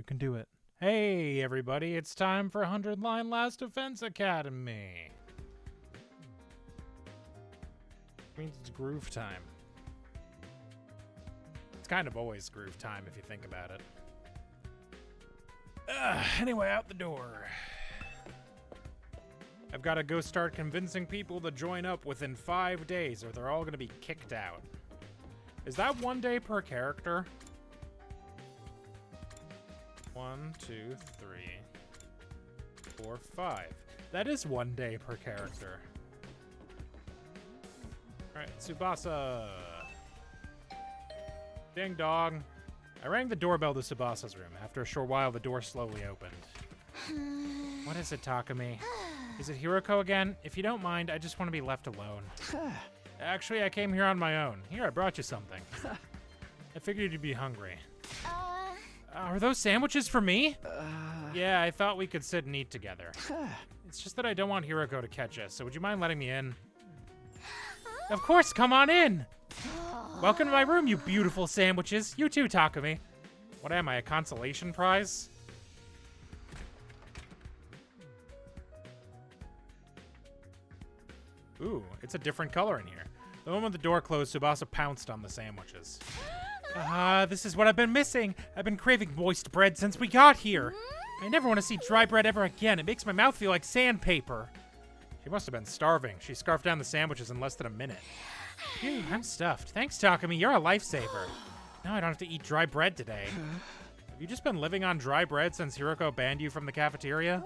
can do it. Hey, everybody, it's time for 100 Line Last Defense Academy. Means it's groove time. It's kind of always groove time if you think about it. Anyway, out the door. I've got to go start convincing people to join up within 5 days or they're all going to be kicked out. Is that 1 day per character? 1, 2, 3, 4, 5. That is 1 day per character. Alright, Tsubasa. Ding dong. I rang the doorbell to Tsubasa's room. After a short while, the door slowly opened. What is it, Takumi? Is it Hiroko again? If you don't mind, I just want to be left alone. Actually, I came here on my own. Here, I brought you something. I figured you'd be hungry. Are those sandwiches for me? Yeah, I thought we could sit and eat together. It's just that I don't want Hiroko to catch us, so would you mind letting me in? Of course, come on in! Welcome to my room, you beautiful sandwiches. You too, Takumi. What am I, a consolation prize? Ooh, it's a different color in here. The moment the door closed, Tsubasa pounced on the sandwiches. This is what I've been missing. I've been craving moist bread since we got here. I never want to see dry bread ever again. It makes my mouth feel like sandpaper. She must have been starving. She scarfed down the sandwiches in less than a minute. Phew, I'm stuffed. Thanks, Takumi. You're a lifesaver. Now I don't have to eat dry bread today. Have you just been living on dry bread since Hiroko banned you from the cafeteria?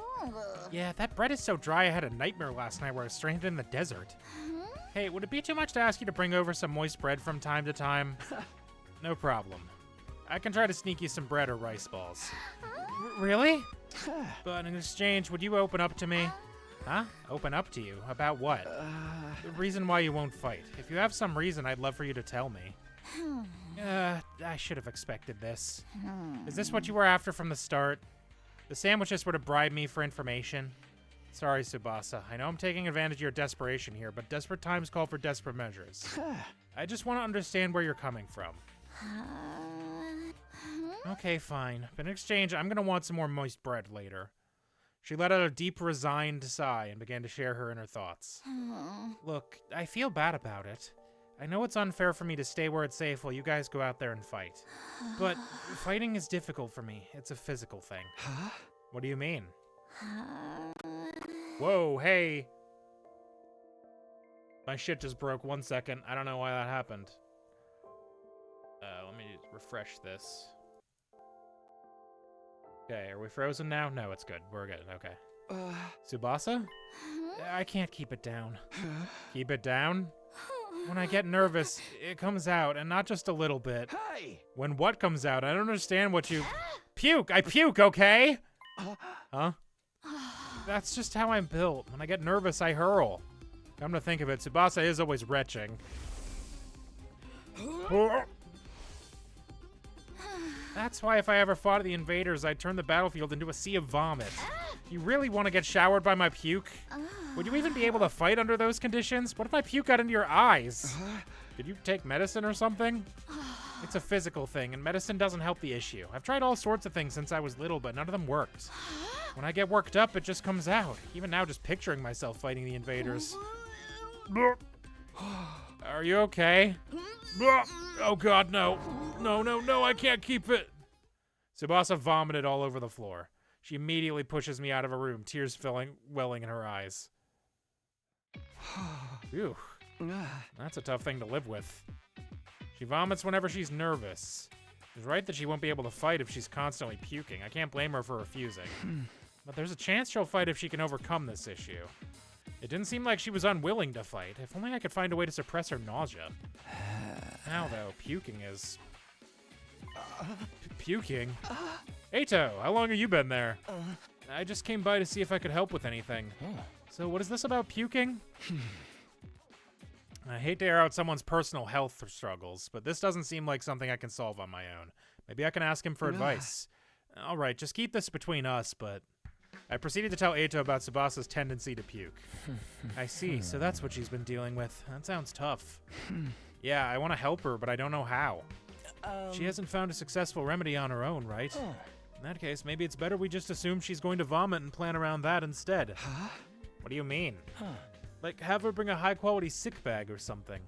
Yeah, that bread is so dry I had a nightmare last night where I was stranded in the desert. Hey, would it be too much to ask you to bring over some moist bread from time to time? No problem. I can try to sneak you some bread or rice balls. Really? But in exchange, would you open up to me? Huh? Open up to you? About what? The reason why you won't fight. If you have some reason, I'd love for you to tell me. I should have expected this. Is this what you were after from the start? The sandwiches were to bribe me for information? Sorry, Tsubasa. I know I'm taking advantage of your desperation here, but desperate times call for desperate measures. I just want to understand where you're coming from. Okay, fine. But in exchange, I'm gonna want some more moist bread later. She let out a deep, resigned sigh and began to share her inner thoughts. Look, I feel bad about it. I know it's unfair for me to stay where it's safe while you guys go out there and fight. But fighting is difficult for me. It's a physical thing. What do you mean? Whoa, hey. My shit just broke. 1 second. I don't know why that happened. Let me refresh this. Okay, are we frozen now? No, it's good. We're good. Okay. Tsubasa? I can't keep it down. Keep it down? When I get nervous, it comes out, and not just a little bit. Hey! When what comes out? I don't understand what you... Puke! I puke, okay? Huh? That's just how I'm built. When I get nervous, I hurl. Come to think of it, Tsubasa is always retching. That's why if I ever fought the invaders, I'd turn the battlefield into a sea of vomit. You really want to get showered by my puke? Would you even be able to fight under those conditions? What if my puke got into your eyes? Did you take medicine or something? It's a physical thing, and medicine doesn't help the issue. I've tried all sorts of things since I was little, but none of them worked. When I get worked up, it just comes out. Even now, just picturing myself fighting the invaders. Are you okay? Oh god, no. No, I can't keep it. Tsubasa vomited all over the floor. She immediately pushes me out of a room, tears welling in her eyes. Phew. That's a tough thing to live with. She vomits whenever she's nervous. She's right that she won't be able to fight if she's constantly puking. I can't blame her for refusing. But there's a chance she'll fight if she can overcome this issue. It didn't seem like she was unwilling to fight. If only I could find a way to suppress her nausea. Now, though, puking is... Puking? Eito, how long have you been there? I just came by to see if I could help with anything. So what is this about puking? I hate to air out someone's personal health struggles, but this doesn't seem like something I can solve on my own. Maybe I can ask him for advice. All right, just keep this between us, but... I proceeded to tell Eito about Tsubasa's tendency to puke. I see, so that's what she's been dealing with. That sounds tough. Yeah, I want to help her, but I don't know how. She hasn't found a successful remedy on her own, right? In that case, maybe it's better we just assume she's going to vomit and plan around that instead. Huh? What do you mean? Huh. Like, have her bring a high-quality sick bag or something.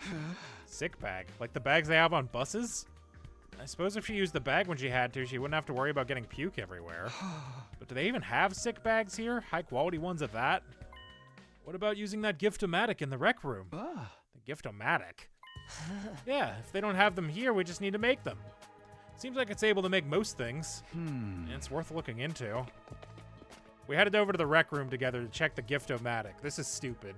Sick bag? Like the bags they have on buses? I suppose if she used the bag when she had to, she wouldn't have to worry about getting puke everywhere. But do they even have sick bags here? High-quality ones at that? What about using that gift-o-matic in the rec room? The gift-o-matic? Yeah, if they don't have them here, we just need to make them. Seems like it's able to make most things. And it's worth looking into. We headed over to the rec room together to check the gift-o-matic. This is stupid.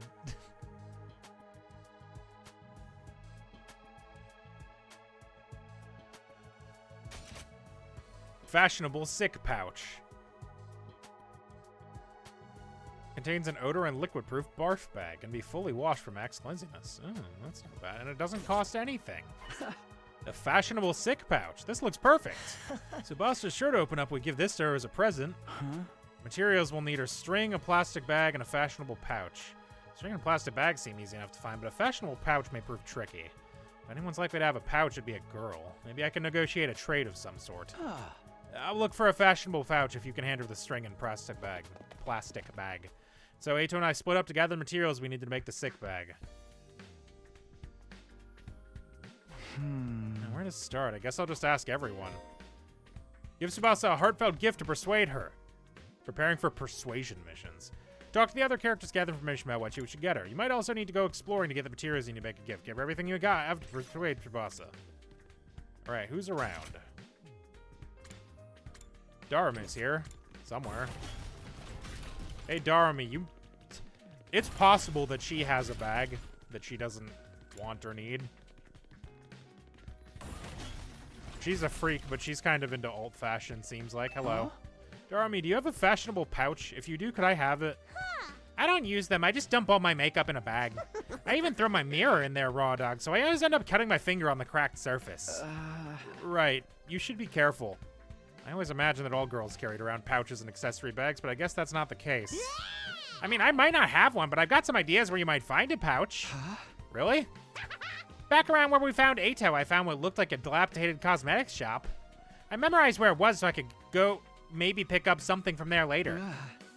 Fashionable sick pouch. Contains an odor and liquid-proof barf bag and be fully washed for max cleanliness. Oh, that's not bad. And it doesn't cost anything. A fashionable sick pouch. This looks perfect. Subasa's sure to open up. We give this to her as a present. Materials will need her string, a plastic bag, and a fashionable pouch. String and plastic bag seem easy enough to find, but a fashionable pouch may prove tricky. If anyone's likely to have a pouch, it'd be a girl. Maybe I can negotiate a trade of some sort. I'll look for a fashionable pouch if you can hand her the string and plastic bag. So Eito and I split up to gather the materials we needed to make the sick bag. Now, where to start? I guess I'll just ask everyone. Give Tsubasa a heartfelt gift to persuade her. Preparing for persuasion missions. Talk to the other characters, gather information about what you should get her. You might also need to go exploring to get the materials you need to make a gift. Give her everything you got after persuade Tsubasa. Alright, who's around? Darumi's here. Somewhere. Hey, Darumi, you... It's possible that she has a bag that she doesn't want or need. She's a freak, but she's kind of into old-fashioned, seems like. Hello. Darumi, do you have a fashionable pouch? If you do, could I have it? I don't use them. I just dump all my makeup in a bag. I even throw my mirror in there, raw dog, so I always end up cutting my finger on the cracked surface. Right. You should be careful. I always imagined that all girls carried around pouches and accessory bags, but I guess that's not the case. I mean, I might not have one, but I've got some ideas where you might find a pouch. Really? Back around where we found Eito, I found what looked like a dilapidated cosmetics shop. I memorized where it was so I could go maybe pick up something from there later.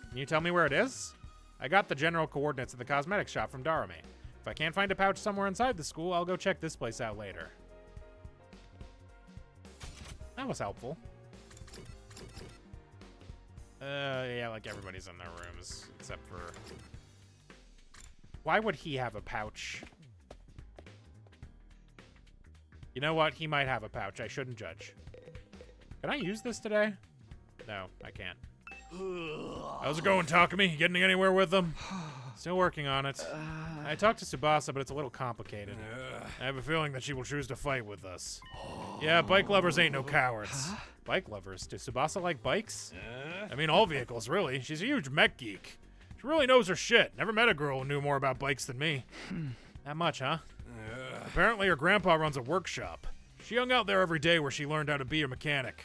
Can you tell me where it is? I got the general coordinates of the cosmetics shop from Darumi. If I can't find a pouch somewhere inside the school, I'll go check this place out later. That was helpful. Yeah, like everybody's in their rooms, except for... Why would he have a pouch? You know what? He might have a pouch. I shouldn't judge. Can I use this today? No, I can't. How's it going, Takumi? Getting anywhere with them? Still working on it. I talked to Tsubasa, but it's a little complicated. I have a feeling that she will choose to fight with us. Yeah, bike lovers ain't no cowards. Bike lovers? Does Tsubasa like bikes? I mean, all vehicles, really. She's a huge mech geek. She really knows her shit. Never met a girl who knew more about bikes than me. That much, huh? Apparently her grandpa runs a workshop. She hung out there every day where she learned how to be a mechanic.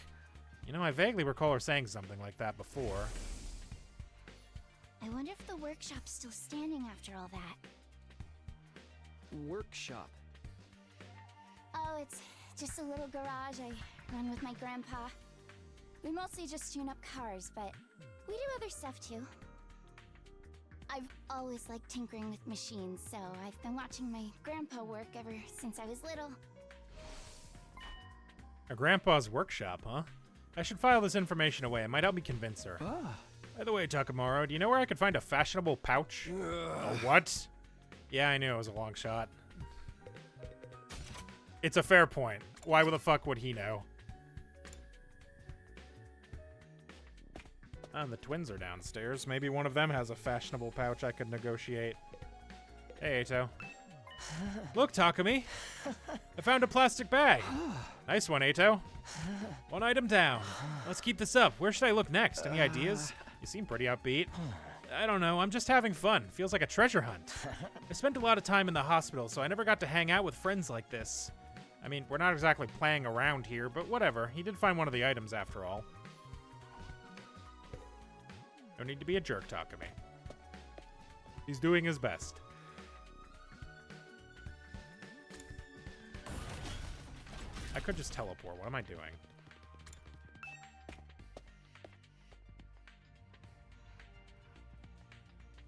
You know, I vaguely recall her saying something like that before. I wonder if the workshop's still standing after all that. Workshop. Oh, it's just a little garage I run with my grandpa. We mostly just tune up cars, but we do other stuff too. I've always liked tinkering with machines, so I've been watching my grandpa work ever since I was little. Her grandpa's workshop, huh? I should file this information away. It might help me convince her. By the way, Takamaro, do you know where I could find a fashionable pouch? A what? Yeah, I knew it was a long shot. It's a fair point. Why the fuck would he know? And the twins are downstairs. Maybe one of them has a fashionable pouch I could negotiate. Hey, Eito. Look, Takumi. I found a plastic bag. Nice one, Eito. One item down. Let's keep this up. Where should I look next? Any ideas? You seem pretty upbeat. I don't know. I'm just having fun. Feels like a treasure hunt. I spent a lot of time in the hospital, so I never got to hang out with friends like this. I mean, we're not exactly playing around here, but whatever. He did find one of the items after all. No need to be a jerk, Takumi. He's doing his best. I could just teleport. What am I doing?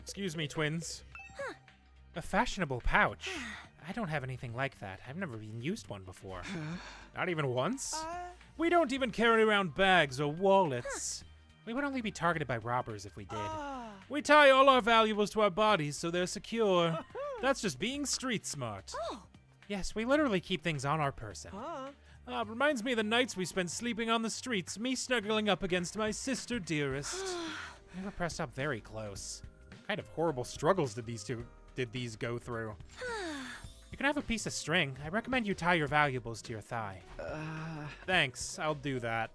Excuse me, twins. A fashionable pouch. I don't have anything like that. I've never even used one before. Not even once? We don't even carry around bags or wallets. We would only be targeted by robbers if we did. We tie all our valuables to our bodies so they're secure. That's just being street smart. Yes, we literally keep things on our person. Reminds me of the nights we spent sleeping on the streets, me snuggling up against my sister dearest. We were pressed up very close. What kind of horrible struggles did these go through? You can have a piece of string. I recommend you tie your valuables to your thigh. Thanks, I'll do that.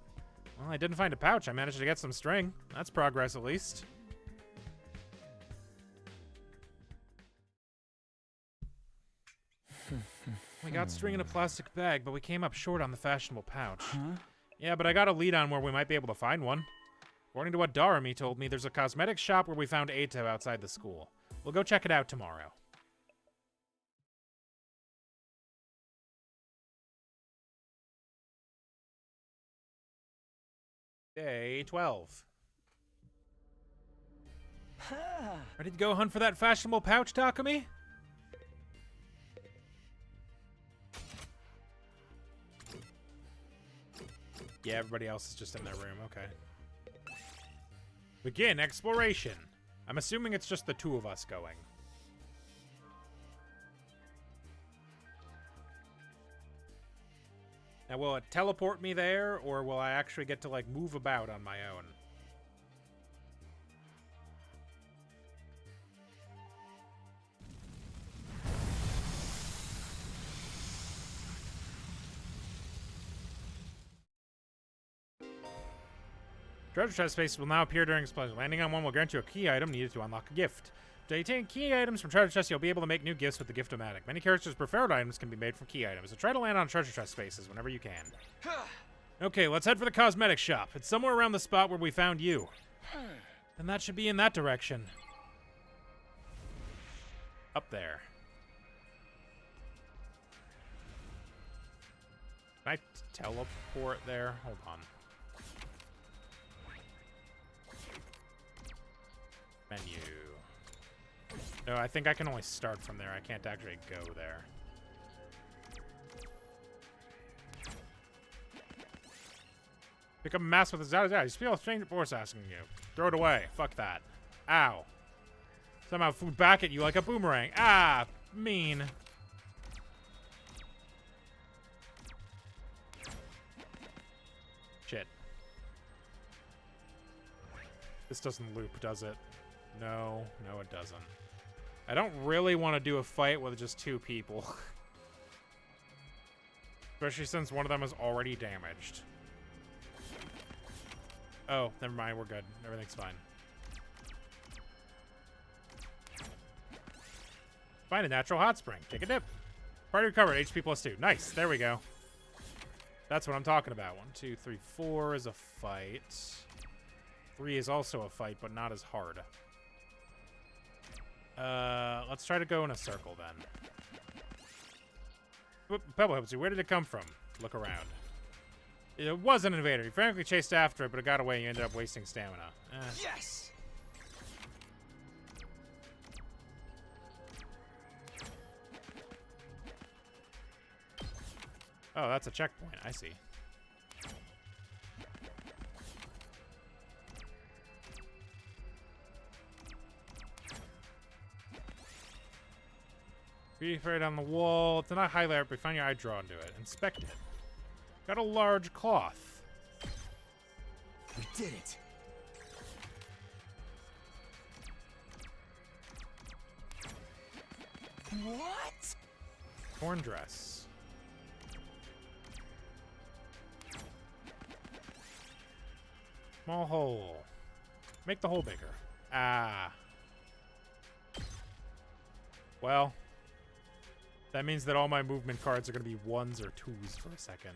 Well, I didn't find a pouch. I managed to get some string. That's progress, at least. We got string in a plastic bag, but we came up short on the fashionable pouch. Yeah, but I got a lead on where we might be able to find one. According to what Darami told me, there's a cosmetics shop where we found Ato outside the school. We'll go check it out tomorrow. Day 12. Ready to go hunt for that fashionable pouch, Takumi? Yeah, everybody else is just in their room, okay. Begin exploration. I'm assuming it's just the two of us going. Now, will it teleport me there, or will I actually get to, like, move about on my own? Treasure chest spaces will now appear during explosion. Landing on one will grant you a key item needed to unlock a gift. To obtain key items from treasure chests, you'll be able to make new gifts with the Gift-O-Matic. Many characters' preferred items can be made from key items, so try to land on treasure chest spaces whenever you can. Okay, let's head for the cosmetics shop. It's somewhere around the spot where we found you. And that should be in that direction. Up there. Can I teleport there? Hold on. Menu. No, I think I can only start from there. I can't actually go there. Pick up a mask with a Zao. You feel a strange force asking you. Throw it away. Fuck that. Ow. Somehow flew back at you like a boomerang. Ah, mean. Shit. This doesn't loop, does it? No, no it doesn't. I don't really want to do a fight with just two people. Especially since one of them is already damaged. Oh, never mind, we're good. Everything's fine. Find a natural hot spring. Take a dip. Party recovered, HP +2. Nice, there we go. That's what I'm talking about. 1, 2, 3, 4 is a fight. 3 is also a fight, but not as hard. Let's try to go in a circle then. Pebble helps you. Where did it come from? Look around. It was an invader. You frankly chased after it, but it got away and you ended up wasting stamina. Yes! Oh, that's a checkpoint. I see. Be right on the wall. Do not highlight it, but find your eye drawn to it. Inspect it. Got a large cloth. We did it. What? Torn dress. Small hole. Make the hole bigger. Ah. Well. That means that all my movement cards are going to be 1s or 2s for a second.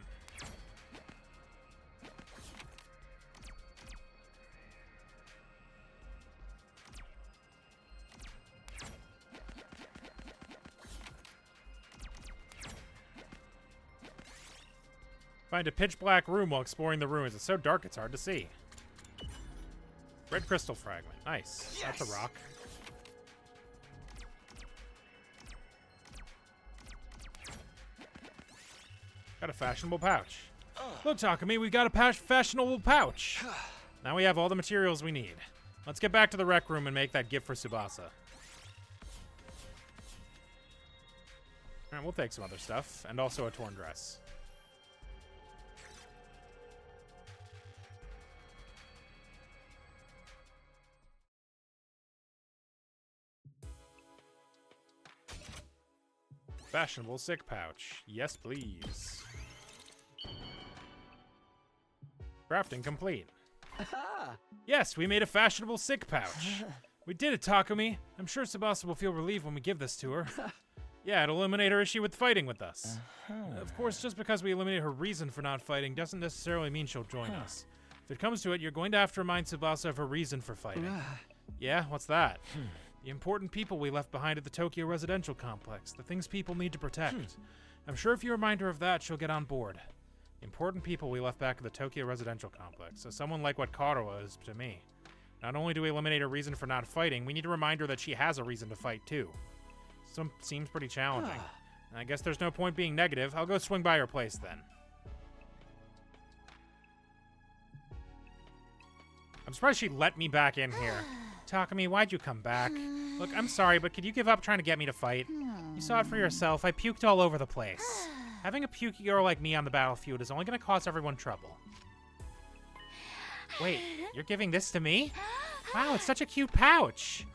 Find a pitch black room while exploring the ruins. It's so dark it's hard to see. Red crystal fragment. Nice. Yes! That's a rock. Got a fashionable pouch. Look, Takumi, we got a fashionable pouch. Now we have all the materials we need. Let's get back to the rec room and make that gift for Tsubasa. Alright, we'll take some other stuff, and also a torn dress. Fashionable sick pouch. Yes, please. Crafting complete. Yes, we made a fashionable sick pouch. We did it, Takumi. I'm sure Tsubasa will feel relieved when we give this to her. Yeah, it'll eliminate her issue with fighting with us. Of course, just because we eliminate her reason for not fighting doesn't necessarily mean she'll join us. If it comes to it, you're going to have to remind Tsubasa of her reason for fighting. Yeah, what's that? The important people we left behind at the Tokyo residential complex. The things people need to protect. I'm sure if you remind her of that, she'll get on board. The important people we left back at the Tokyo residential complex. So someone like what Karo is to me. Not only do we eliminate her reason for not fighting, we need to remind her that she has a reason to fight too. Seems pretty challenging. And I guess there's no point being negative. I'll go swing by her place then. I'm surprised she let me back in here. Takumi, why'd you come back? Look, I'm sorry, but could you give up trying to get me to fight? You saw it for yourself. I puked all over the place. Having a pukey girl like me on the battlefield is only going to cause everyone trouble. Wait, you're giving this to me? Wow, it's such a cute pouch.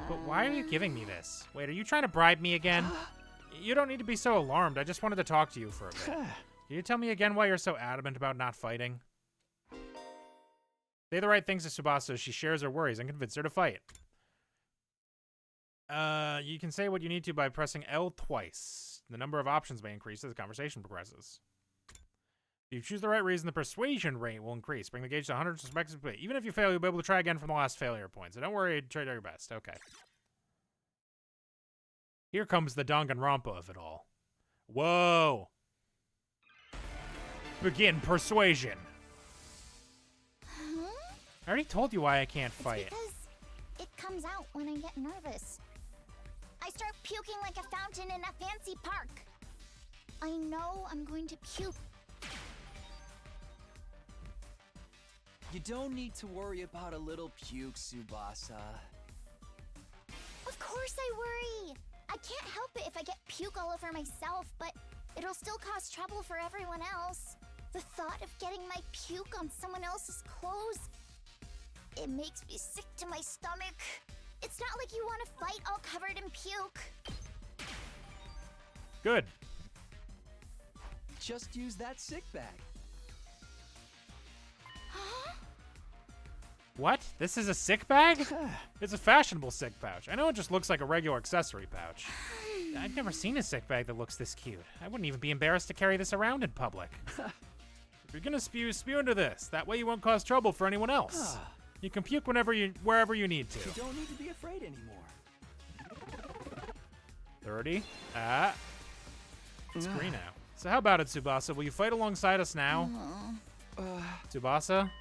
But why are you giving me this? Wait, are you trying to bribe me again? You don't need to be so alarmed. I just wanted to talk to you for a bit. Can you tell me again why you're so adamant about not fighting? Say the right things to Tsubasa as she shares her worries and convince her to fight. You can say what you need to by pressing L twice. The number of options may increase as the conversation progresses. If you choose the right reason, the persuasion rate will increase. Bring the gauge to 100 suspects. Even if you fail, you'll be able to try again from the last failure point. So don't worry, try your best. Okay. Here comes the Danganronpa of it all. Whoa. Begin persuasion. I already told you why I can't fight. It's because it comes out when I get nervous. I start puking like a fountain in a fancy park. I know I'm going to puke. You don't need to worry about a little puke, Tsubasa. Of course I worry. I can't help it if I get puke all over myself, but it'll still cause trouble for everyone else. The thought of getting my puke on someone else's clothes, it makes me sick to my stomach. It's not like you want to fight all covered in puke. Good. Just use that sick bag. Huh? What? This is a sick bag? It's a fashionable sick pouch. I know it just looks like a regular accessory pouch. I've never seen a sick bag that looks this cute. I wouldn't even be embarrassed to carry this around in public. If you're gonna spew into this. That way you won't cause trouble for anyone else. You can puke wherever you need to. You don't need to be afraid anymore. 30. It's green now. So how about it, Tsubasa? Will you fight alongside us now? Tsubasa?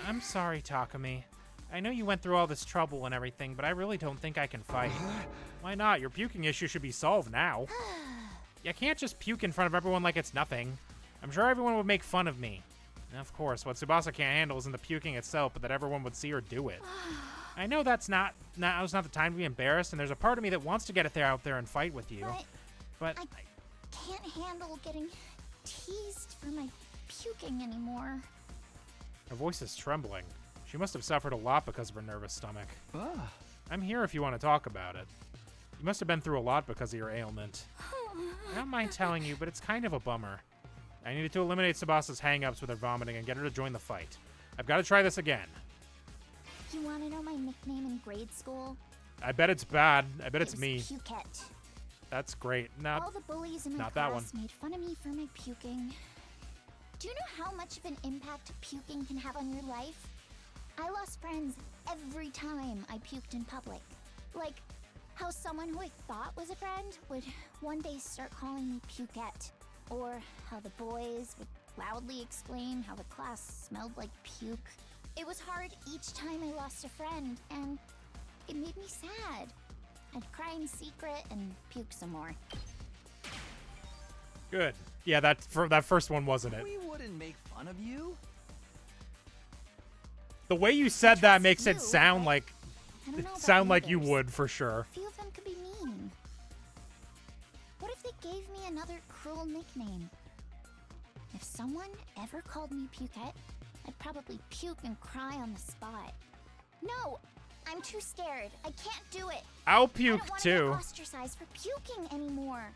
I'm sorry, Takumi. I know you went through all this trouble and everything, but I really don't think I can fight. Why not? Your puking issue should be solved now. You can't just puke in front of everyone like it's nothing. I'm sure everyone would make fun of me. And of course, what Tsubasa can't handle isn't the puking itself, but that everyone would see her do it. I know now's not the time to be embarrassed, and there's a part of me that wants to get out there and fight with you. But I can't handle getting teased for my puking anymore. Her voice is trembling. She must have suffered a lot because of her nervous stomach. I'm here if you want to talk about it. You must have been through a lot because of your ailment. I don't mind telling you, but it's kind of a bummer. I needed to eliminate Tsubasa's hang-ups with her vomiting and get her to join the fight. I've got to try this again. You want to know my nickname in grade school? I bet it's bad. I bet it's me. Pukette. That's great. All the bullies in my not that class one. made fun of me for my puking. Do you know how much of an impact puking can have on your life? I lost friends every time I puked in public. Like how someone who I thought was a friend would one day start calling me Pukette. Or how the boys would loudly exclaim how the class smelled like puke. It was hard each time I lost a friend, and it made me sad. I'd cry in secret and puke some more. Good. Yeah, that first one wasn't it. We wouldn't make fun of you. The way you said that makes it you, sound but like I don't know about sound like you others. would for sure. A few of them could be mean. What if they gave me another cruel nickname? If someone ever called me Pukette, I'd probably puke and cry on the spot. No, I'm too scared. I can't do it. I'll I puke don't want to too. get ostracized for puking anymore.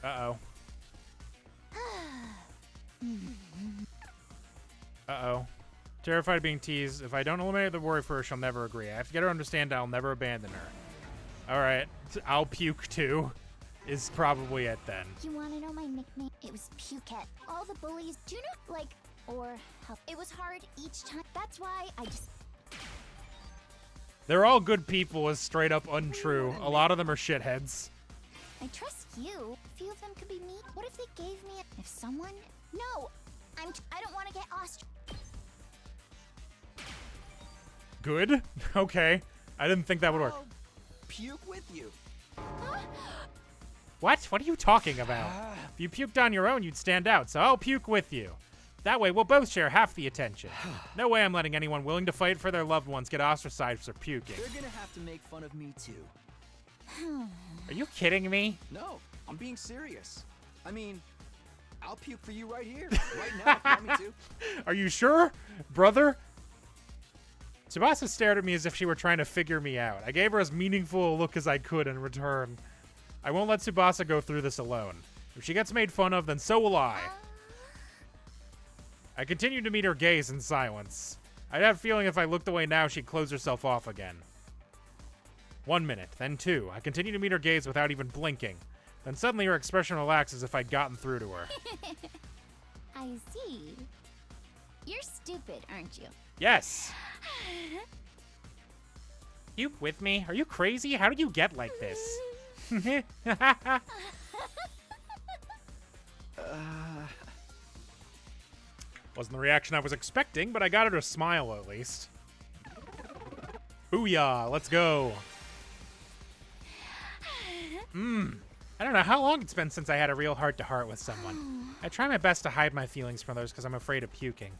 Uh-oh. Uh-oh. Terrified of being teased. If I don't eliminate the worry first, she'll never agree. I have to get her to understand I'll never abandon her. Alright. I'll puke too. Is probably it then. You want to know my nickname? It was Pukette. All the bullies, do you know, like, or help. It was hard each time. That's why I just... They're all good people is straight up untrue. A lot of them are shitheads. I trust you. A few of them could be me. What if they gave me if someone... No! I don't want to get Good? Okay. I didn't think that would work. I'll puke with you. What? What are you talking about? If you puked on your own, you'd stand out, so I'll puke with you. That way, we'll both share half the attention. No way I'm letting anyone willing to fight for their loved ones get ostracized for puking. They're gonna have to make fun of me too. Are you kidding me? No, I'm being serious. I mean, I'll puke for you right here, right now if you want me to. Are you sure, brother? Tsubasa stared at me as if she were trying to figure me out. I gave her as meaningful a look as I could in return. I won't let Tsubasa go through this alone. If she gets made fun of, then so will I. I continued to meet her gaze in silence. I had a feeling if I looked away now, she'd close herself off again. 1 minute, then 2. I continued to meet her gaze without even blinking. Then suddenly her expression relaxed as if I'd gotten through to her. I see. You're stupid, aren't you? Yes. You with me? Are you crazy? How did you get like this? Wasn't the reaction I was expecting, but I got her to smile at least. Booyah, let's go. I don't know how long it's been since I had a real heart-to-heart with someone. I try my best to hide my feelings from others because I'm afraid of puking.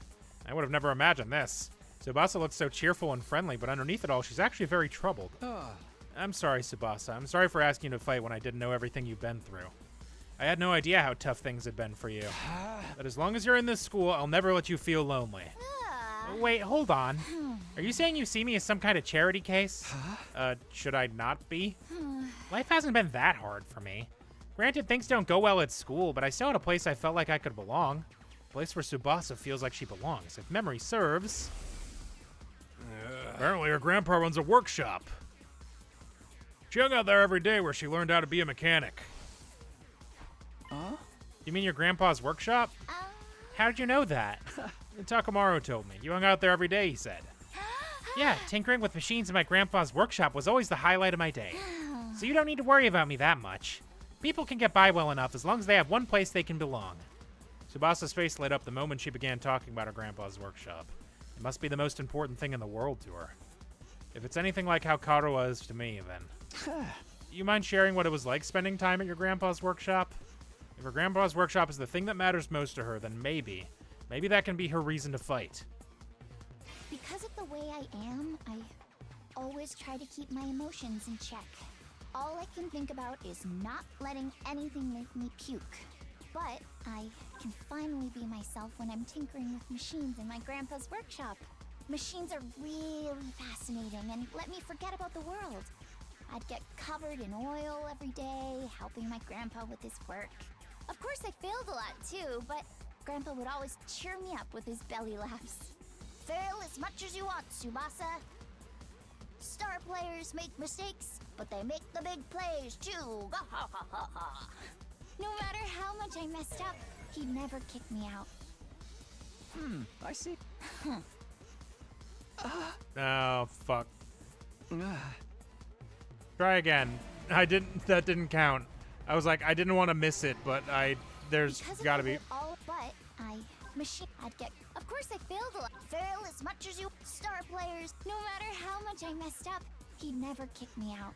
I would have never imagined this. Tsubasa looks so cheerful and friendly, but underneath it all, she's actually very troubled. I'm sorry, Tsubasa. I'm sorry for asking you to fight when I didn't know everything you've been through. I had no idea how tough things had been for you. But as long as you're in this school, I'll never let you feel lonely. Wait, hold on. Are you saying you see me as some kind of charity case? Should I not be? Life hasn't been that hard for me. Granted, things don't go well at school, but I still had a place I felt like I could belong. A place where Tsubasa feels like she belongs, if memory serves. Apparently her grandpa runs a workshop. She hung out there every day where she learned how to be a mechanic. You mean your grandpa's workshop? How did you know that? Takamaru told me. You hung out there every day, he said. Yeah, tinkering with machines in my grandpa's workshop was always the highlight of my day. So you don't need to worry about me that much. People can get by well enough as long as they have one place they can belong. Tsubasa's face lit up the moment she began talking about her grandpa's workshop. It must be the most important thing in the world to her. If it's anything like how Karawa is to me, then... You mind sharing what it was like spending time at your grandpa's workshop? If her grandpa's workshop is the thing that matters most to her, then maybe that can be her reason to fight. Because of the way I am, I always try to keep my emotions in check. All I can think about is not letting anything make me puke. But I can finally be myself when I'm tinkering with machines in my grandpa's workshop. Machines are really fascinating and let me forget about the world. I'd get covered in oil every day, helping my grandpa with his work. Of course, I failed a lot too, but Grandpa would always cheer me up with his belly laughs. Fail as much as you want, Tsubasa. Star players make mistakes, but they make the big plays too. No matter how much I messed up, he'd never kick me out. I see. Oh, fuck. Try again. That didn't count. I was like, I didn't want to miss it, but there's gotta be. I'd get. Of course, I failed a lot. Fail as much as you. Star players. No matter how much I messed up, he'd never kick me out.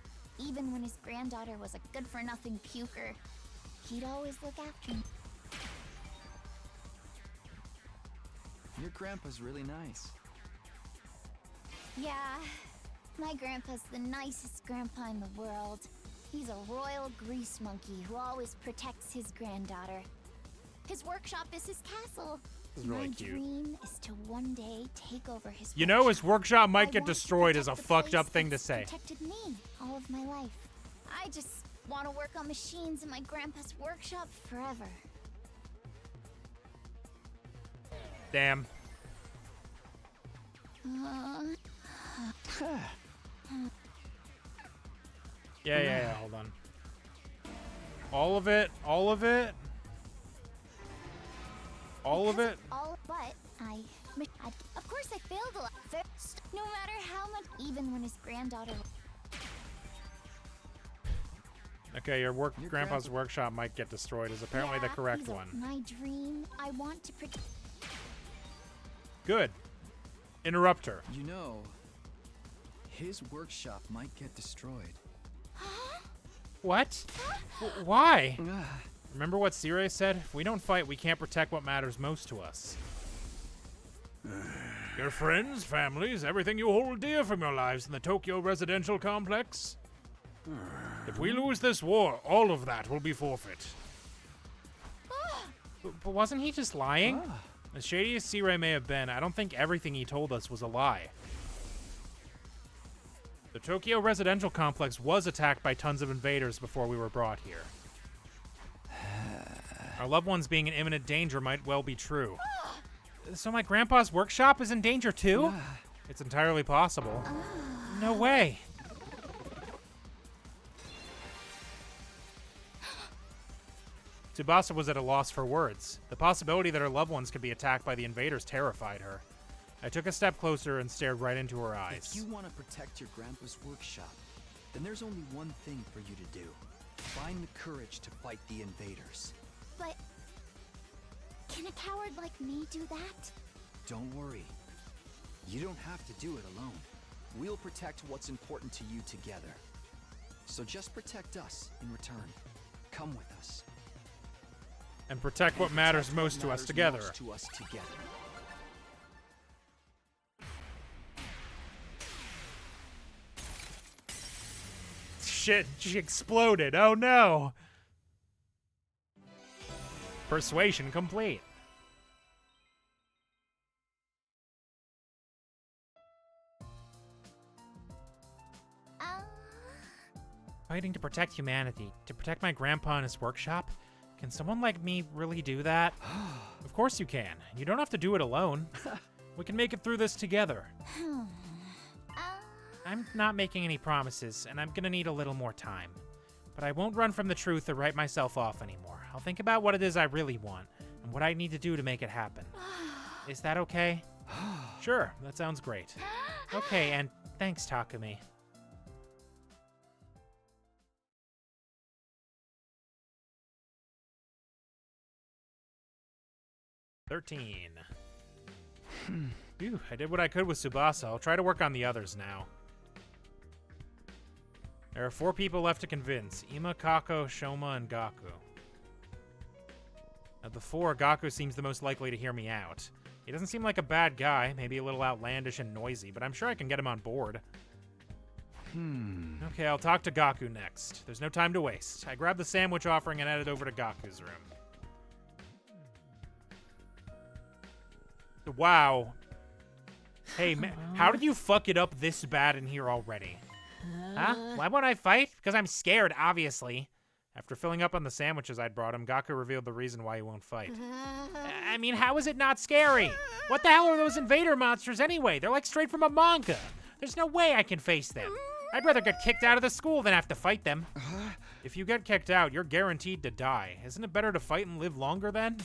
even when his granddaughter was a good-for-nothing puker, he'd always look after me. Your grandpa's really nice. Yeah, my grandpa's the nicest grandpa in the world. He's a royal grease monkey who always protects his granddaughter. His workshop is his castle. This is really my cute. dream is to one day take over his You know, his workshop might I get want to destroyed is a protect the fucked up place thing to that's say. protected me all of my life. I just want to work on machines in my grandpa's workshop forever. Damn. Yeah, hold on. All of it? All of it? All of it? All, but of course I failed a lot. No matter how much, even when his granddaughter. Okay, your grandpa's workshop might get destroyed is apparently the correct one. My dream, I want to protect. Good. Interrupt her. You know, his workshop might get destroyed. What? Why? Ah, Remember what Sire said? If we don't fight, we can't protect what matters most to us. Your friends, families, everything you hold dear from your lives in the Tokyo residential complex? If we lose this war, all of that will be forfeit. But wasn't he just lying? As shady as Sire may have been, I don't think everything he told us was a lie. The Tokyo residential complex was attacked by tons of invaders before we were brought here. Our loved ones being in imminent danger might well be true. So my grandpa's workshop is in danger too? It's entirely possible. No way. Tsubasa was at a loss for words. The possibility that her loved ones could be attacked by the invaders terrified her. I took a step closer and stared right into her eyes. if you want to protect your grandpa's workshop, then there's only one thing for you to do. Find the courage to fight the invaders. But can a coward like me do that? Don't worry. You don't have to do it alone. We'll protect what's important to you together. So just protect us in return. Come with us. And protect what matters most to us together. Shit, she exploded. Oh no. Persuasion complete. Fighting to protect humanity, to protect my grandpa and his workshop? Can someone like me really do that? Of course you can. You don't have to do it alone. We can make it through this together. I'm not making any promises, and I'm gonna need a little more time. But I won't run from the truth or write myself off anymore. I'll think about what it is I really want, and what I need to do to make it happen. Is that okay? Sure, that sounds great. Okay, and thanks, Takumi. Phew, I did what I could with Tsubasa. I'll try to work on the others now. There are 4 people left to convince. Ima, Kako, Shoma, and Gaku. Of the 4, Gaku seems the most likely to hear me out. He doesn't seem like a bad guy, maybe a little outlandish and noisy, but I'm sure I can get him on board. Okay, I'll talk to Gaku next. There's no time to waste. I grabbed the sandwich offering and headed over to Gaku's room. Wow. Hey, man, how did you fuck it up this bad in here already? Huh? Why won't I fight? Because I'm scared, obviously. After filling up on the sandwiches I'd brought him, Gaku revealed the reason why he won't fight. I mean, how is it not scary? What the hell are those invader monsters anyway? They're like straight from a manga. There's no way I can face them. I'd rather get kicked out of the school than have to fight them. If you get kicked out, you're guaranteed to die. Isn't it better to fight and live longer then?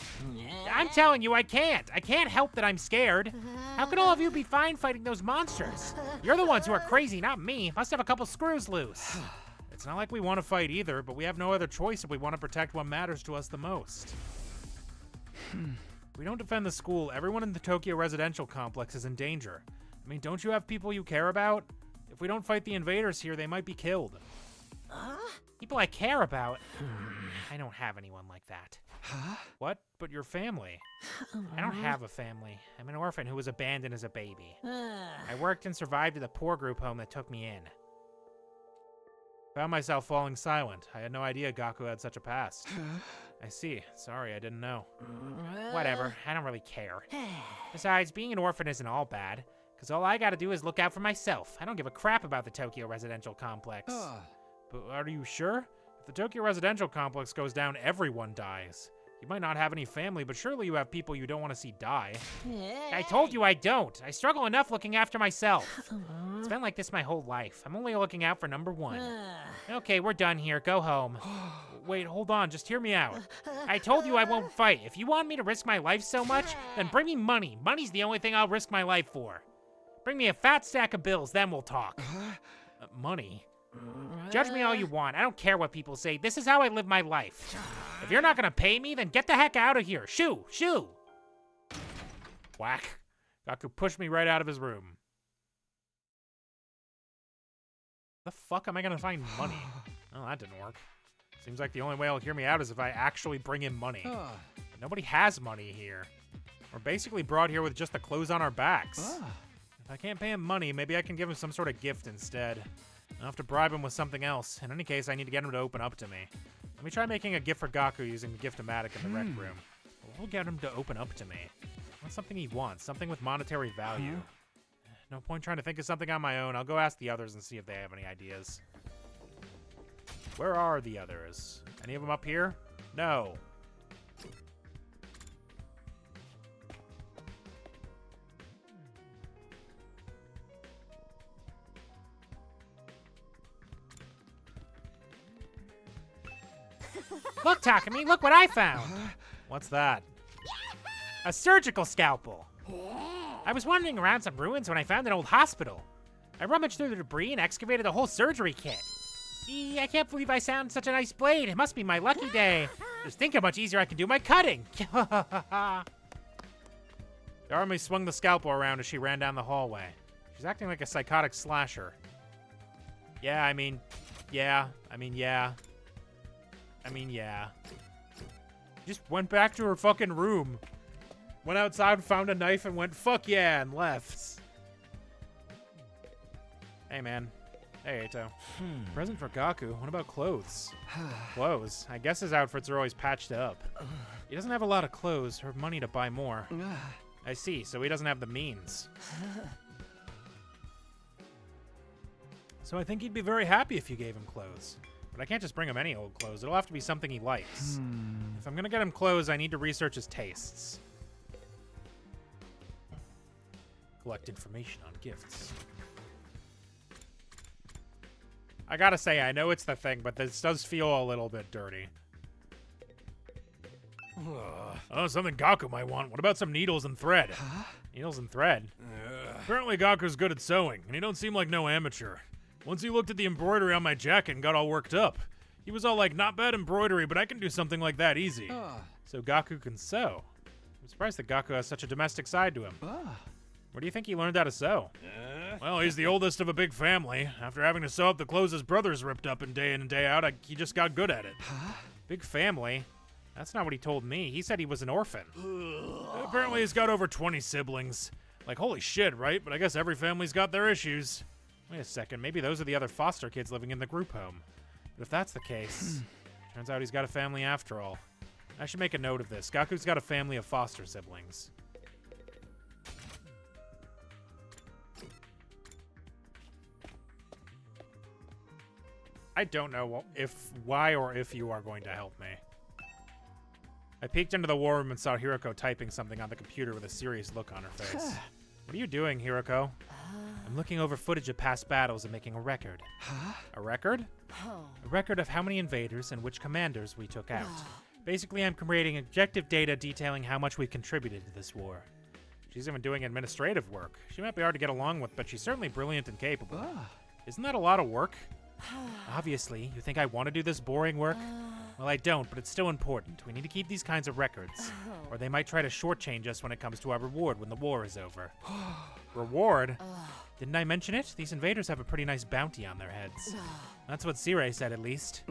I'm telling you, I can't. I can't help that I'm scared. How can all of you be fine fighting those monsters? You're the ones who are crazy, not me. Must have a couple screws loose. It's not like we want to fight either, but we have no other choice if we want to protect what matters to us the most. If we don't defend the school, everyone in the Tokyo residential complex is in danger. I mean, don't you have people you care about? If we don't fight the invaders here, they might be killed. People I care about. I don't have anyone like that. Huh? What? But your family. I don't have a family. I'm an orphan who was abandoned as a baby. I worked and survived at the poor group home that took me in. Found myself falling silent. I had no idea Gaku had such a past. I see. Sorry, I didn't know. Whatever, I don't really care. Besides, being an orphan isn't all bad, because all I gotta do is look out for myself. I don't give a crap about the Tokyo residential complex. But are you sure? If the Tokyo residential complex goes down, everyone dies. You might not have any family, but surely you have people you don't want to see die. I told you I don't. I struggle enough looking after myself. It's been like this my whole life. I'm only looking out for number one. Okay, we're done here. Go home. Wait, hold on. Just hear me out. I told you I won't fight. If you want me to risk my life so much, then bring me money. Money's the only thing I'll risk my life for. Bring me a fat stack of bills, then we'll talk. Money? Judge me all you want. I don't care what people say. This is how I live my life. If you're not gonna pay me, then get the heck out of here. Shoo! Shoo! Whack. Gaku pushed me right out of his room. The fuck am I gonna find money? Oh, that didn't work. Seems like the only way he'll hear me out is if I actually bring him money. Nobody has money here. We're basically brought here with just the clothes on our backs. If I can't pay him money, maybe I can give him some sort of gift instead. I'll have to bribe him with something else. In any case, I need to get him to open up to me. Let me try making a gift for Gaku using the Gift-O-Matic in the rec room. We'll get him to open up to me. What's something he wants? Something with monetary value. No point trying to think of something on my own. I'll go ask the others and see if they have any ideas. Where are the others? Any of them up here? No. Look, Takumi, look what I found! What's that? A surgical scalpel! I was wandering around some ruins when I found an old hospital. I rummaged through the debris and excavated a whole surgery kit. I can't believe I found such a nice blade. It must be my lucky day. Just think how much easier I can do my cutting. Darumi swung the scalpel around as she ran down the hallway. She's acting like a psychotic slasher. Yeah. Just went back to her fucking room. Went outside, found a knife, and went, fuck yeah, and left. Hey, man. Hey, Eito. Present for Gaku. What about clothes? Clothes? I guess his outfits are always patched up. He doesn't have a lot of clothes or money to buy more. I see, so he doesn't have the means. So I think he'd be very happy if you gave him clothes. But I can't just bring him any old clothes. It'll have to be something he likes. If I'm gonna get him clothes, I need to research his tastes. Collect information on gifts. I gotta say, I know it's the thing, but this does feel a little bit dirty. Oh, something Gaku might want. What about some needles and thread? Needles and thread? Apparently Gaku's good at sewing, and he don't seem like no amateur. Once he looked at the embroidery on my jacket and got all worked up. He was all like, not bad embroidery, but I can do something like that easy. So Gaku can sew. I'm surprised that Gaku has such a domestic side to him. Where do you think he learned how to sew? Well, he's the oldest of a big family. After having to sew up the clothes his brothers ripped up day in and day out, he just got good at it. Big family? That's not what he told me. He said he was an orphan. Apparently he's got over 20 siblings. Like, holy shit, right? But I guess every family's got their issues. Wait a second, maybe those are the other foster kids living in the group home. But if that's the case, turns out he's got a family after all. I should make a note of this. Gaku's got a family of foster siblings. I don't know why or if you are going to help me. I peeked into the war room and saw Hiroko typing something on the computer with a serious look on her face. What are you doing, Hiroko? I'm looking over footage of past battles and making a record. A record? A record of how many invaders and which commanders we took out. Basically, I'm creating objective data detailing how much we've contributed to this war. She's even doing administrative work. She might be hard to get along with, but she's certainly brilliant and capable. Isn't that a lot of work? Obviously, you think I want to do this boring work? Well, I don't, but it's still important. We need to keep these kinds of records, or they might try to shortchange us when it comes to our reward when the war is over. Reward? Didn't I mention it? These invaders have a pretty nice bounty on their heads. That's what Sirei said, at least.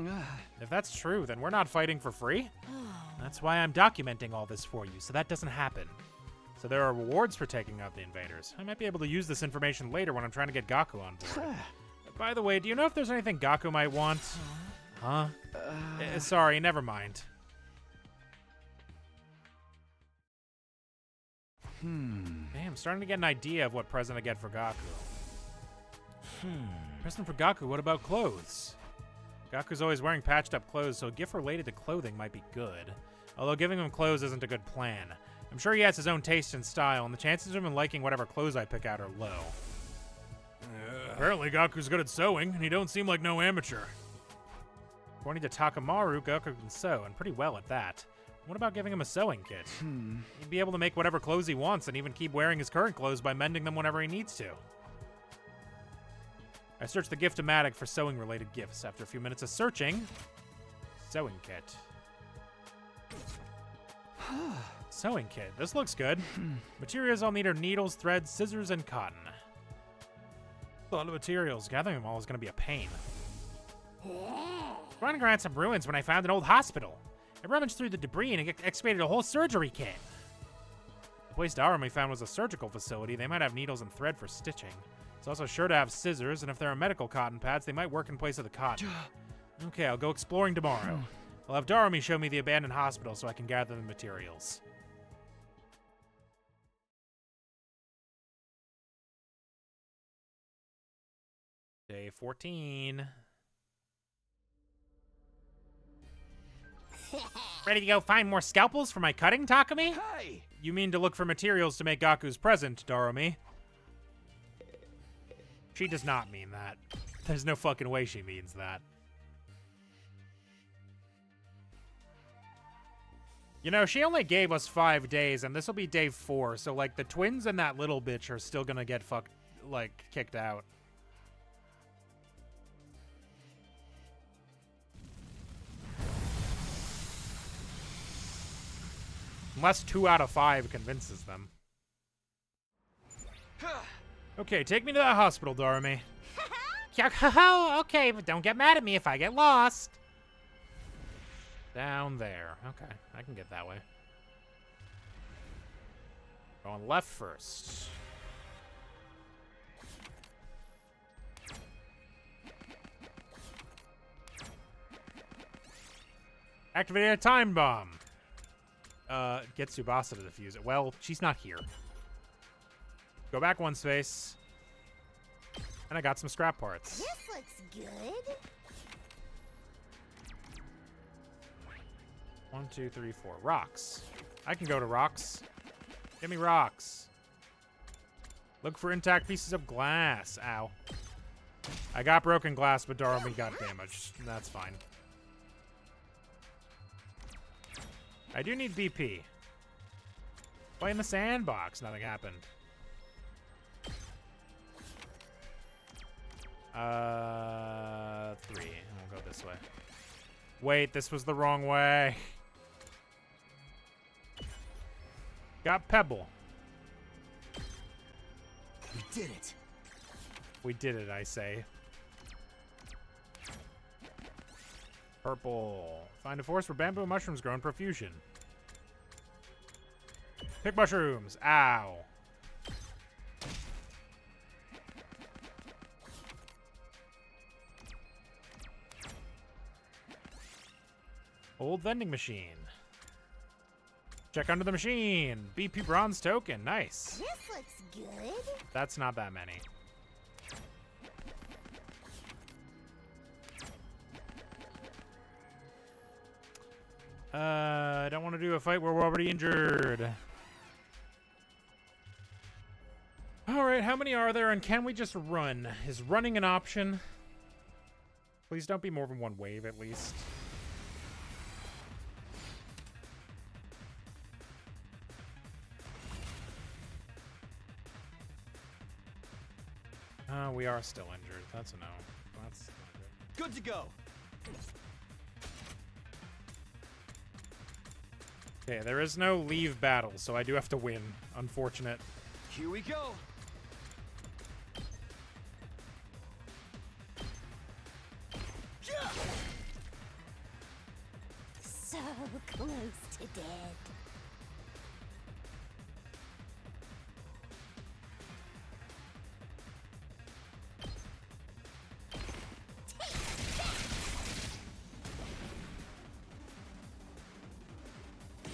If that's true, then we're not fighting for free? That's why I'm documenting all this for you, so that doesn't happen. So there are rewards for taking out the invaders. I might be able to use this information later when I'm trying to get Gaku on board. By the way, do you know if there's anything Gaku might want? Huh? Sorry, never mind. Damn, I'm starting to get an idea of what present I get for Gaku. Present for Gaku, what about clothes? Gaku's always wearing patched up clothes, so a gift related to clothing might be good. Although giving him clothes isn't a good plan. I'm sure he has his own taste and style, and the chances of him liking whatever clothes I pick out are low. Apparently Gaku's good at sewing, and he don't seem like no amateur. According to Takamaru, Gaku can sew, and pretty well at that. What about giving him a sewing kit? He'd be able to make whatever clothes he wants and even keep wearing his current clothes by mending them whenever he needs to. I searched the gift-o-matic for sewing-related gifts. After a few minutes of searching, sewing kit. Sewing kit. This looks good. Materials I'll need are needles, threads, scissors, and cotton. A lot of materials. Gathering them all is going to be a pain. Running around some ruins when I found an old hospital. I rummaged through the debris and excavated a whole surgery kit. The place Darumi found was a surgical facility. They might have needles and thread for stitching. It's also sure to have scissors, and if there are medical cotton pads, they might work in place of the cotton. Okay, I'll go exploring tomorrow. I'll have Darumi show me the abandoned hospital so I can gather the materials. Day 14. Ready to go find more scalpels for my cutting, Takumi? Hey! You mean to look for materials to make Gaku's present, Darumi? She does not mean that. There's no fucking way she means that. You know, she only gave us 5 days, and this will be day 4, so, like, the twins and that little bitch are still gonna get kicked out. Unless 2 out of 5 convinces them. Okay, take me to that hospital, Darumi. Okay, but don't get mad at me if I get lost. Down there. Okay, I can get that way. Going left first. Activate a time bomb. Get Tsubasa to defuse it. Well, she's not here. Go back 1 space. And I got some scrap parts. This looks good. 1, 2, 3, 4. Rocks. I can go to rocks. Give me rocks. Look for intact pieces of glass. Ow. I got broken glass, but Darumi got damaged. That's fine. I do need BP. Play in the sandbox. Nothing happened. 3. I'll go this way. Wait, this was the wrong way. Got Pebble. We did it. We did it, I say. Purple. Find a forest where bamboo mushrooms grow in profusion. Pick mushrooms. Ow. Old vending machine. Check under the machine. BP bronze token. Nice. This looks good. That's not that many. I don't want to do a fight where we're already injured. Alright, how many are there, and can we just run? Is running an option? Please don't be more than 1 wave, at least. We are still injured. That's a no. That's not Good to go. good. Okay, there is no leave battle, so I do have to win. Unfortunate. Here we go. So close to dead.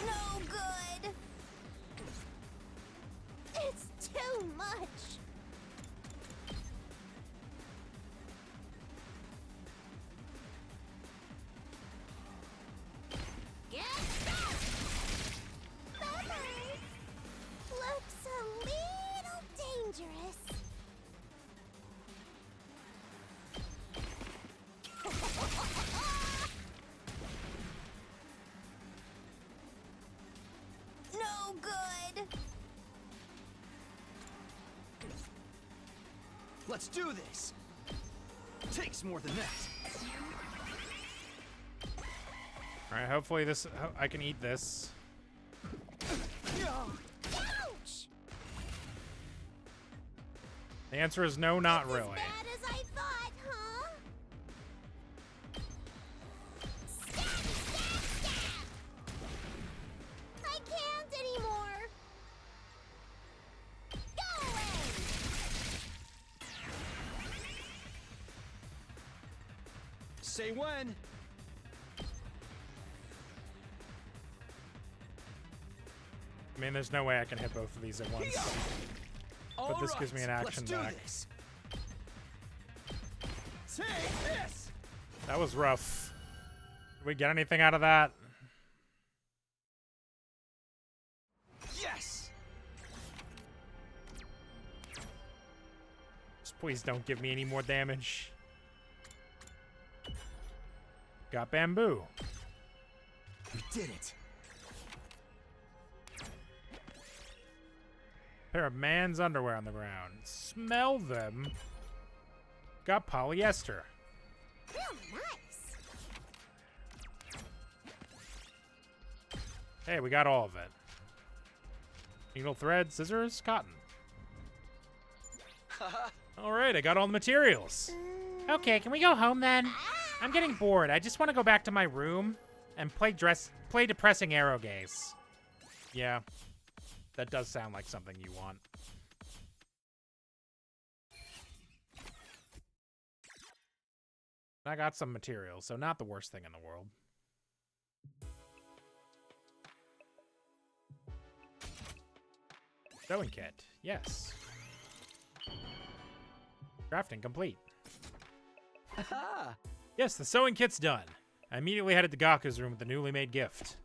No good. It's too much. Get back! That hurts. Looks a little dangerous. No good. Let's do this. Takes more than that. All right, hopefully I can eat this. Ouch! The answer is no, not As really. bad as I thought, huh? Stab, stab, stab! I can't anymore. Go away! Say when. I mean, there's no way I can hit both of these at once. But this gives me an action back. Let's do this. Take this. That was rough. Did we get anything out of that? Yes. Just please don't give me any more damage. Got bamboo. We did it. Pair of man's underwear on the ground. Smell them. Got polyester. Real nice. Hey, we got all of it. Needle, thread, scissors, cotton. All right, I got all the materials. Okay, can we go home then? I'm getting bored. I just want to go back to my room and play depressing arrow gaze. Yeah. That does sound like something you want. I got some materials, so not the worst thing in the world. Sewing kit. Yes. Crafting complete. Yes, the sewing kit's done. I immediately headed to Gaku's room with the newly made gift.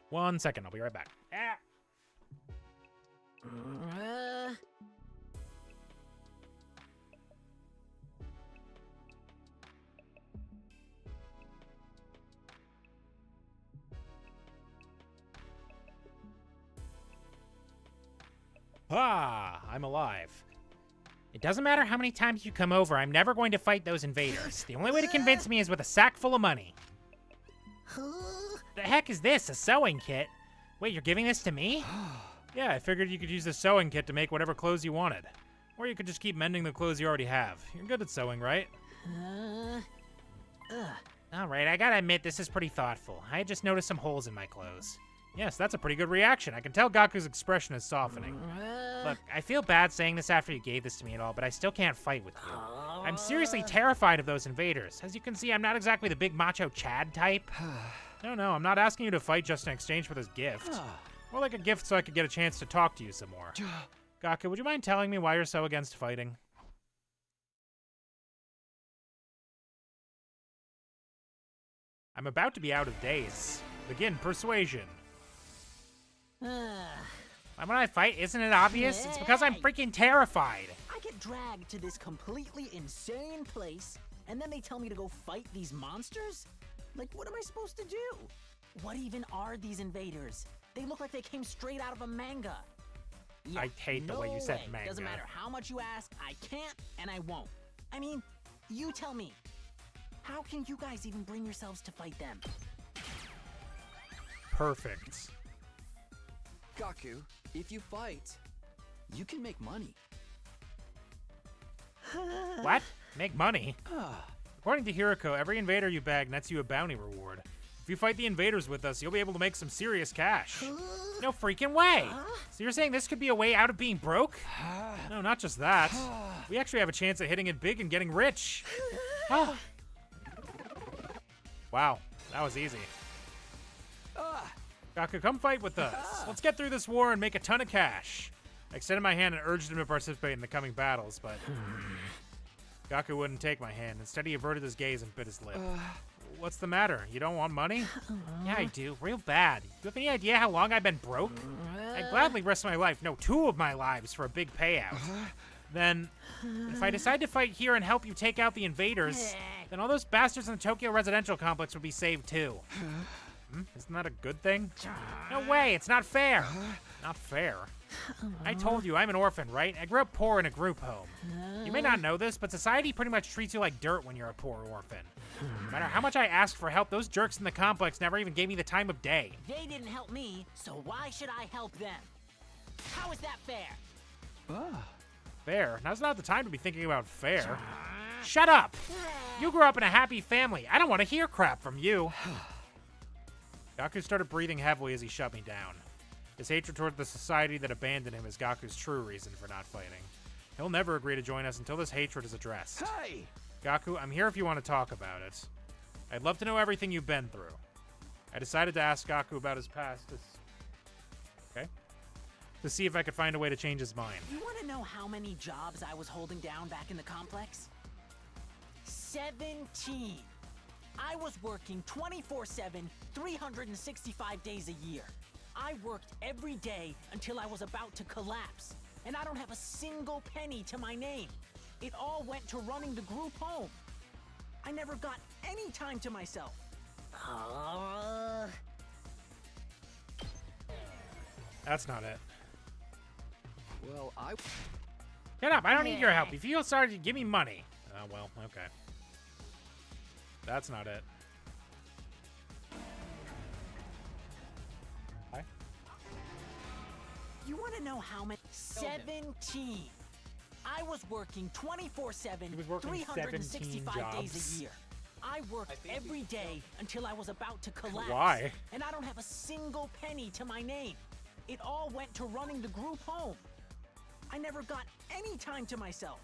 1 second, I'll be right back. Ah. Ah, I'm alive. It doesn't matter how many times you come over, I'm never going to fight those invaders. The only way to convince me is with a sack full of money. The heck is this, a sewing kit? Wait, you're giving this to me? Yeah, I figured you could use the sewing kit to make whatever clothes you wanted. Or you could just keep mending the clothes you already have. You're good at sewing, right? Alright, I gotta admit, this is pretty thoughtful. I just noticed some holes in my clothes. Yes, that's a pretty good reaction. I can tell Gaku's expression is softening. Look, I feel bad saying this after you gave this to me and all, but I still can't fight with you. I'm seriously terrified of those invaders. As you can see, I'm not exactly the big macho Chad type. No, I'm not asking you to fight just in exchange for this gift. More like a gift so I could get a chance to talk to you some more. Gaku, would you mind telling me why you're so against fighting? I'm about to be out of days. Begin persuasion. Why would I fight? Isn't it obvious? It's because I'm freaking terrified. I get dragged to this completely insane place, and then they tell me to go fight these monsters? Like, what am I supposed to do? What even are these invaders? They look like they came straight out of a manga. Yeah, I hate the way you said manga. Doesn't matter how much you ask, I can't and I won't. I mean, you tell me. How can you guys even bring yourselves to fight them? Perfect. Gaku, if you fight, you can make money. What? Make money? According to Hiroko, every invader you bag nets you a bounty reward. If you fight the invaders with us, you'll be able to make some serious cash. No freaking way! So you're saying this could be a way out of being broke? No, not just that. We actually have a chance at hitting it big and getting rich. Wow, that was easy. Gaku, come fight with us. Let's get through this war and make a ton of cash. I extended my hand and urged him to participate in the coming battles, but Gaku wouldn't take my hand. Instead, he averted his gaze and bit his lip. What's the matter? You don't want money? Yeah, I do. Real bad. You have any idea how long I've been broke? I'd gladly risk my life, no, 2 of my lives, for a big payout. Then, if I decide to fight here and help you take out the invaders, then all those bastards in the Tokyo residential complex would be saved too. Isn't that a good thing? No way, it's not fair. Not fair. I told you, I'm an orphan, right? I grew up poor in a group home. You may not know this, but society pretty much treats you like dirt when you're a poor orphan. No matter how much I asked for help, those jerks in the complex never even gave me the time of day. They didn't help me, so why should I help them? How is that fair? Fair? Now's not the time to be thinking about fair. Shut up! You grew up in a happy family. I don't want to hear crap from you. Gaku started breathing heavily as he shut me down. His hatred toward the society that abandoned him is Gaku's true reason for not fighting. He'll never agree to join us until this hatred is addressed. Hey! Gaku, I'm here if you want to talk about it. I'd love to know everything you've been through. I decided to ask Gaku about his past to see if I could find a way to change his mind. You want to know how many jobs I was holding down back in the complex? 17. I was working 24/7, 365 days a year. I worked every day until I was about to collapse, and I don't have a single penny to my name. It all went to running the group home. I never got any time to myself. That's not it. Well, Shut up, I don't need your help. If you feel sorry, give me money. Oh, well, okay. That's not it. Hi? You want to know how many? 17. I was working 24/7, He was working 365 17 days jobs. a year. I worked every day until I was about to collapse. Why? And I don't have a single penny to my name. It all went to running the group home. I never got any time to myself.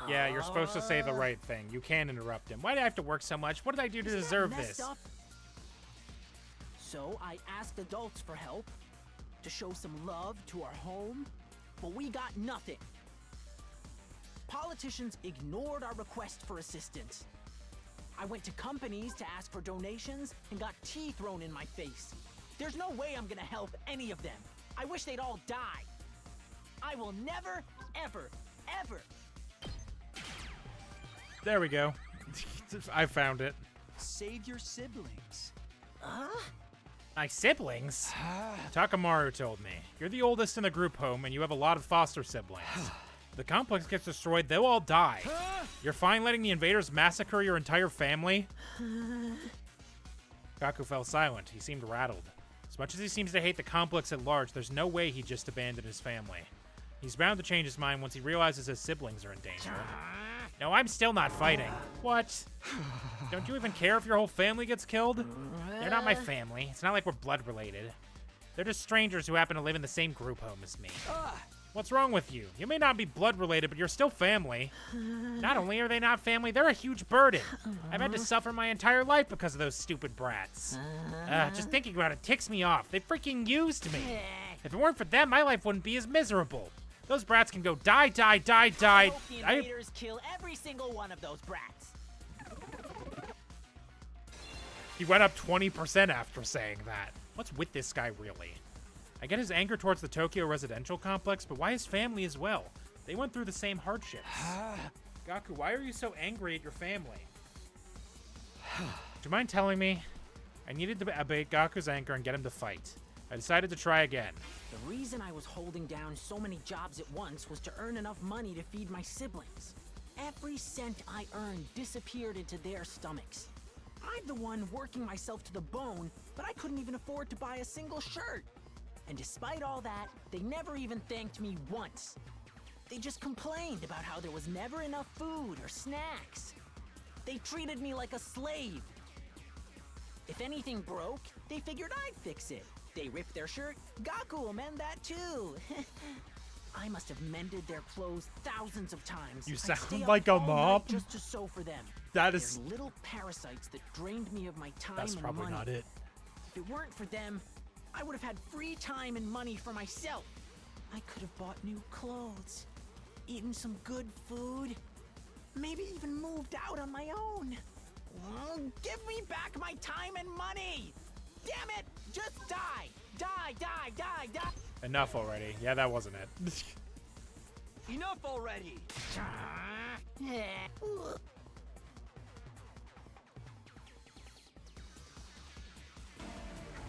Yeah, you're supposed to say the right thing. You can't interrupt him. Why do I have to work so much? What did I do to Isn't that deserve messed this? up? So I asked adults for help, to show some love to our home, but we got nothing. Politicians ignored our request for assistance. I went to companies to ask for donations and got tea thrown in my face. There's no way I'm gonna help any of them. I wish they'd all die. I will never, ever, ever. There we go. I found it. save your siblings. My siblings? Takamaru told me. You're the oldest in the group home, and you have a lot of foster siblings. If the complex gets destroyed, they'll all die. You're fine letting the invaders massacre your entire family? Gaku fell silent. He seemed rattled. As much as he seems to hate the complex at large, there's no way he just abandoned his family. He's bound to change his mind once he realizes his siblings are in danger. No, I'm still not fighting. What? Don't you even care if your whole family gets killed? They're not my family. It's not like we're blood related. They're just strangers who happen to live in the same group home as me. What's wrong with you? You may not be blood related, but you're still family. Not only are they not family, they're a huge burden. I've had to suffer my entire life because of those stupid brats. Just thinking about it ticks me off. They freaking used me. If it weren't for them, my life wouldn't be as miserable. Those brats can go die, die, die, die. I hope the invaders kill every single one of those brats. He went up 20% after saying that. What's with this guy, really? I get his anger towards the Tokyo residential complex, but why his family as well? They went through the same hardships. Gaku, why are you so angry at your family? Do you mind telling me? I needed to abate Gaku's anger and get him to fight. I decided to try again. The reason I was holding down so many jobs at once was to earn enough money to feed my siblings. Every cent I earned disappeared into their stomachs. I'm the one working myself to the bone, but I couldn't even afford to buy a single shirt. And despite all that, they never even thanked me once. They just complained about how there was never enough food or snacks. They treated me like a slave. If anything broke, they figured I'd fix it. They ripped their shirt, Gaku will mend that too. I must have mended their clothes thousands of times. You I'd sound stay up like a all night mom. just to sew for them. That is... They're little parasites that drained me of my time That's and probably money. not it. If it weren't for them, I would have had free time and money for myself. I could have bought new clothes, eaten some good food, maybe even moved out on my own. Oh, give me back my time and money! Damn it! Just die! Die, die, die, die! Enough already. Yeah, that wasn't it. Enough already!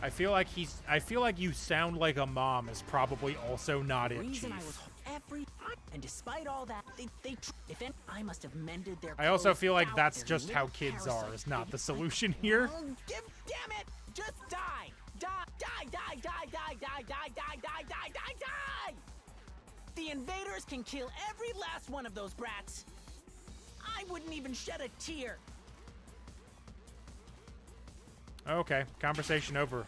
I feel like you sound like a mom is probably also not it, reason I Chief. was and despite all that, I must have mended their I also clothes feel like out. that's They're just how little kids are, parasites. is not the solution here. Oh, damn it! Just die! Die, die, die, die, die, die, die, die, die, die, die, die! The invaders can kill every last one of those brats. I wouldn't even shed a tear. Okay, conversation over.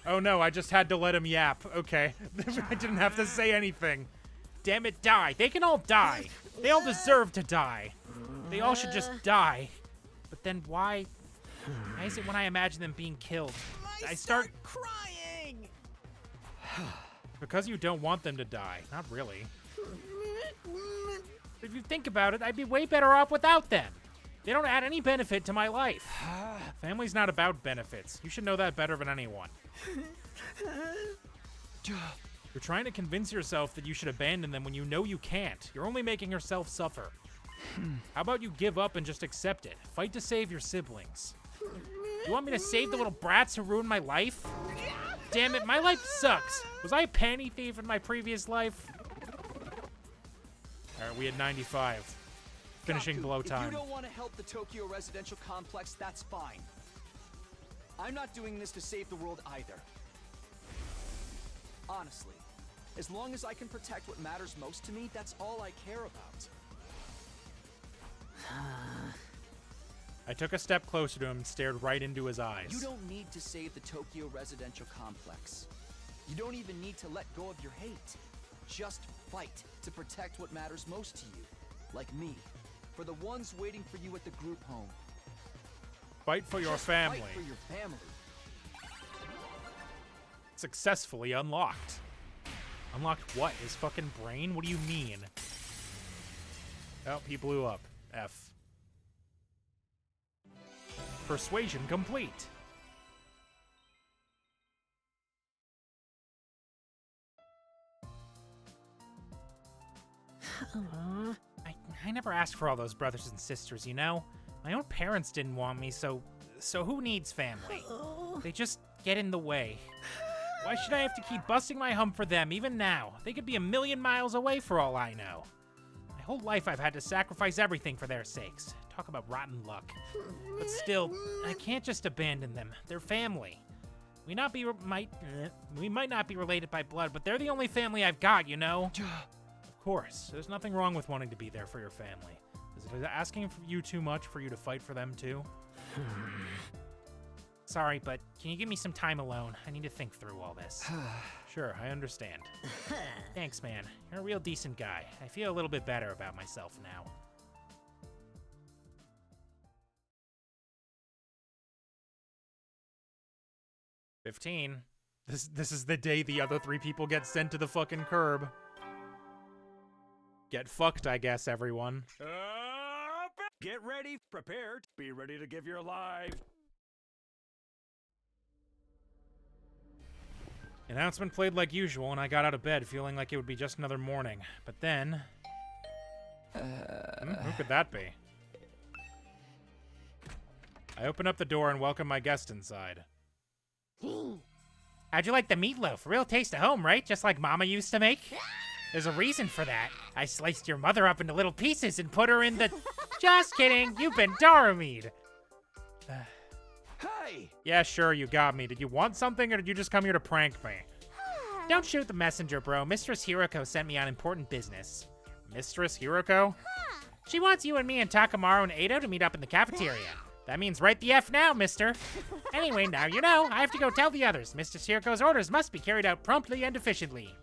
Oh no, I just had to let him yap. Okay, I didn't have to say anything. Damn it, die. They can all die. They all deserve to die. They all should just die. But then why is it when I imagine them being killed, I start crying? Because you don't want them to die. Not really. If you think about it, I'd be way better off without them. They don't add any benefit to my life. Family's not about benefits. You should know that better than anyone. You're trying to convince yourself that you should abandon them when you know you can't. You're only making yourself suffer. How about you give up and just accept it? Fight to save your siblings. You want me to save the little brats who ruined my life? Damn it, my life sucks. Was I a panty thief in my previous life? Alright, we had 95. Finishing Gaku, below If time. you don't want to help the Tokyo residential complex, that's fine. I'm not doing this to save the world either. Honestly, as long as I can protect what matters most to me, that's all I care about. I took a step closer to him and stared right into his eyes. You don't need to save the Tokyo residential complex. You don't even need to let go of your hate. Just fight to protect what matters most to you. Like me. For the ones waiting for you at the group home. Fight for your Just family. Fight for your family. Successfully unlocked. Unlocked what? His fucking brain? What do you mean? Oh, he blew up. F. Persuasion complete. I never asked for all those brothers and sisters, you know? My own parents didn't want me, so who needs family? They just get in the way. Why should I have to keep busting my hump for them, even now? They could be a million miles away for all I know. My whole life I've had to sacrifice everything for their sakes. Talk about rotten luck. But still, I can't just abandon them. They're family. We might not be related by blood, but they're the only family I've got, you know? Of course, there's nothing wrong with wanting to be there for your family. Is it asking for you too much for you to fight for them too? Sorry, but can you give me some time alone? I need to think through all this. Sure, I understand. Thanks, man. You're a real decent guy. I feel a little bit better about myself now. $15. This is the day the other 3 people get sent to the fucking curb. Get fucked, I guess, everyone. Get ready, prepared, be ready to give your life. Announcement played like usual, and I got out of bed feeling like it would be just another morning. But then... who could that be? I open up the door and welcome my guest inside. How'd you like the meatloaf? Real taste of home, right? Just like Mama used to make? There's a reason for that. I sliced your mother up into little pieces and put her in the... Just kidding, you've been Daramid. Hey! Yeah, sure, you got me. Did you want something, or did you just come here to prank me? Don't shoot the messenger, bro. Mistress Hiroko sent me on important business. Mistress Hiroko? She wants you and me and Takamaru and Ado to meet up in the cafeteria. That means right the F now, mister. Anyway, now you know. I have to go tell the others. Mr. Shiriko's orders must be carried out promptly and efficiently.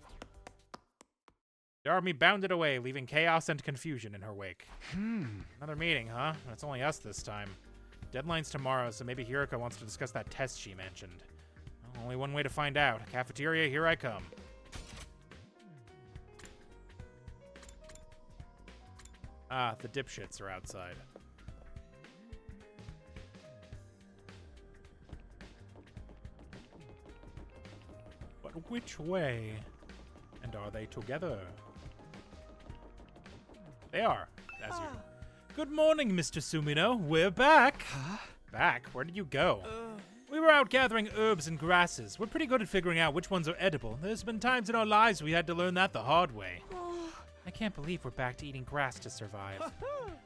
The army bounded away, leaving chaos and confusion in her wake. Another meeting, huh? It's only us this time. Deadline's tomorrow, so maybe Hiroko wants to discuss that test she mentioned. Well, only one way to find out. Cafeteria, here I come. Ah, the dipshits are outside. But which way? And are they together? They are, as usual. Good morning, Mr. Sumino. We're back. Huh? Back? Where did you go? We were out gathering herbs and grasses. We're pretty good at figuring out which ones are edible. There's been times in our lives we had to learn that the hard way. I can't believe we're back to eating grass to survive.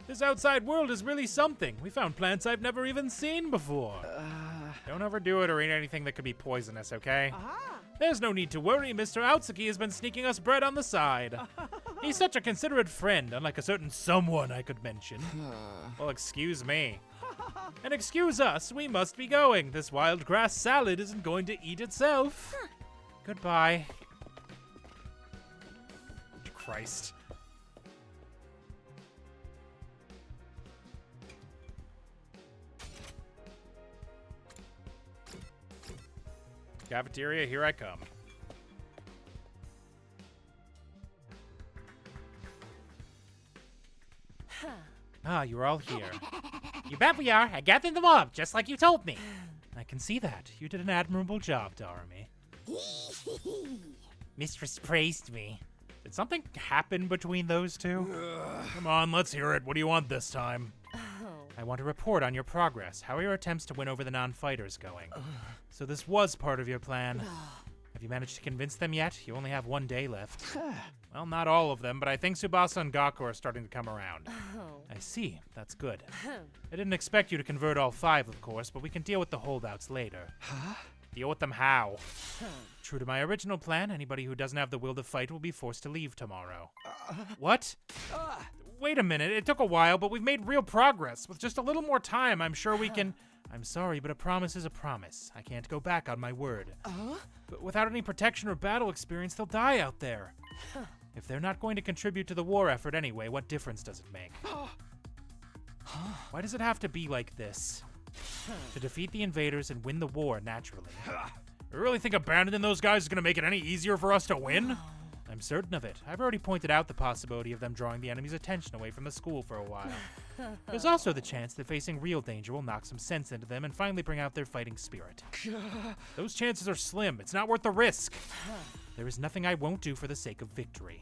This outside world is really something. We found plants I've never even seen before. Don't overdo it or eat anything that could be poisonous, okay? There's no need to worry. Mr. Outsuki has been sneaking us bread on the side. He's such a considerate friend, unlike a certain someone I could mention. Well, excuse me. And excuse us, we must be going. This wild grass salad isn't going to eat itself. Goodbye. Christ. Cafeteria, here I come. Ah, you're all here. You bet we are. I gathered them up, just like you told me. I can see that. You did an admirable job, Darumi. Mistress praised me. Did something happen between those two? Come on, let's hear it. What do you want this time? I want to report on your progress. How are your attempts to win over the non-fighters going? So this was part of your plan. Have you managed to convince them yet? You only have 1 day left. Well, not all of them, but I think Tsubasa and Gaku are starting to come around. I see. That's good. I didn't expect you to convert all 5, of course, but we can deal with the holdouts later. Deal with them how? True to my original plan, anybody who doesn't have the will to fight will be forced to leave tomorrow. What? Wait a minute, it took a while, but we've made real progress. With just a little more time, I'm sure we can... I'm sorry, but a promise is a promise. I can't go back on my word. But without any protection or battle experience, they'll die out there. If they're not going to contribute to the war effort anyway, what difference does it make? Why does it have to be like this? To defeat the invaders and win the war naturally. You really think abandoning those guys is going to make it any easier for us to win? I'm certain of it. I've already pointed out the possibility of them drawing the enemy's attention away from the school for a while. There's also the chance that facing real danger will knock some sense into them and finally bring out their fighting spirit. Those chances are slim. It's not worth the risk. There is nothing I won't do for the sake of victory.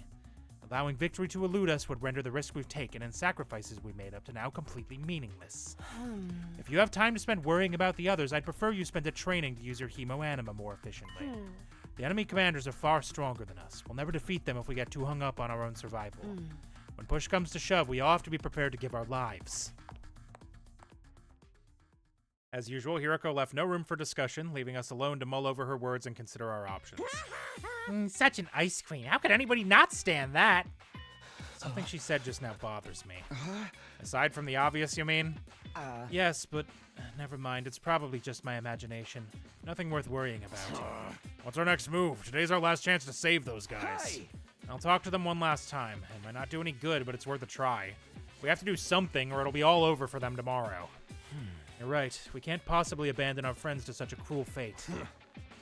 Allowing victory to elude us would render the risk we've taken and sacrifices we made up to now completely meaningless. If you have time to spend worrying about the others, I'd prefer you spend it training to use your hemo-anima more efficiently. The enemy commanders are far stronger than us. We'll never defeat them if we get too hung up on our own survival. When push comes to shove, we all have to be prepared to give our lives. As usual, Hiroko left no room for discussion, leaving us alone to mull over her words and consider our options. Such an ice queen. How could anybody not stand that? Something she said just now bothers me. Aside from the obvious, you mean? Yes, but never mind. It's probably just my imagination. Nothing worth worrying about. What's our next move? Today's our last chance to save those guys. Hey. I'll talk to them one last time. It might not do any good, but it's worth a try. We have to do something or it'll be all over for them tomorrow. You're right. We can't possibly abandon our friends to such a cruel fate.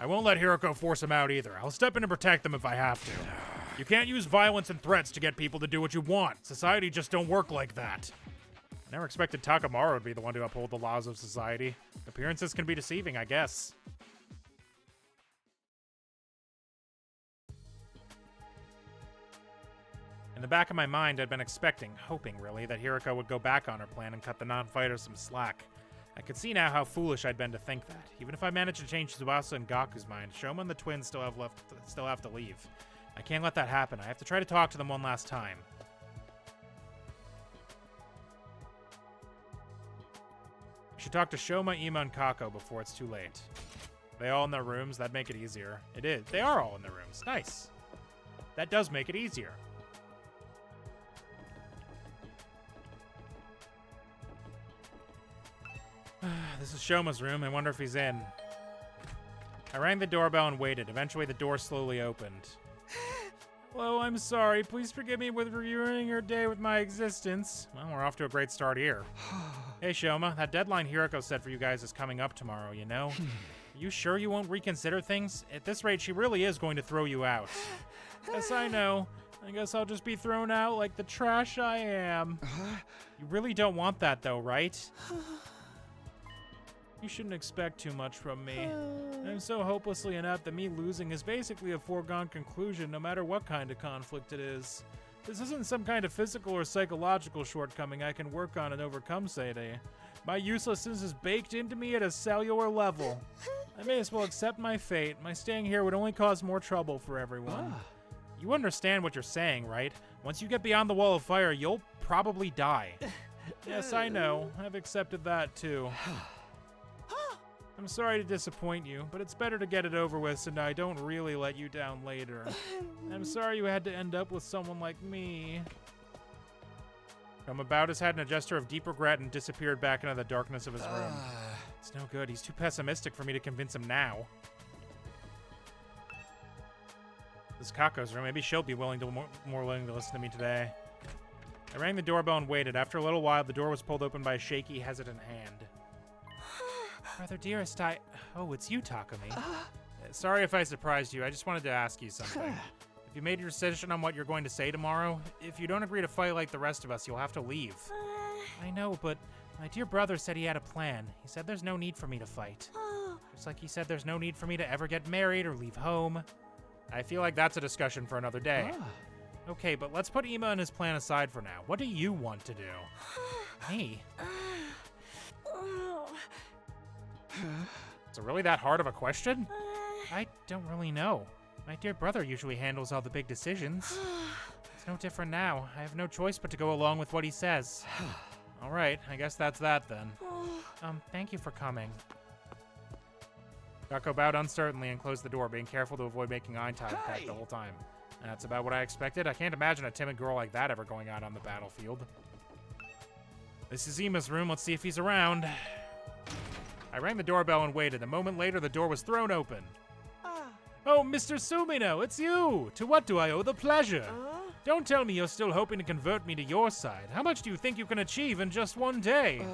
I won't let Hiroko force them out either. I'll step in and protect them if I have to. You can't use violence and threats to get people to do what you want. Society just don't work like that. I never expected Takamaru would be the one to uphold the laws of society. Appearances can be deceiving, I guess. In the back of my mind, I'd been expecting, hoping really, that Hiroko would go back on her plan and cut the non-fighters some slack. I could see now how foolish I'd been to think that. Even if I managed to change Tsubasa and Gaku's mind, Shoma and the twins still have to leave. I can't let that happen. I have to try to talk to them one last time. I should talk to Shoma, Ima, and Kako before it's too late. Are they all in their rooms? That'd make it easier. It is. They are all in their rooms. Nice. That does make it easier. This is Shoma's room. I wonder if he's in. I rang the doorbell and waited. Eventually, the door slowly opened. Hello, I'm sorry. Please forgive me with ruining your day with my existence. Well, we're off to a great start here. Hey, Shoma, that deadline Hiroko said for you guys is coming up tomorrow, you know? Are you sure you won't reconsider things? At this rate, she really is going to throw you out. Yes, I know. I guess I'll just be thrown out like the trash I am. You really don't want that, though, right? You shouldn't expect too much from me. I'm so hopelessly inept that me losing is basically a foregone conclusion no matter what kind of conflict it is. This isn't some kind of physical or psychological shortcoming I can work on and overcome, Sadie. My uselessness is baked into me at a cellular level. I may as well accept my fate. My staying here would only cause more trouble for everyone. You understand what you're saying, right? Once you get beyond the wall of fire, you'll probably die. Yes, I know. I've accepted that too. I'm sorry to disappoint you, but it's better to get it over with so I don't really let you down later. I'm sorry you had to end up with someone like me. Shoma bowed his head in a gesture of deep regret and disappeared back into the darkness of his room. It's no good. He's too pessimistic for me to convince him now. This is Kako's room. Maybe she'll be more willing to listen to me today. I rang the doorbell and waited. After a little while, the door was pulled open by a shaky, hesitant hand. Brother dearest, Oh, it's you, Takumi. Sorry if I surprised you. I just wanted to ask you something. If you made your decision on what you're going to say tomorrow, if you don't agree to fight like the rest of us, you'll have to leave. I know, but my dear brother said he had a plan. He said there's no need for me to fight. Just like he said there's no need for me to ever get married or leave home. I feel like that's a discussion for another day. Okay, but let's put Ima and his plan aside for now. What do you want to do? Me? Is it really that hard of a question? I don't really know. My dear brother usually handles all the big decisions. It's no different now. I have no choice but to go along with what he says. All right, I guess that's that then. Thank you for coming. Kako bowed uncertainly and closed the door, being careful to avoid making eye contact the whole time. And that's about what I expected. I can't imagine a timid girl like that ever going out on the battlefield. This is Ima's room. Let's see if he's around. I rang the doorbell and waited. A moment later, the door was thrown open. Oh, Mr. Sumino, it's you! To what do I owe the pleasure? Don't tell me you're still hoping to convert me to your side. How much do you think you can achieve in just one day?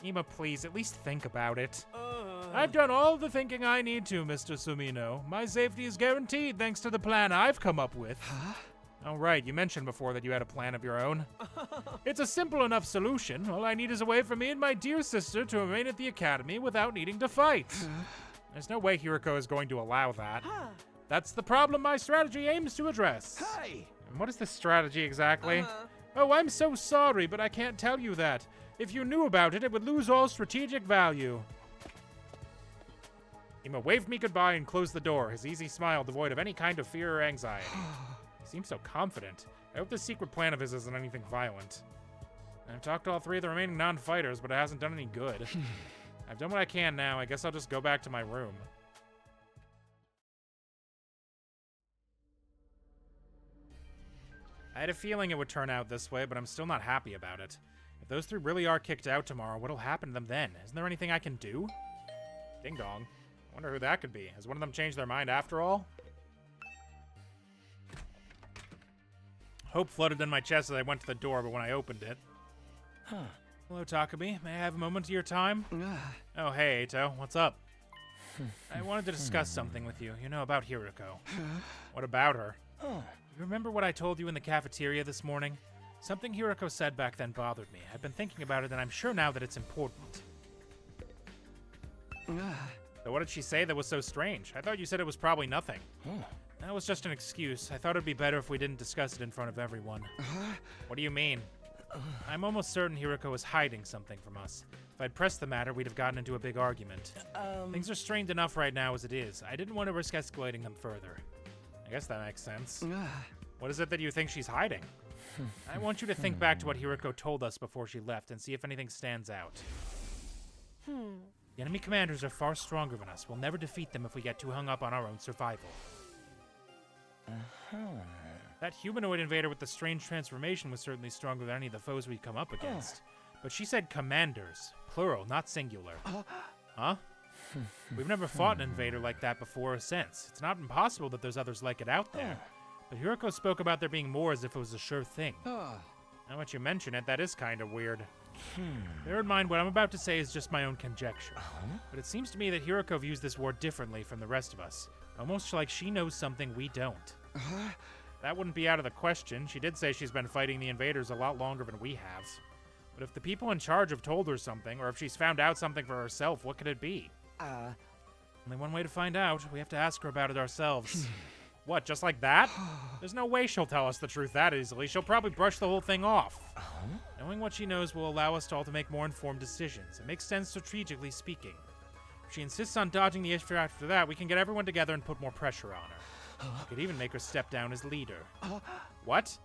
Ima, please, at least think about it. I've done all the thinking I need to, Mr. Sumino. My safety is guaranteed thanks to the plan I've come up with. Oh, right, you mentioned before that you had a plan of your own. It's a simple enough solution. All I need is a way for me and my dear sister to remain at the academy without needing to fight. There's no way Hiroko is going to allow that. That's the problem my strategy aims to address. And what is this strategy exactly? Oh, I'm so sorry, but I can't tell you that. If you knew about it, it would lose all strategic value. Ima waved me goodbye and closed the door, his easy smile devoid of any kind of fear or anxiety. He seems so confident. I hope this secret plan of his isn't anything violent. I've talked to all three of the remaining non-fighters, but it hasn't done any good. I've done what I can now. I guess I'll just go back to my room. I had a feeling it would turn out this way, but I'm still not happy about it. If those three really are kicked out tomorrow, what'll happen to them then? Isn't there anything I can do? Ding dong. I wonder who that could be. Has one of them changed their mind after all? Hope flooded in my chest as I went to the door, but when I opened it... Hello, Takumi. May I have a moment of your time? Oh, hey, Eito. What's up? I wanted to discuss something with you. You know, about Hiroko. What about her? You remember what I told you in the cafeteria this morning? Something Hiroko said back then bothered me. I've been thinking about it, and I'm sure now that it's important. So what did she say that was so strange? I thought you said it was probably nothing. That was just an excuse. I thought it'd be better if we didn't discuss it in front of everyone. What do you mean? I'm almost certain Hiroko is hiding something from us. If I'd pressed the matter, we'd have gotten into a big argument. Things are strained enough right now as it is. I didn't want to risk escalating them further. I guess that makes sense. What is it that you think she's hiding? I want you to think back to what Hiroko told us before she left and see if anything stands out. The enemy commanders are far stronger than us. We'll never defeat them if we get too hung up on our own survival. That humanoid invader with the strange transformation was certainly stronger than any of the foes we'd come up against. But she said commanders. Plural, not singular. Huh? We've never fought an invader like that before or since. It's not impossible that there's others like it out there. But Hiroko spoke about there being more as if it was a sure thing. Now that you mention it, that is kind of weird. Bear in mind, what I'm about to say is just my own conjecture. But it seems to me that Hiroko views this war differently from the rest of us. Almost like she knows something we don't. That wouldn't be out of the question. She did say she's been fighting the invaders a lot longer than we have. But if the people in charge have told her something, or if she's found out something for herself, what could it be? Only one way to find out. We have to ask her about it ourselves. What, just like that? There's no way she'll tell us the truth that easily. She'll probably brush the whole thing off. Knowing what she knows will allow us all to make more informed decisions. It makes sense strategically speaking. If she insists on dodging the issue after that, we can get everyone together and put more pressure on her. We could even make her step down as leader. What?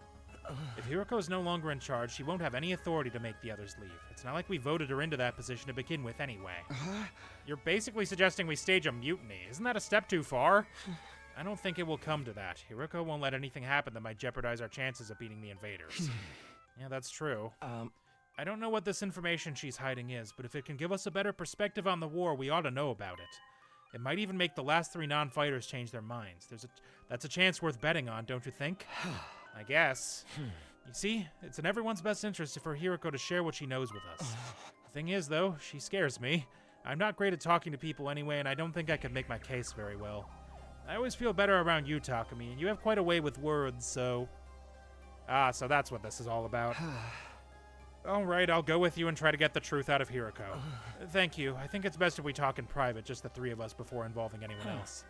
If Hiroko is no longer in charge, she won't have any authority to make the others leave. It's not like we voted her into that position to begin with anyway. You're basically suggesting we stage a mutiny. Isn't that a step too far? I don't think it will come to that. Hiroko won't let anything happen that might jeopardize our chances of beating the invaders. Yeah, that's true. I don't know what this information she's hiding is, but if it can give us a better perspective on the war, we ought to know about it. It might even make the last 3 non-fighters change their minds. That's a chance worth betting on, don't you think? I guess. You see, it's in everyone's best interest for Hiroko to share what she knows with us. The thing is, though, she scares me. I'm not great at talking to people anyway, and I don't think I could make my case very well. I always feel better around you, Takumi, and you have quite a way with words, so... so that's what this is all about. Alright, I'll go with you and try to get the truth out of Hiroko. Thank you. I think it's best if we talk in private, just the 3 of us, before involving anyone else.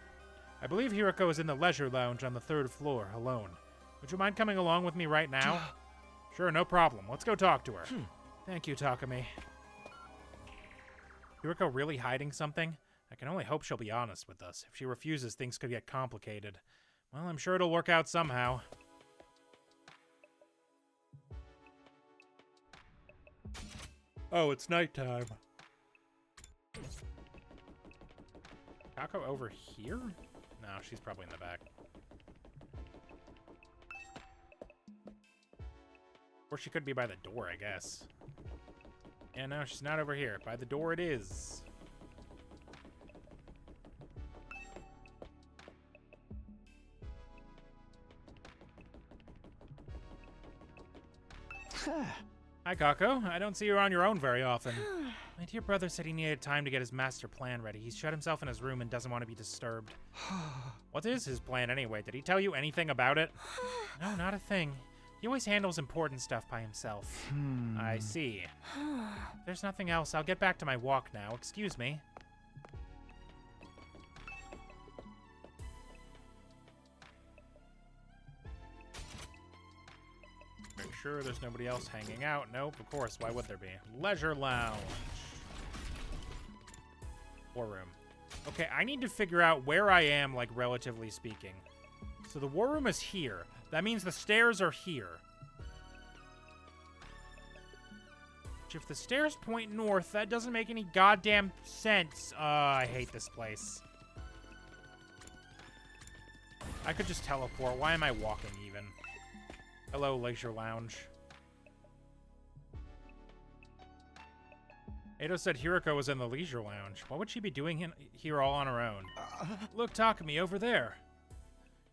I believe Hiroko is in the leisure lounge on the 3rd floor, alone. Would you mind coming along with me right now? Sure, no problem. Let's go talk to her. Thank you, Takumi. Hiroko really hiding something? I can only hope she'll be honest with us. If she refuses, things could get complicated. Well, I'm sure it'll work out somehow. Oh, it's nighttime. Kako over here? No, she's probably in the back. Or she could be by the door, I guess. Yeah, no, she's not over here. By the door it is. Hi, Kako. I don't see you on your own very often. My dear brother said he needed time to get his master plan ready. He's shut himself in his room and doesn't want to be disturbed. What is his plan anyway? Did he tell you anything about it? No, not a thing. He always handles important stuff by himself. I see. If there's nothing else, I'll get back to my walk now. Excuse me. Make sure there's nobody else hanging out. Nope, of course. Why would there be? Leisure lounge. War room. Okay, I need to figure out where I am, like, relatively speaking. So the war room is here. That means the stairs are here. Which, if the stairs point north, that doesn't make any goddamn sense. I hate this place. I could just teleport. Why am I walking even? Hello, Leisure Lounge. Ado said Hiroko was in the Leisure Lounge. What would she be doing here all on her own? Look, Takumi, over there.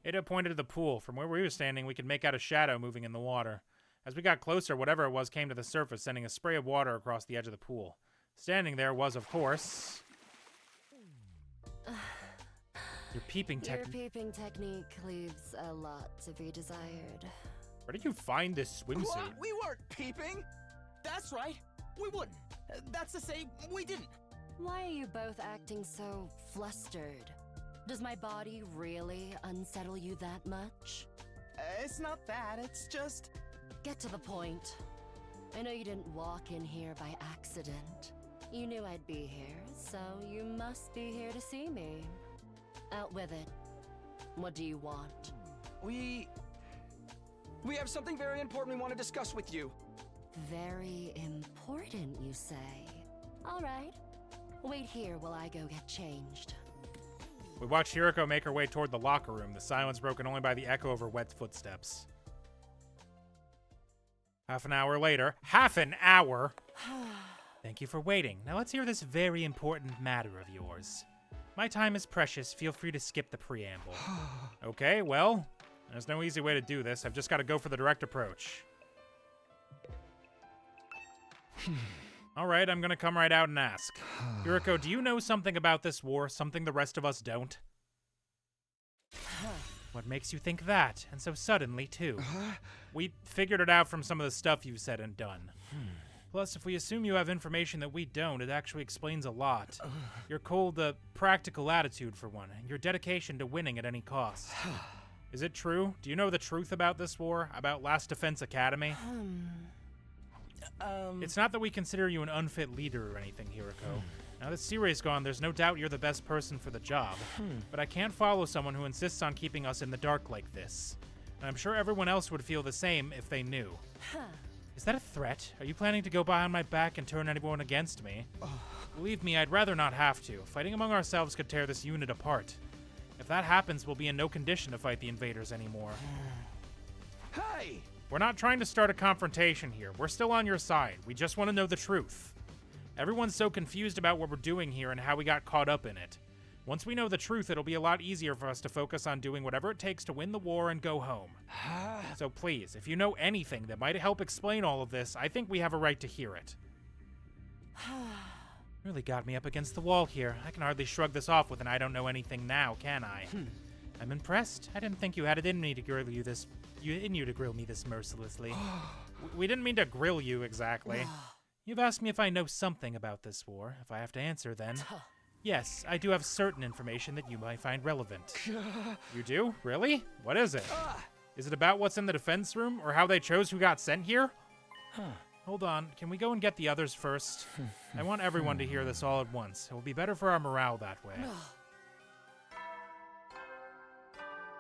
Ado pointed to the pool. From where we were standing, we could make out a shadow moving in the water. As we got closer, whatever it was came to the surface, sending a spray of water across the edge of the pool. Standing there was, of course... Your peeping technique. Your peeping technique leaves a lot to be desired. Where did you find this swimsuit? What? We weren't peeping! That's right! We wouldn't! That's to say, we didn't! Why are you both acting so flustered? Does my body really unsettle you that much? It's not that, it's just... Get to the point. I know you didn't walk in here by accident. You knew I'd be here, so you must be here to see me. Out with it. What do you want? We have something very important we want to discuss with you. Very important, you say? All right. Wait here while I go get changed. We watched Hiroko make her way toward the locker room, the silence broken only by the echo of her wet footsteps. Half an hour later. Half an hour? Thank you for waiting. Now let's hear this very important matter of yours. My time is precious. Feel free to skip the preamble. Okay, well, there's no easy way to do this. I've just got to go for the direct approach. All right, I'm gonna come right out and ask. Yuriko, do you know something about this war? Something the rest of us don't? What makes you think that? And so suddenly, too? We figured it out from some of the stuff you've said and done. Plus, if we assume you have information that we don't, it actually explains a lot. Your cold, practical attitude, for one, and your dedication to winning at any cost. Is it true? Do you know the truth about this war? About Last Defense Academy? It's not that we consider you an unfit leader or anything, Hiroko. Now that Sirie's gone, there's no doubt you're the best person for the job. But I can't follow someone who insists on keeping us in the dark like this. And I'm sure everyone else would feel the same if they knew. Is that a threat? Are you planning to go behind my back and turn anyone against me? Believe me, I'd rather not have to. Fighting among ourselves could tear this unit apart. If that happens, we'll be in no condition to fight the invaders anymore. Hey! We're not trying to start a confrontation here. We're still on your side. We just want to know the truth. Everyone's so confused about what we're doing here and how we got caught up in it. Once we know the truth, it'll be a lot easier for us to focus on doing whatever it takes to win the war and go home. So please, if you know anything that might help explain all of this, I think we have a right to hear it. Really got me up against the wall here. I can hardly shrug this off with an I don't know anything now, can I? I'm impressed. I didn't think you had it in me to grill you this... in you to grill me this mercilessly. We didn't mean to grill you, exactly. You've asked me if I know something about this war. If I have to answer, then... Yes, I do have certain information that you might find relevant. You do? Really? What is it? Is it about what's in the defense room, or how they chose who got sent here? Hold on, can we go and get the others first? I want everyone to hear this all at once. It will be better for our morale that way.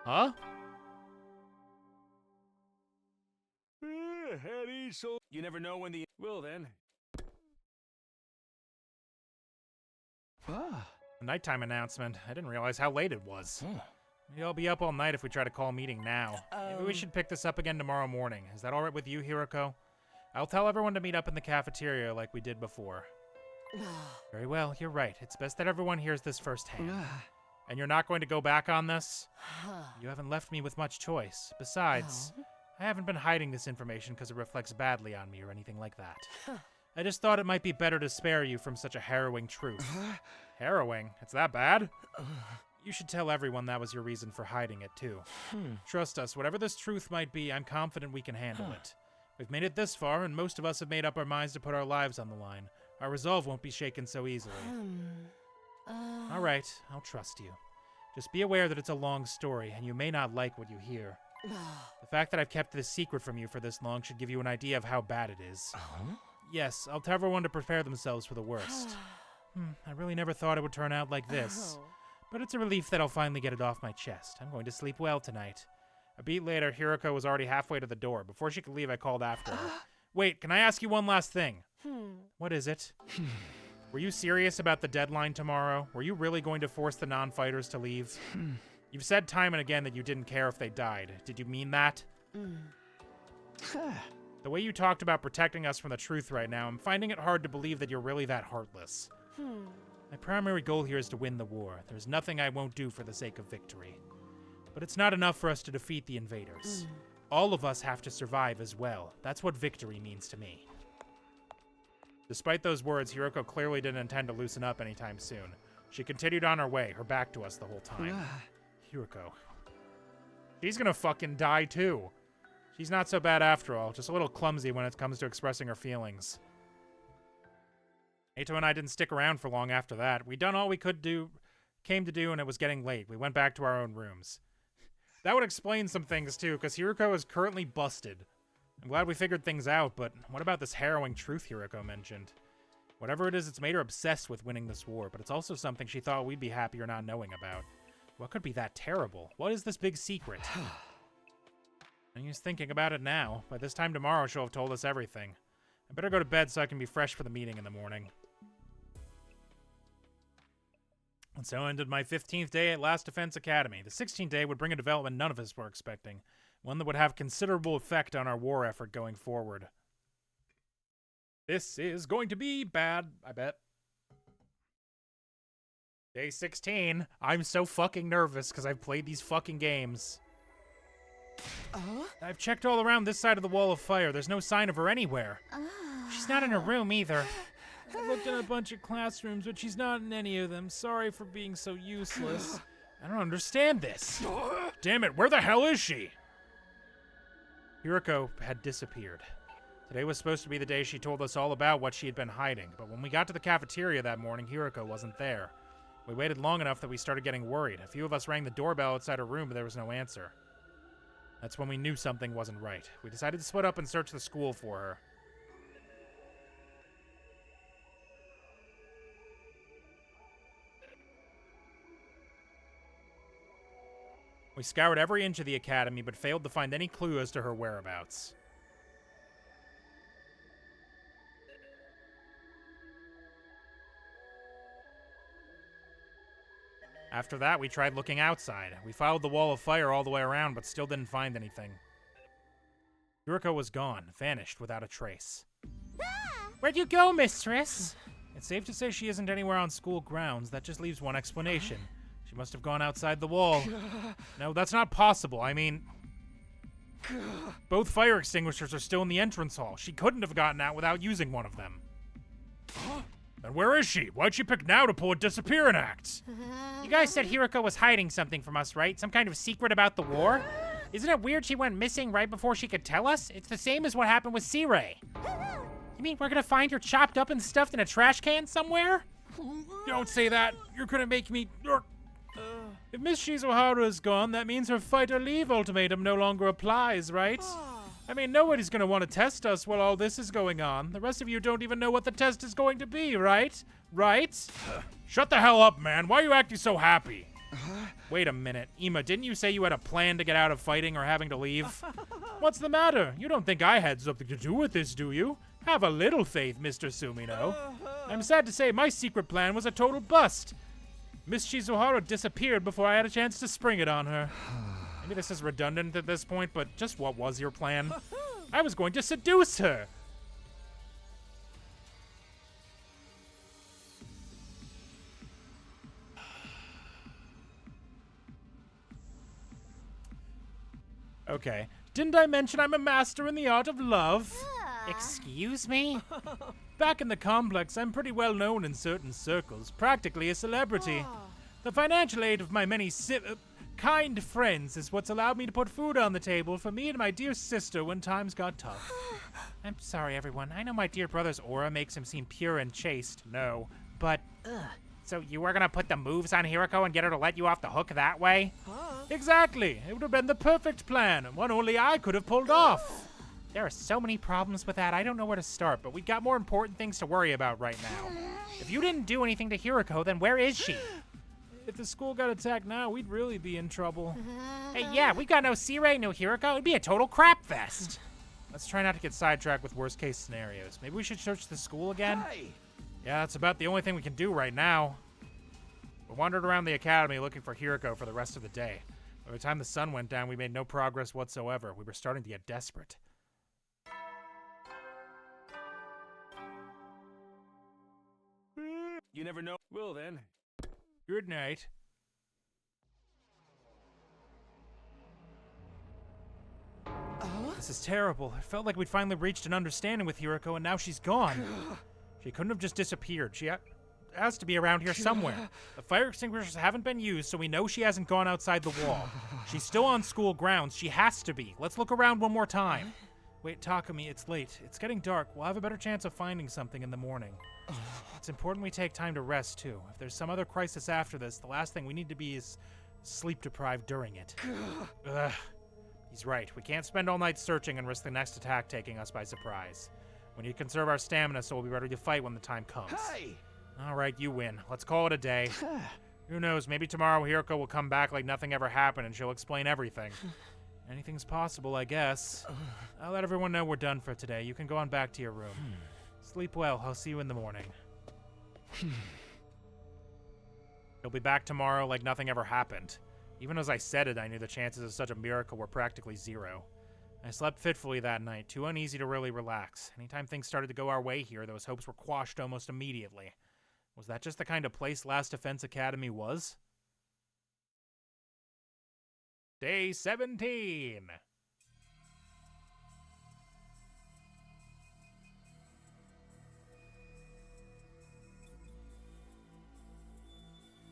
Huh? Eddie, so you never know when the... Well then. A nighttime announcement. I didn't realize how late it was. Maybe I'll be up all night if we try to call a meeting now. Maybe we should pick this up again tomorrow morning. Is that alright with you, Hiroko? I'll tell everyone to meet up in the cafeteria like we did before. Very well, you're right. It's best that everyone hears this firsthand. And you're not going to go back on this? You haven't left me with much choice. Besides, I haven't been hiding this information because it reflects badly on me or anything like that. I just thought it might be better to spare you from such a harrowing truth. Harrowing? It's that bad? You should tell everyone that was your reason for hiding it, too. Trust us, whatever this truth might be, I'm confident we can handle it. We've made it this far, and most of us have made up our minds to put our lives on the line. Our resolve won't be shaken so easily. All right, I'll trust you. Just be aware that it's a long story, and you may not like what you hear. The fact that I've kept this secret from you for this long should give you an idea of how bad it is. Yes, I'll tell everyone to prepare themselves for the worst. I really never thought it would turn out like this. But it's a relief that I'll finally get it off my chest. I'm going to sleep well tonight. A beat later, Hiroko was already halfway to the door. Before she could leave, I called after her. Wait, can I ask you one last thing? What is it? Were you serious about the deadline tomorrow? Were you really going to force the non-fighters to leave? You've said time and again that you didn't care if they died. Did you mean that? The way you talked about protecting us from the truth right now, I'm finding it hard to believe that you're really that heartless. My primary goal here is to win the war. There's nothing I won't do for the sake of victory. But it's not enough for us to defeat the invaders. All of us have to survive as well. That's what victory means to me. Despite those words, Hiroko clearly didn't intend to loosen up anytime soon. She continued on her way, her back to us the whole time. Hiroko. She's gonna fucking die too. She's not so bad after all, just a little clumsy when it comes to expressing her feelings. Eito and I didn't stick around for long after that. We'd done all we came to do, and it was getting late. We went back to our own rooms. That would explain some things too, because Hiroko is currently busted. I'm glad we figured things out, but what about this harrowing truth Hiroko mentioned? Whatever it is, it's made her obsessed with winning this war, but it's also something she thought we'd be happier not knowing about. What could be that terrible? What is this big secret? I'm just thinking about it now. By this time tomorrow, she'll have told us everything. I better go to bed so I can be fresh for the meeting in the morning. And so ended my 15th day at Last Defense Academy. The 16th day would bring a development none of us were expecting. One that would have considerable effect on our war effort going forward. This is going to be bad, I bet. Day 16. I'm so fucking nervous because I've played these fucking games. I've checked all around this side of the wall of fire. There's no sign of her anywhere. She's not in her room either. I looked in a bunch of classrooms, but she's not in any of them. Sorry for being so useless. I don't understand this. Damn it, where the hell is she? Hiroko had disappeared. Today was supposed to be the day she told us all about what she had been hiding, but when we got to the cafeteria that morning, Hiroko wasn't there. We waited long enough that we started getting worried. A few of us rang the doorbell outside her room, but there was no answer. That's when we knew something wasn't right. We decided to split up and search the school for her. We scoured every inch of the academy, but failed to find any clue as to her whereabouts. After that, we tried looking outside. We followed the wall of fire all the way around, but still didn't find anything. Hiroko was gone, vanished without a trace. Where'd you go, mistress? It's safe to say she isn't anywhere on school grounds. That just leaves one explanation. She must have gone outside the wall. No, that's not possible. I mean, both fire extinguishers are still in the entrance hall. She couldn't have gotten out without using one of them. Then where is she? Why'd she pick now to pull a disappearing act? You guys said Hiroko was hiding something from us, right? Some kind of secret about the war? Isn't it weird she went missing right before she could tell us? It's the same as what happened with C-Ray. You mean we're gonna find her chopped up and stuffed in a trash can somewhere? Don't say that. You're gonna make me... If Miss Shizuhara is gone, that means her fight or leave ultimatum no longer applies, right? I mean, nobody's gonna want to test us while all this is going on. The rest of you don't even know what the test is going to be, right? Right? Shut the hell up, man. Why are you acting so happy? Wait a minute. Ima, didn't you say you had a plan to get out of fighting or having to leave? What's the matter? You don't think I had something to do with this, do you? Have a little faith, Mr. Sumino. I'm sad to say my secret plan was a total bust. Miss Shizuhara disappeared before I had a chance to spring it on her. Maybe this is redundant at this point, but just what was your plan? I was going to seduce her! Okay. Didn't I mention I'm a master in the art of love? Excuse me? Back in the complex, I'm pretty well known in certain circles, practically a celebrity. The financial aid of my many kind friends is what's allowed me to put food on the table for me and my dear sister when times got tough. I'm sorry, everyone. I know my dear brother's aura makes him seem pure and chaste. No, but... So you were gonna put the moves on Hiroko and get her to let you off the hook that way? Exactly. It would have been the perfect plan, one only I could have pulled off. There are so many problems with that, I don't know where to start, but we've got more important things to worry about right now. If you didn't do anything to Hiroko, then where is she? If the school got attacked now, we'd really be in trouble. Hey, yeah, we got no C-Ray, no Hiroko. It'd be a total crap fest. Let's try not to get sidetracked with worst case scenarios. Maybe we should search the school again? Hey! Yeah, that's about the only thing we can do right now. We wandered around the academy looking for Hiroko for the rest of the day. By the time the sun went down, we made no progress whatsoever. We were starting to get desperate. You never know. Well then. Good night. This is terrible. It felt like we'd finally reached an understanding with Hiroko, and now she's gone. She couldn't have just disappeared. She has to be around here somewhere. The fire extinguishers haven't been used, so we know she hasn't gone outside the wall. She's still on school grounds. She has to be. Let's look around one more time. Wait, Takumi, it's late. It's getting dark. We'll have a better chance of finding something in the morning. It's important we take time to rest, too. If there's some other crisis after this, the last thing we need to be is sleep-deprived during it. Ugh. He's right. We can't spend all night searching and risk the next attack taking us by surprise. We need to conserve our stamina so we'll be ready to fight when the time comes. Hey! All right, you win. Let's call it a day. Who knows, maybe tomorrow Hiroko will come back like nothing ever happened and she'll explain everything. Anything's possible, I guess. I'll let everyone know we're done for today. You can go on back to your room. Sleep well. I'll see you in the morning. He'll be back tomorrow like nothing ever happened. Even as I said it, I knew the chances of such a miracle were practically zero. I slept fitfully that night, too uneasy to really relax. Anytime things started to go our way here, those hopes were quashed almost immediately. Was that just the kind of place Last Defense Academy was? Day 17!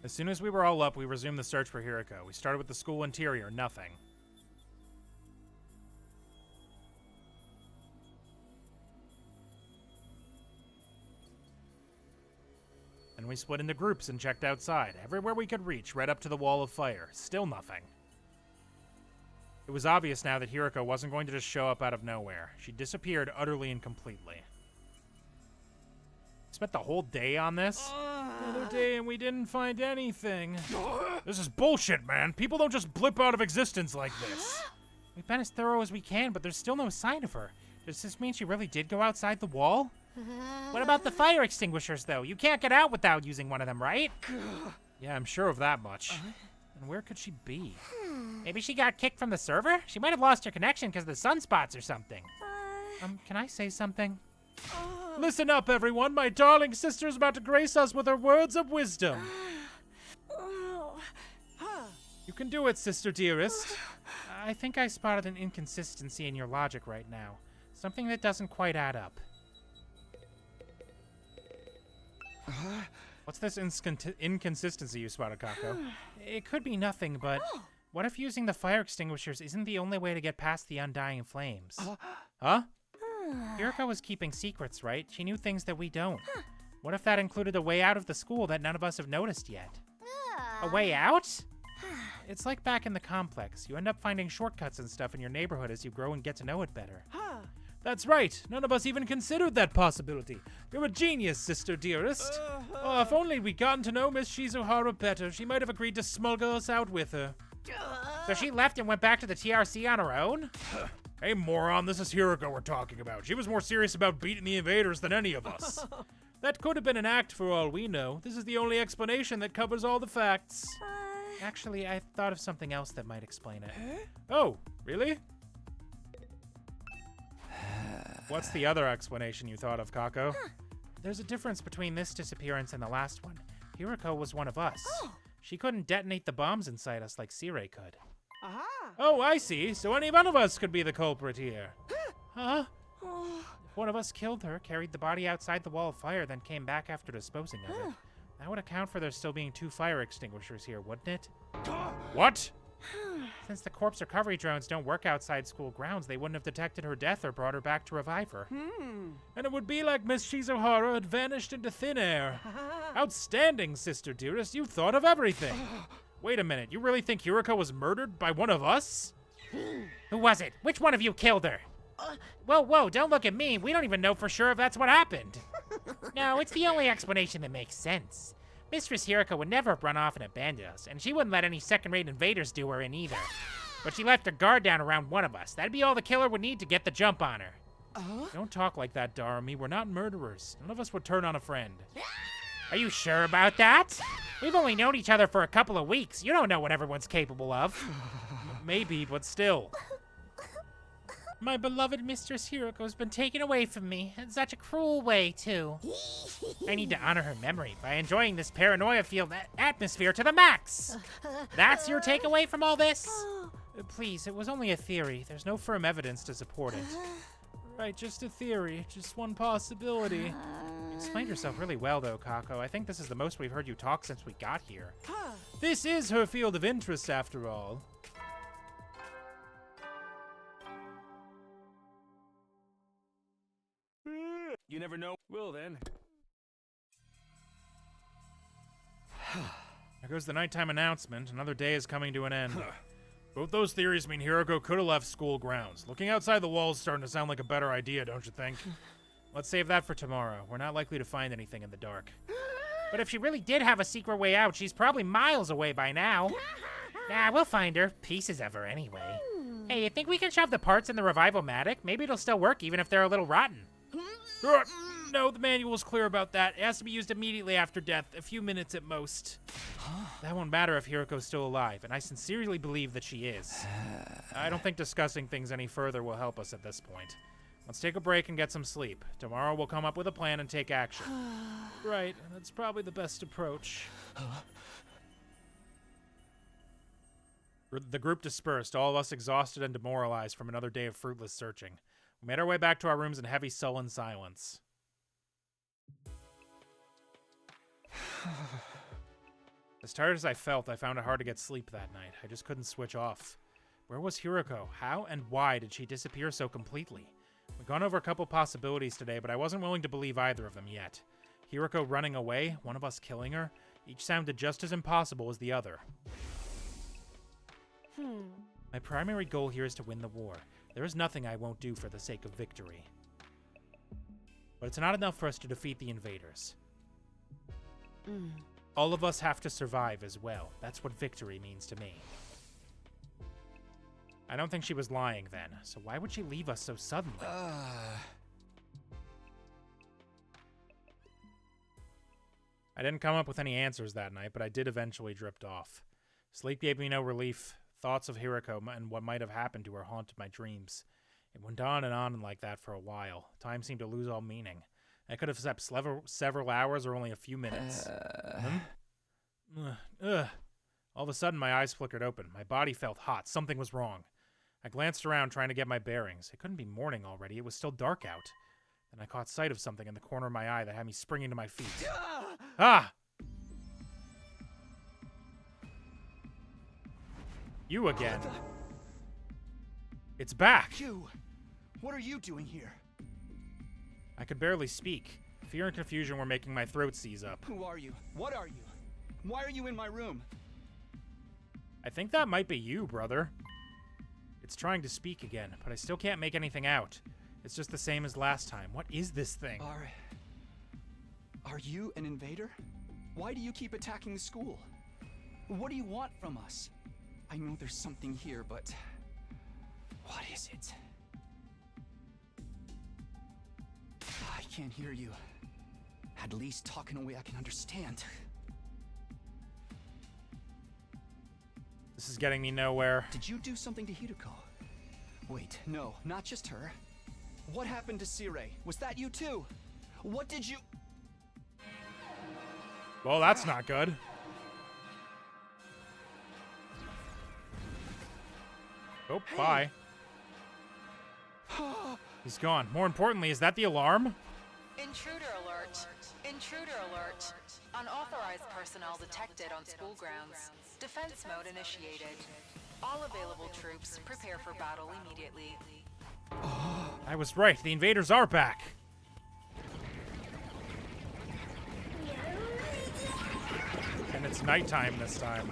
As soon as we were all up, we resumed the search for Hiroko. We started with the school interior, nothing. Then we split into groups and checked outside, everywhere we could reach, right up to the wall of fire. Still nothing. It was obvious now that Hiroko wasn't going to just show up out of nowhere. She disappeared utterly and completely. Spent the whole day on this? Another day and we didn't find anything. This is bullshit, man. People don't just blip out of existence like this. We've been as thorough as we can, but there's still no sign of her. Does this mean she really did go outside the wall? What about the fire extinguishers, though? You can't get out without using one of them, right? Yeah, I'm sure of that much. And where could she be? Maybe she got kicked from the server? She might have lost her connection because of the sunspots or something. Can I say something? Listen up, everyone. My darling sister's about to grace us with her words of wisdom. You can do it, sister dearest. I think I spotted an inconsistency in your logic right now. Something that doesn't quite add up. What's this inconsistency you spotted, Kako? It could be nothing, but what if using the fire extinguishers isn't the only way to get past the undying flames? Huh? Hiroko was keeping secrets, right? She knew things that we don't. What if that included a way out of the school that none of us have noticed yet? A way out? It's like back in the complex. You end up finding shortcuts and stuff in your neighborhood as you grow and get to know it better. That's right. None of us even considered that possibility. You're a genius, sister dearest. Oh, if only we'd gotten to know Miss Shizuhara better, she might have agreed to smuggle us out with her. So she left and went back to the TRC on her own? Hey, moron, this is Hiroko we're talking about. She was more serious about beating the invaders than any of us. That could have been an act for all we know. This is the only explanation that covers all the facts. Actually, I thought of something else that might explain it. Oh, really? What's the other explanation you thought of, Kako? There's a difference between this disappearance and the last one. Hiroko was one of us. She couldn't detonate the bombs inside us like Sirei could. Oh, I see. So any one of us could be the culprit here. Huh? If one of us killed her, carried the body outside the wall of fire, then came back after disposing of it, that would account for there still being 2 fire extinguishers here, wouldn't it? What? Since the corpse recovery drones don't work outside school grounds, they wouldn't have detected her death or brought her back to revive her. And it would be like Miss Shizuhara had vanished into thin air. Outstanding, sister dearest. You thought of everything. Wait a minute. You really think Hiroko was murdered by one of us? Who was it? Which one of you killed her? Whoa, don't look at me. We don't even know for sure if that's what happened. No, it's the only explanation that makes sense. Mistress Hiroko would never have run off and abandoned us, and she wouldn't let any second-rate invaders do her in either. But she left her guard down around one of us. That'd be all the killer would need to get the jump on her. Don't talk like that, Darumi. We're not murderers. None of us would turn on a friend. Are you sure about that? We've only known each other for a couple of weeks. You don't know what everyone's capable of. Maybe, but still. My beloved Mistress Hiroko's been taken away from me, in such a cruel way, too. I need to honor her memory by enjoying this paranoia-filled atmosphere to the max. That's your takeaway from all this? Please, it was only a theory. There's no firm evidence to support it. Right, just a theory, just one possibility. You explained yourself really well, though, Kako. I think this is the most we've heard you talk since we got here. This is her field of interest, after all. You never know. Well then. There goes the nighttime announcement. Another day is coming to an end. Both those theories mean Hiroko could have left school grounds. Looking outside the walls is starting to sound like a better idea, don't you think? Let's save that for tomorrow. We're not likely to find anything in the dark. But if she really did have a secret way out, she's probably miles away by now. Nah, we'll find her. Pieces of her anyway. Hey, you think we can shove the parts in the revival-matic? Maybe it'll still work even if they're a little rotten. No, the manual was clear about that. It has to be used immediately after death, a few minutes at most. That won't matter if Hiroko's still alive, and I sincerely believe that she is. I don't think discussing things any further will help us at this point. Let's take a break and get some sleep. Tomorrow we'll come up with a plan and take action. Right, that's probably the best approach. The group dispersed, all of us exhausted and demoralized from another day of fruitless searching. We made our way back to our rooms in heavy, sullen silence. As tired as I felt, I found it hard to get sleep that night. I just couldn't switch off. Where was Hiroko? How and why did she disappear so completely? We've gone over a couple possibilities today, but I wasn't willing to believe either of them yet. Hiroko running away, one of us killing her, each sounded just as impossible as the other. My primary goal here is to win the war. There is nothing I won't do for the sake of victory. But it's not enough for us to defeat the invaders. All of us have to survive as well. That's what victory means to me. I don't think she was lying then, so why would she leave us so suddenly? I didn't come up with any answers that night, but I did eventually drift off. Sleep gave me no relief. Thoughts of Hiroko and what might have happened to her haunted my dreams. It went on and like that for a while. Time seemed to lose all meaning. I could have slept several hours or only a few minutes. All of a sudden, my eyes flickered open. My body felt hot. Something was wrong. I glanced around, trying to get my bearings. It couldn't be morning already. It was still dark out. Then I caught sight of something in the corner of my eye that had me springing to my feet. Ah! You again. It's back. You! What are you doing here? I could barely speak. Fear and confusion were making my throat seize up. Who are you? What are you? Why are you in my room? I think that might be you, brother. It's trying to speak again, but I still can't make anything out. It's just the same as last time. What is this thing? Are you an invader? Why do you keep attacking the school? What do you want from us? I know there's something here, but what is it? I can't hear you. At least talk in a way I can understand. This is getting me nowhere. Did you do something to Hiroko? Wait, no, not just her. What happened to Sirei? Was that you too? What did you... Well, that's not good. Oh, hey. Bye. He's gone. More importantly, is that the alarm? Intruder alert. Intruder alert. Unauthorized personnel detected on school grounds. Defense mode initiated. All available troops prepare for battle immediately. I was right. The invaders are back. And it's nighttime this time.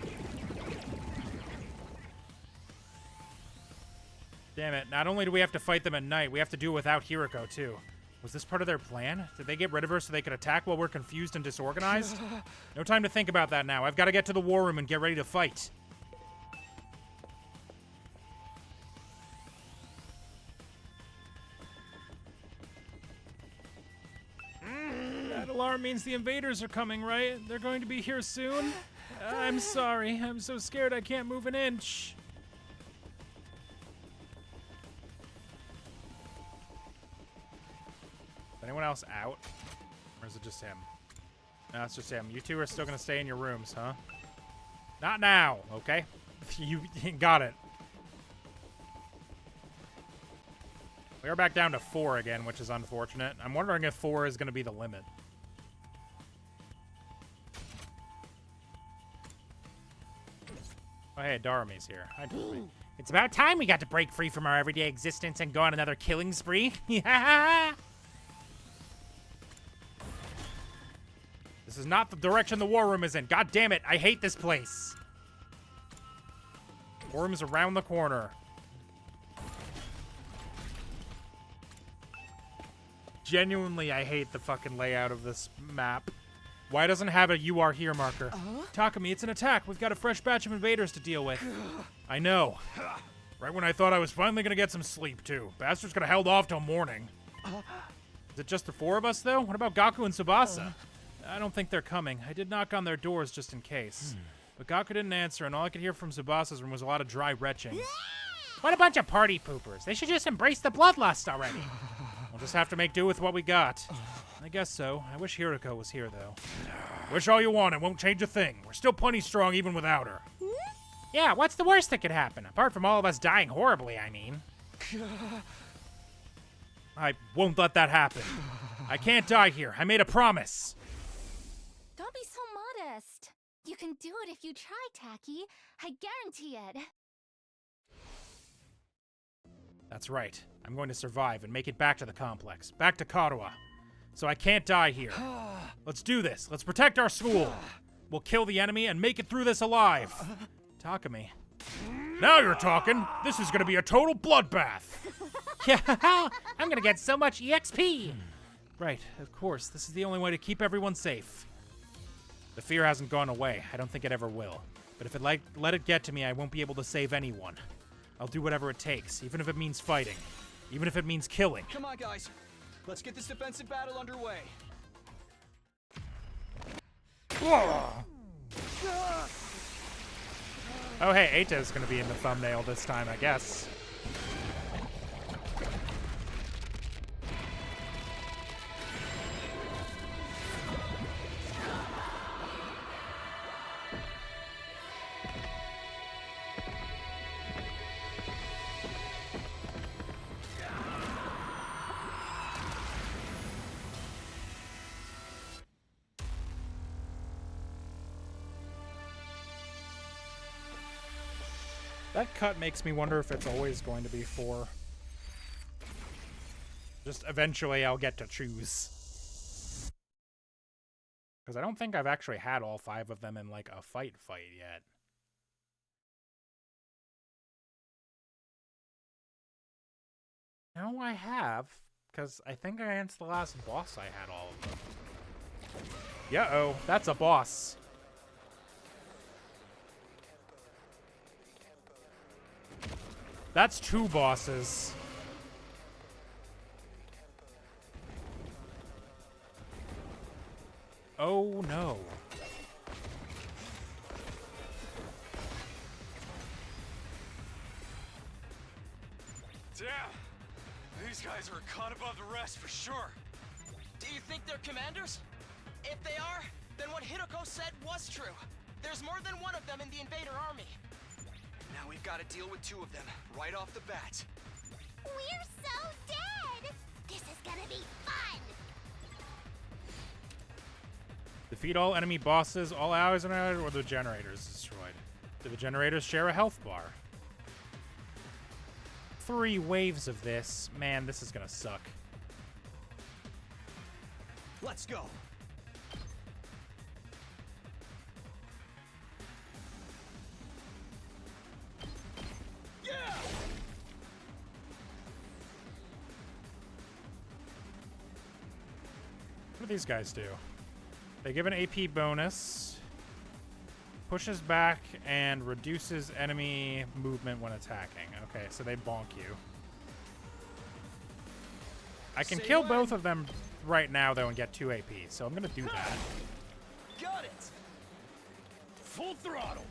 Damn it. Not only do we have to fight them at night, we have to do it without Hiroko, too. Was this part of their plan? Did they get rid of her so they could attack while we're confused and disorganized? No time to think about that now. I've got to get to the war room and get ready to fight. That alarm means the invaders are coming, right? They're going to be here soon? I'm sorry. I'm so scared I can't move an inch. Anyone else out? Or is it just him? No, it's just him. You two are still gonna stay in your rooms, huh? Not now, okay? You got it. We are back down to 4 again, which is unfortunate. I'm wondering if 4 is gonna be the limit. Oh, hey, Darumi's here. Hi, Darumi. It's about time we got to break free from our everyday existence and go on another killing spree. Yeah. This is not the direction the war room is in. God damn it, I hate this place. War room's around the corner. Genuinely, I hate the fucking layout of this map. Why doesn't it have a "You are here" marker? Takumi, it's an attack. We've got a fresh batch of invaders to deal with. I know. Right when I thought I was finally gonna get some sleep, too. Bastards could have held off till morning. Is it just the 4 of us, though? What about Gaku and Tsubasa? I don't think they're coming. I did knock on their doors just in case. But Gaku didn't answer, and all I could hear from Tsubasa's room was a lot of dry retching. What a bunch of party poopers. They should just embrace the bloodlust already. We'll just have to make do with what we got. I guess so. I wish Hiroko was here, though. Wish all you want, it won't change a thing. We're still plenty strong even without her. Yeah, what's the worst that could happen? Apart from all of us dying horribly, I mean. I won't let that happen. I can't die here. I made a promise. Don't be so modest. You can do it if you try, Taki. I guarantee it. That's right. I'm going to survive and make it back to the complex. Back to Karuha. So I can't die here. Let's do this. Let's protect our school. We'll kill the enemy and make it through this alive. Takumi. Now you're talking. This is going to be a total bloodbath. Yeah, I'm going to get so much EXP. Right, of course. This is the only way to keep everyone safe. The fear hasn't gone away. I don't think it ever will. But if it let it get to me, I won't be able to save anyone. I'll do whatever it takes, even if it means fighting. Even if it means killing. Come on, guys. Let's get this defensive battle underway. Oh, hey, Eita's gonna be in the thumbnail this time, I guess. That cut makes me wonder if it's always going to be 4. Just eventually I'll get to choose. Because I don't think I've actually had all 5 of them in, like, a fight yet. No, I have. Because I think against the last boss I had all of them. Yeah-oh, that's a boss. That's 2 bosses. Oh no. Damn! These guys are a cut above the rest for sure. Do you think they're commanders? If they are, then what Hiroko said was true. There's more than one of them in the invader army. Now we've got to deal with 2 of them right off the bat. We're so dead! This is gonna be fun! Defeat all enemy bosses, all allies annihilated, or the generators destroyed. Do the generators share a health bar? 3 waves of this. Man, this is gonna suck. Let's go. What do these guys do? They give an AP bonus, pushes back, and reduces enemy movement when attacking. Okay, so they bonk you. I can kill both of them right now, though, and get 2 AP, so I'm gonna do that. Got it! Full throttle!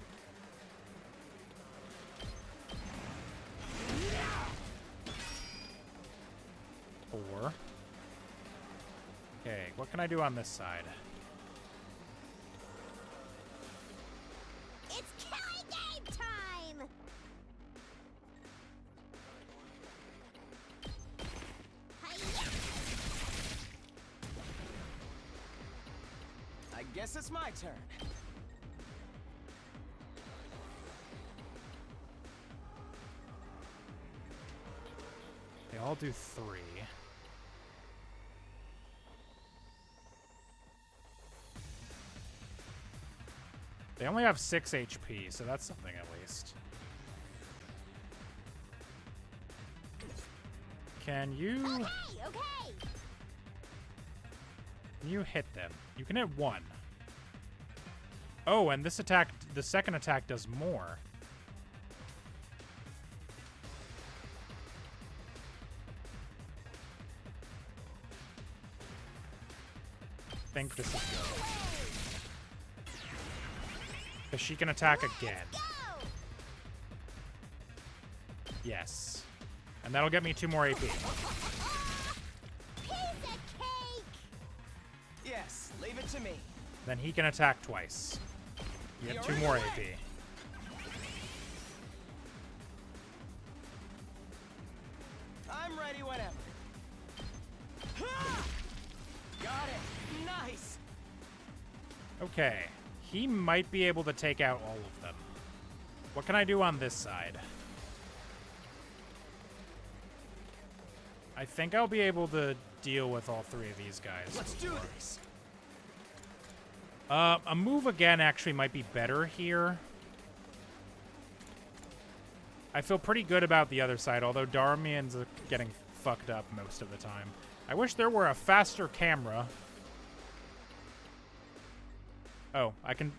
Four. Okay, what can I do on this side? It's killing game time! Hi-ya! I guess it's my turn. They all do 3. They only have 6 HP, so that's something at least. Can you... Okay! Can you hit them? You can hit 1. Oh, and this attack, the second attack does more. think this is good. Because she can attack again. Yes. And that'll get me 2 more AP. Yes, leave it to me. Then he can attack twice. You get 2 more AP. I'm ready whenever. Got it. Nice. Okay. He might be able to take out all of them. What can I do on this side? I think I'll be able to deal with all 3 of these guys. Let's do this. A move again actually might be better here. I feel pretty good about the other side, although Darmian's getting fucked up most of the time. I wish there were a faster camera. Oh,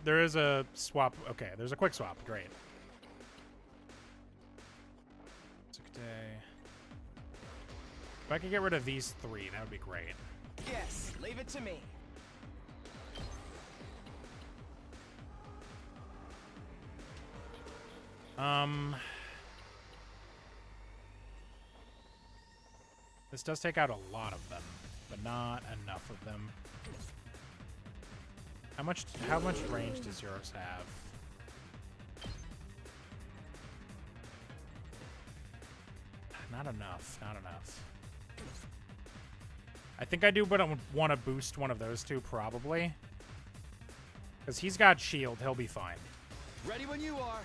there is a swap. Okay, there's a quick swap. Great. If I could get rid of these 3, that would be great. Yes, leave it to me. This does take out a lot of them, but not enough of them. How much range does yours have? Not enough, not enough. I think I do want to boost one of those 2, probably. Because he's got shield, he'll be fine. Ready when you are.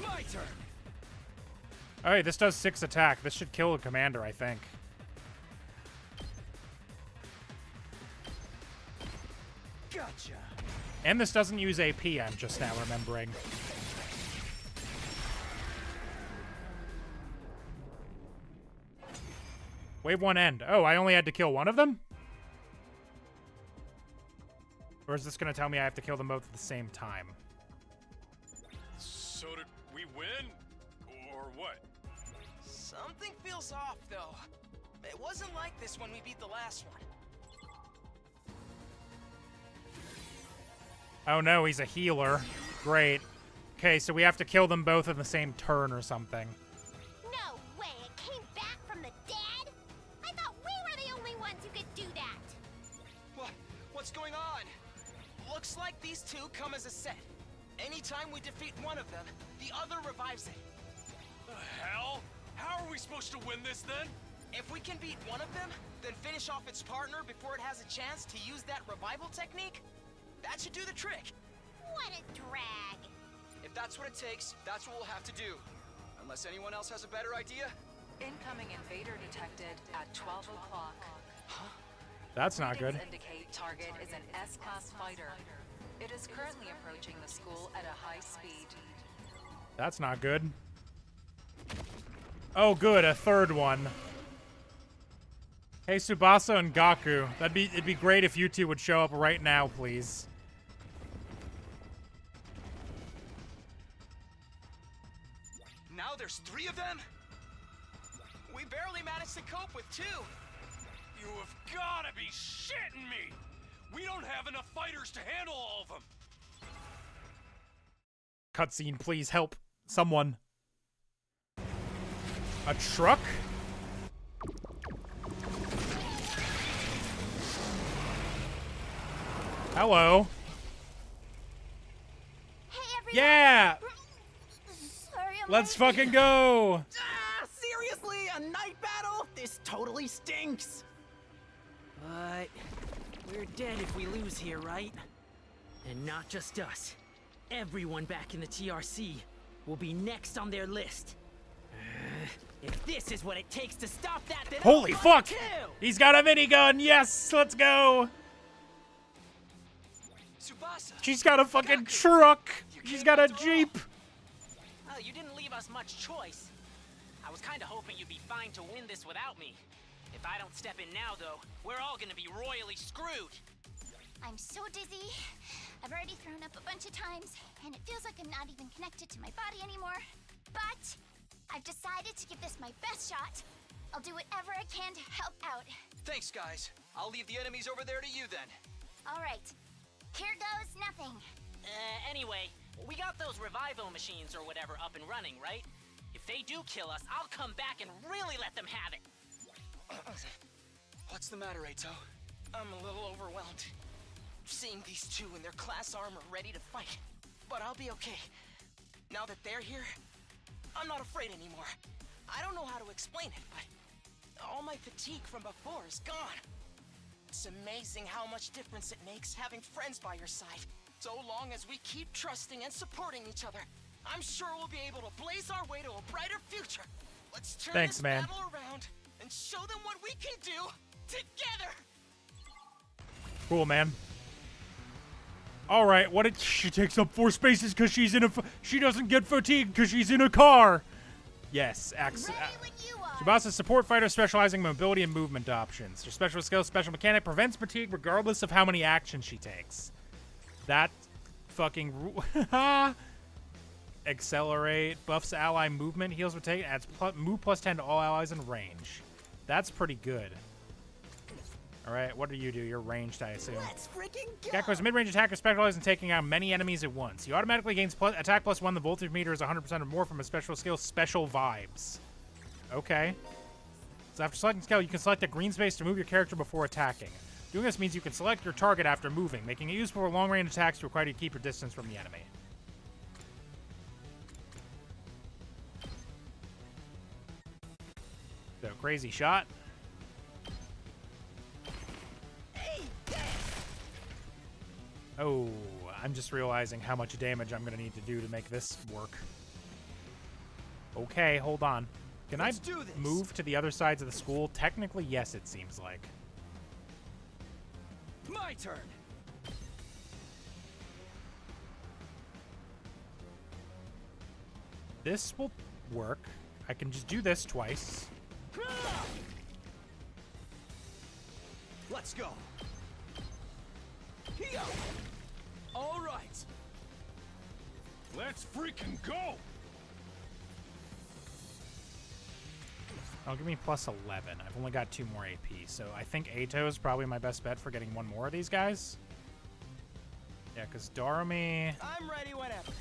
My turn. Alright, this does 6 attack. This should kill a commander, I think. Gotcha. And this doesn't use AP, I'm just now remembering. Wave 1 end. Oh, I only had to kill one of them? Or is this going to tell me I have to kill them both at the same time? So did we win? Or what? Something feels off, though. It wasn't like this when we beat the last one. Oh no, he's a healer. Great. Okay, so we have to kill them both in the same turn or something. No way, it came back from the dead? I thought we were the only ones who could do that. What's going on? Looks like these 2 come as a set. Anytime we defeat one of them, the other revives it. The hell? How are we supposed to win this then? If we can beat one of them, then finish off its partner before it has a chance to use that revival technique, that should do the trick. What a drag. If that's what it takes, that's what we'll have to do. Unless anyone else has a better idea? Incoming invader detected at 12 o'clock. That's not good. Readings indicate target is an S-class fighter. It is currently approaching the school at a high speed. That's not good. Oh, good, a 3rd one. Hey, Tsubasa and Gaku. It'd be great if you 2 would show up right now, please. Now there's 3 of them? We barely managed to cope with 2. You have gotta be shitting me! We don't have enough fighters to handle all of them! Cutscene, please help someone. A truck? Hello. Hey, everyone. Yeah! Sorry, I'm Let's late. fucking go! Seriously? A night battle? This totally stinks. But we're dead if we lose here, right? And not just us. Everyone back in the TRC will be next on their list. If this is what it takes to stop that, then Holy I'll fuck! fight too! He's got a minigun! Yes! Let's go! Tsubasa! She's got a fucking truck! She's got a Jeep! Well, you didn't leave us much choice. I was kinda hoping you'd be fine to win this without me. If I don't step in now, though, we're all gonna be royally screwed. I'm so dizzy. I've already thrown up a bunch of times, and it feels like I'm not even connected to my body anymore. But I've decided to give this my best shot. I'll do whatever I can to help out. Thanks, guys. I'll leave the enemies over there to you then. All right. Here goes nothing. Anyway, we got those revival machines or whatever up and running, right? If they do kill us, I'll come back and really let them have it. What's the matter, Ato? I'm a little overwhelmed. Seeing these two in their class armor ready to fight. But I'll be okay. Now that they're here, I'm not afraid anymore. I don't know how to explain it, but all my fatigue from before is gone. It's amazing how much difference it makes having friends by your side. So long as we keep trusting and supporting each other, I'm sure we'll be able to blaze our way to a brighter future. Let's turn Thanks, this man. battle around and show them what we can do together. Cool, man. All right, what did she takes up 4 spaces because she's in a she doesn't get fatigued because she's in a car. Yes, Ready when you are. Tsubasa's support fighter specializing in mobility and movement options. Her special skill, special mechanic, prevents fatigue regardless of how many actions she takes. That fucking accelerate, buffs ally movement, heals with take, adds move plus 10 to all allies in range. That's pretty good. All right, what do? You're ranged, I assume. Let's freaking go! Gecko's mid-range attacker specializes in taking out many enemies at once. He automatically gains attack plus 1. The voltage meter is 100% or more from a special skill, Special Vibes. Okay. So after selecting skill, you can select a green space to move your character before attacking. Doing this means you can select your target after moving, making it useful for long-range attacks to require you to keep your distance from the enemy. So, crazy shot. Oh, I'm just realizing how much damage I'm going to need to do to make this work. Okay, hold on. Can I move to the other sides of the school? Technically, yes, it seems like. My turn. This will work. I can just do this twice. Let's go. Here. All right. Let's freaking go! Oh, give me plus 11. I've only got 2 more AP, so I think Ato is probably my best bet for getting 1 more of these guys. Yeah, because Darumi... I'm ready whenever.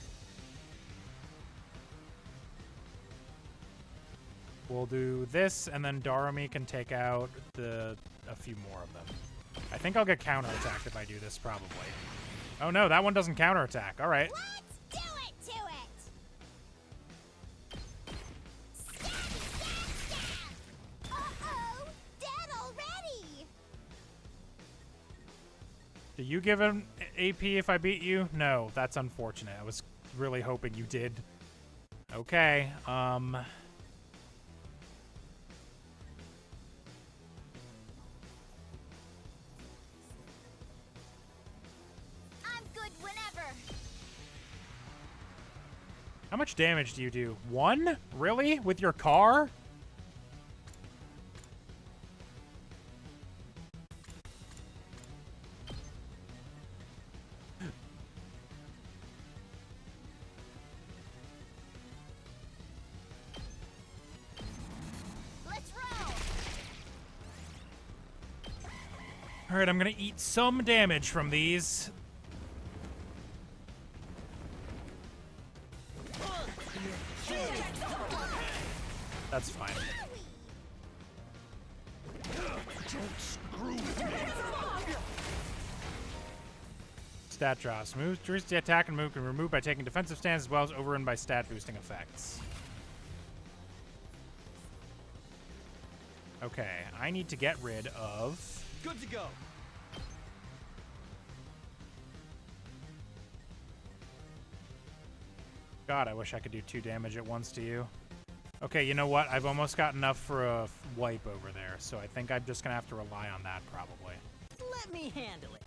We'll do this, and then Darumi can take out a few more of them. I think I'll get counterattacked if I do this, probably. Oh no, that one doesn't counterattack. All right. Let's do it to it. Stab, stab, stab. Uh-oh, dead already. Do you give him AP if I beat you? No, that's unfortunate. I was really hoping you did. Okay, I'm good whenever. how much damage do you do? 1? Really? With your car? Let's roll. All right, I'm gonna eat some damage from these. That's fine. Stat drops. Moves, decreases the attack and move can be removed by taking defensive stands as well as overrun by stat boosting effects. Okay, I need to get rid of... Good to go. God, I wish I could do 2 damage at once to you. Okay, you know what? I've almost got enough for a wipe over there, so I think I'm just going to have to rely on that probably. Let me handle it.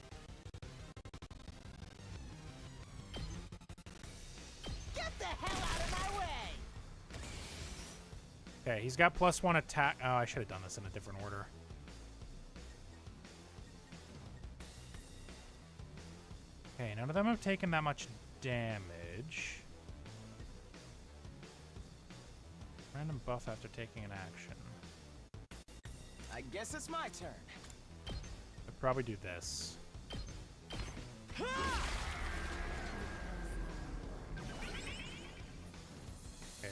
Get the hell out of my way! Okay, he's got +1 attack. Oh, I should have done this in a different order. Okay, none of them have taken that much damage. Random buff after taking an action. I guess it's my turn. I'd probably do this. Okay,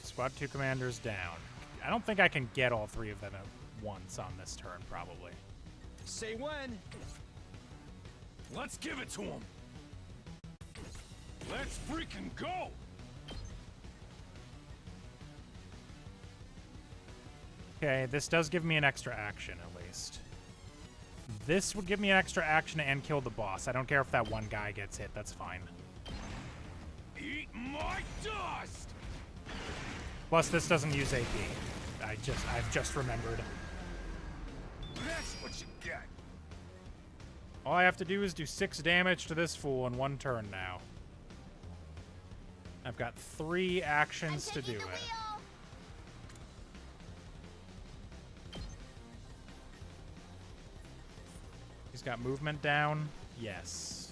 squad 2 commanders down. I don't think I can get all 3 of them at once on this turn, probably. Say when. Let's give it to him. Let's freaking go. Okay, this does give me an extra action, at least. This would give me an extra action and kill the boss. I don't care if that one guy gets hit. That's fine. Eat my dust! Plus, this doesn't use AP. I've just remembered. That's what you get. All I have to do is do 6 damage to this fool in 1 turn now. I've got 3 actions to do it. He's got movement down. Yes.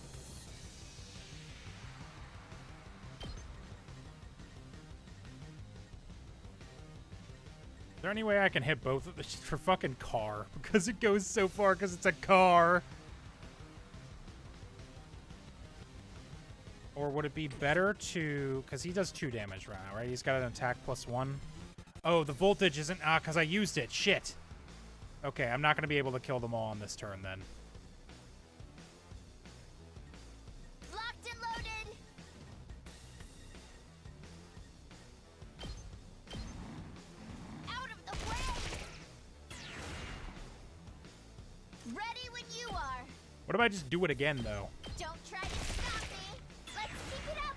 Is there any way I can hit both of them for fucking car? Because it goes so far because it's a car. Or would it be better to... Because he does 2 damage right now, right? He's got an attack +1. Oh, the voltage isn't... Ah, because I used it. Shit. Okay, I'm not going to be able to kill them all on this turn, then. Locked and loaded. Out of the way. Ready when you are. What if I just do it again, though? Don't try to stop me. Let's keep it up.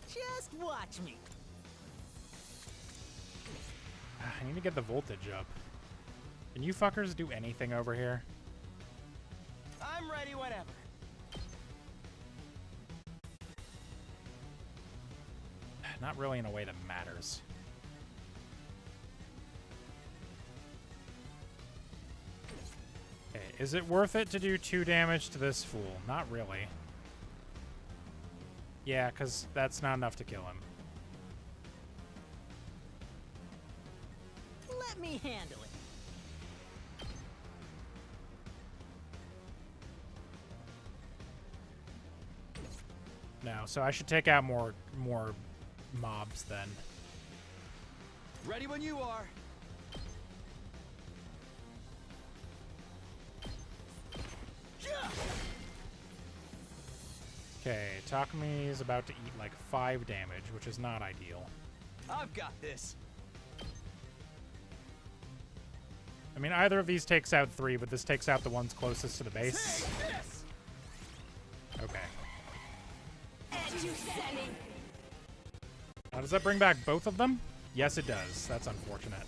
Just watch me. I need to get the voltage up. Can you fuckers do anything over here? I'm ready whenever. Not really in a way that matters. Okay, is it worth it to do 2 damage to this fool? Not really. Yeah, because that's not enough to kill him. Let me handle it. No, so I should take out more mobs then. Ready when you are. Okay, Takumi is about to eat like 5 damage, which is not ideal. I've got this. I mean, either of these takes out 3, but this takes out the ones closest to the base. Okay. Does that bring back both of them? Yes, it does. That's unfortunate.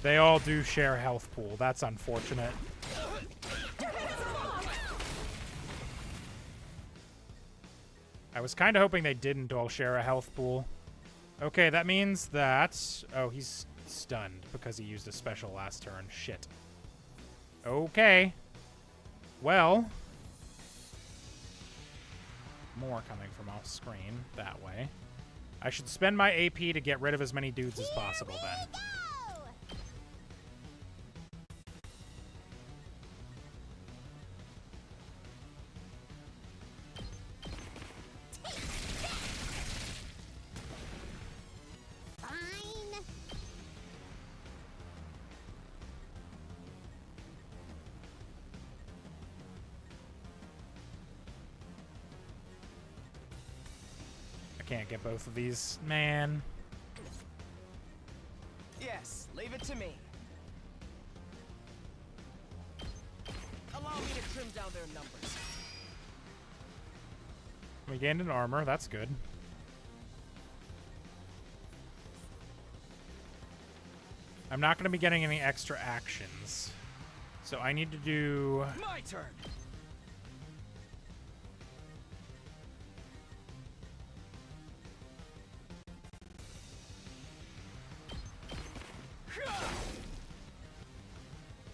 They all do share health pool. That's unfortunate. I was kind of hoping they didn't all share a health pool. Okay, that means that... Oh, he's stunned because he used a special last turn. Shit. Okay. Well. More coming from off screen that way. I should spend my AP to get rid of as many dudes as possible then. Can't get both of these. Man. Yes, leave it to me. Allow me to trim down their numbers. We gained an armor. That's good. I'm not going to be getting any extra actions. So I need to do... My turn.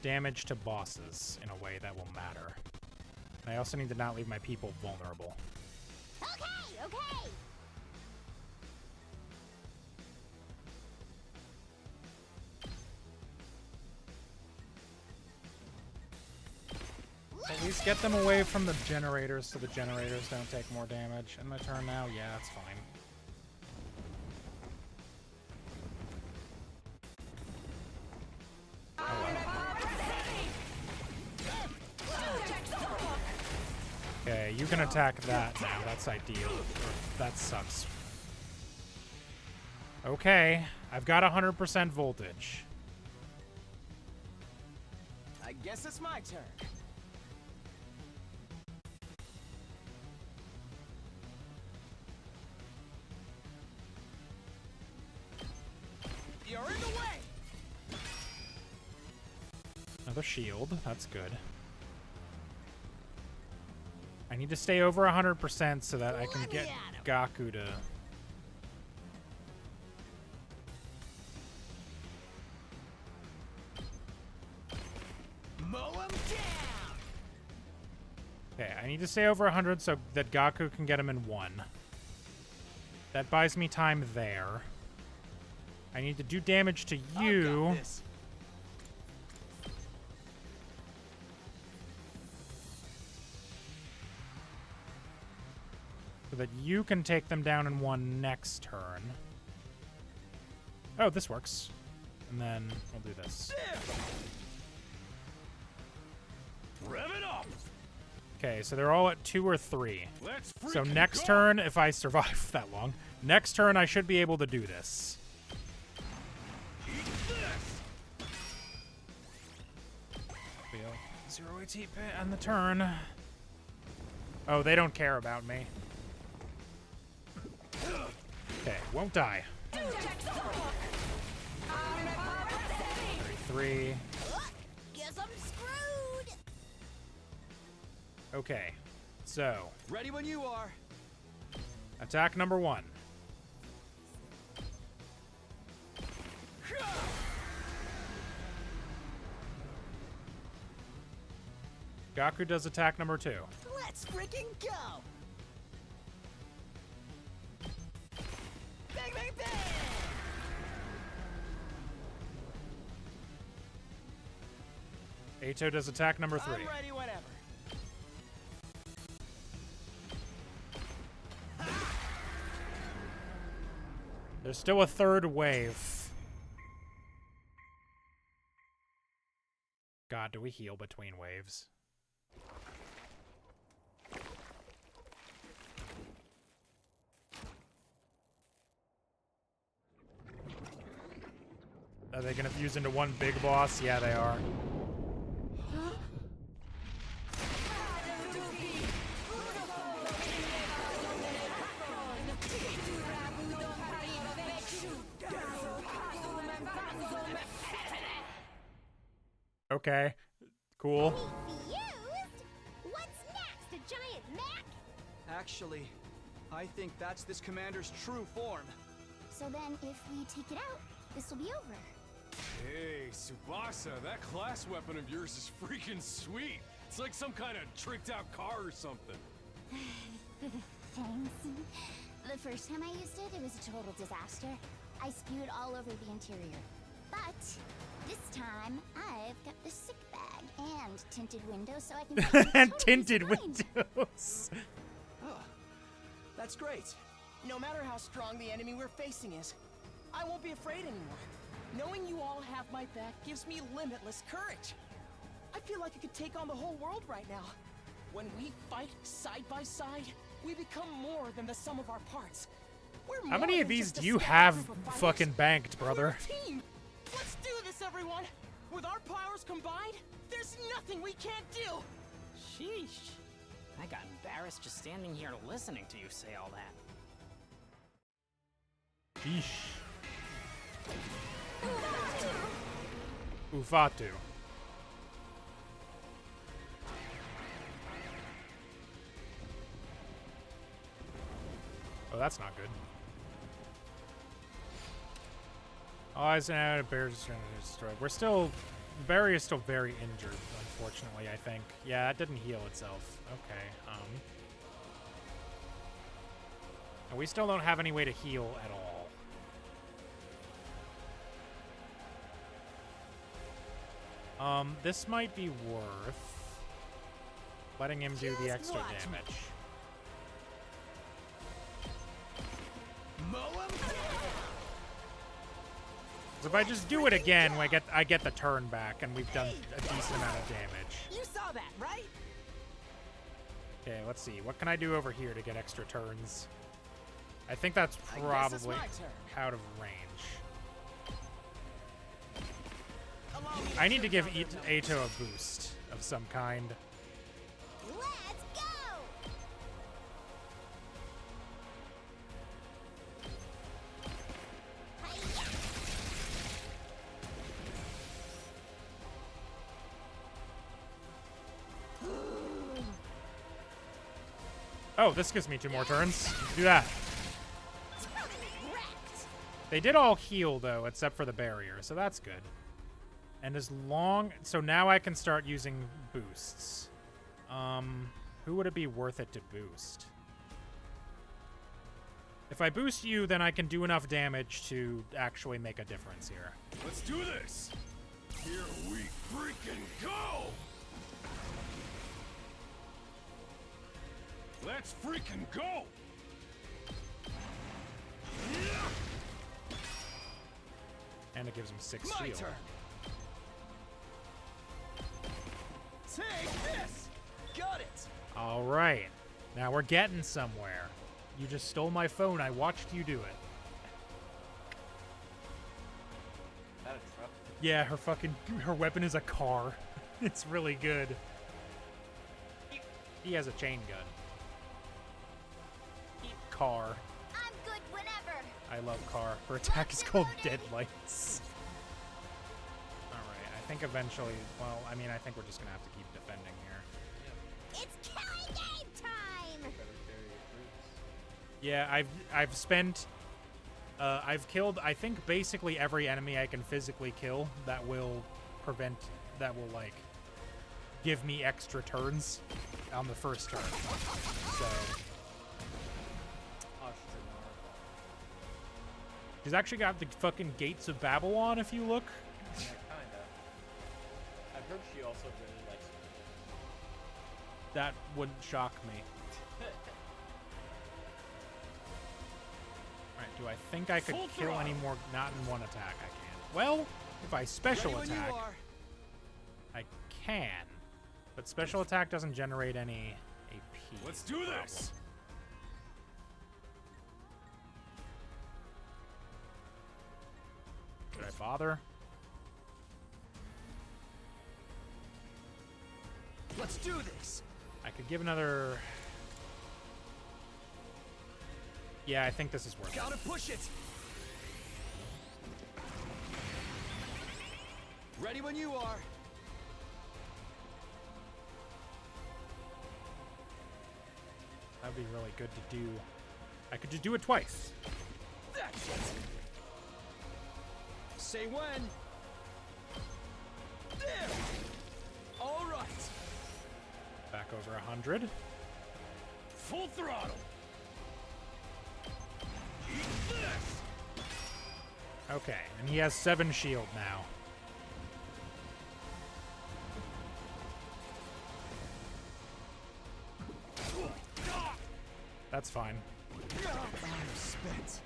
damage to bosses in a way that will matter. And I also need to not leave my people vulnerable. Okay, okay. At least get them away from the generators so the generators don't take more damage. And my turn now? Yeah, that's fine. Okay, you can attack that now. That's ideal. That sucks. Okay, I've got 100% voltage. I guess it's my turn. You're in the way! Another shield. That's good. I need to stay over 100% so that I can get Gaku to... Mow him down! Okay, I need to stay over 100 so that Gaku can get him in 1. That buys me time there. I need to do damage to you. So that you can take them down in 1 next turn. Oh, this works. And then we'll do this. Rev it up! Okay, so they're all at 2 or 3. Let's So freaking next go! turn, if I survive that long, next turn I should be able to do this. Eat this! Feel 0 ATP on the turn. Oh, they don't care about me. Okay, won't die. 33. Guess I'm screwed. Okay, so Ready when you are. attack number 1. Gaku does attack number 2. Let's freaking go! Bang, bang, bang! Ato does attack number 3. I'm ready whenever. There's still a 3rd wave. God, do we heal between waves? Are they gonna fuse into 1 big boss? Yeah, they are. Okay, cool. Confused? What's next? A giant mech? Actually, I think that's this commander's true form. So then, if we take it out, this will be over. Hey, Tsubasa, that class weapon of yours is freaking sweet. It's like some kind of tricked out car or something. Thanks. The first time I used it, it was a total disaster. I spewed all over the interior. But this time, I've got the sick bag and tinted windows so I can fix it And totally tinted fine. windows. Oh, that's great. No matter how strong the enemy we're facing is, I won't be afraid anymore. Knowing you all have my back gives me limitless courage. I feel like I could take on the whole world right now. When we fight side by side, we become more than the sum of our parts. We're How more many of than these just a do you scattered have group of fighters. fucking banked, brother? We're a team. Let's do this, everyone. With our powers combined, there's nothing we can't do. Sheesh. I got embarrassed just standing here listening to you say all that. Yeesh. Ufatu. Oh, that's not good. Eyes and bears destroyed. We're still Barrier's still very injured, unfortunately, I think. Yeah, it didn't heal itself. Okay, and we still don't have any way to heal at all. This might be worth letting him do the extra damage. So if I just do it again, I get the turn back, and we've done a decent amount of damage. You saw that, right? Okay, let's see. What can I do over here to get extra turns? I think that's probably out of range. I need to give Ato a boost of some kind. Let's go! Oh, this gives me 2 more turns. Do that. They did all heal, though, except for the barrier, so that's good. And as long... So now I can start using boosts. Who would it be worth it to boost? If I boost you, then I can do enough damage to actually make a difference here. Let's do this! Here we freaking go! Let's freaking go! And it gives him 6 My shield. turn. Take this! Got it! All right. Now we're getting somewhere. You just stole my phone. I watched you do it. Is that a truck? Yeah, her weapon is a car. It's really good. He has a chain gun. Car. I'm good whenever. I love car. Her attack is called Deadlights. Alright, I think eventually... Well, I mean, I think we're just gonna have to keep defending here. It's killing game time! Better carry your troops. Yeah, I've spent... I've killed, I think, basically every enemy I can physically kill that will prevent... That will, like, give me extra turns on the first turn. So... She's actually got the fucking Gates of Babylon, if you look. Yeah, kinda. I've heard she also really likes me. That wouldn't shock me. Alright, do I think I could kill any more? Not in one attack, I can't. Well, if I special attack, I can. But special attack doesn't generate any AP. Let's do this! Should I bother? Let's do this! I could give another... Yeah, I think this is worth it. Gotta push it! Ready when you are! That'd be really good to do. I could just do it twice. That's it! Say when! There! Alright! Back over 100. Full throttle! Eat this! Okay, and he has 7 shield now. That's fine. I'm spent.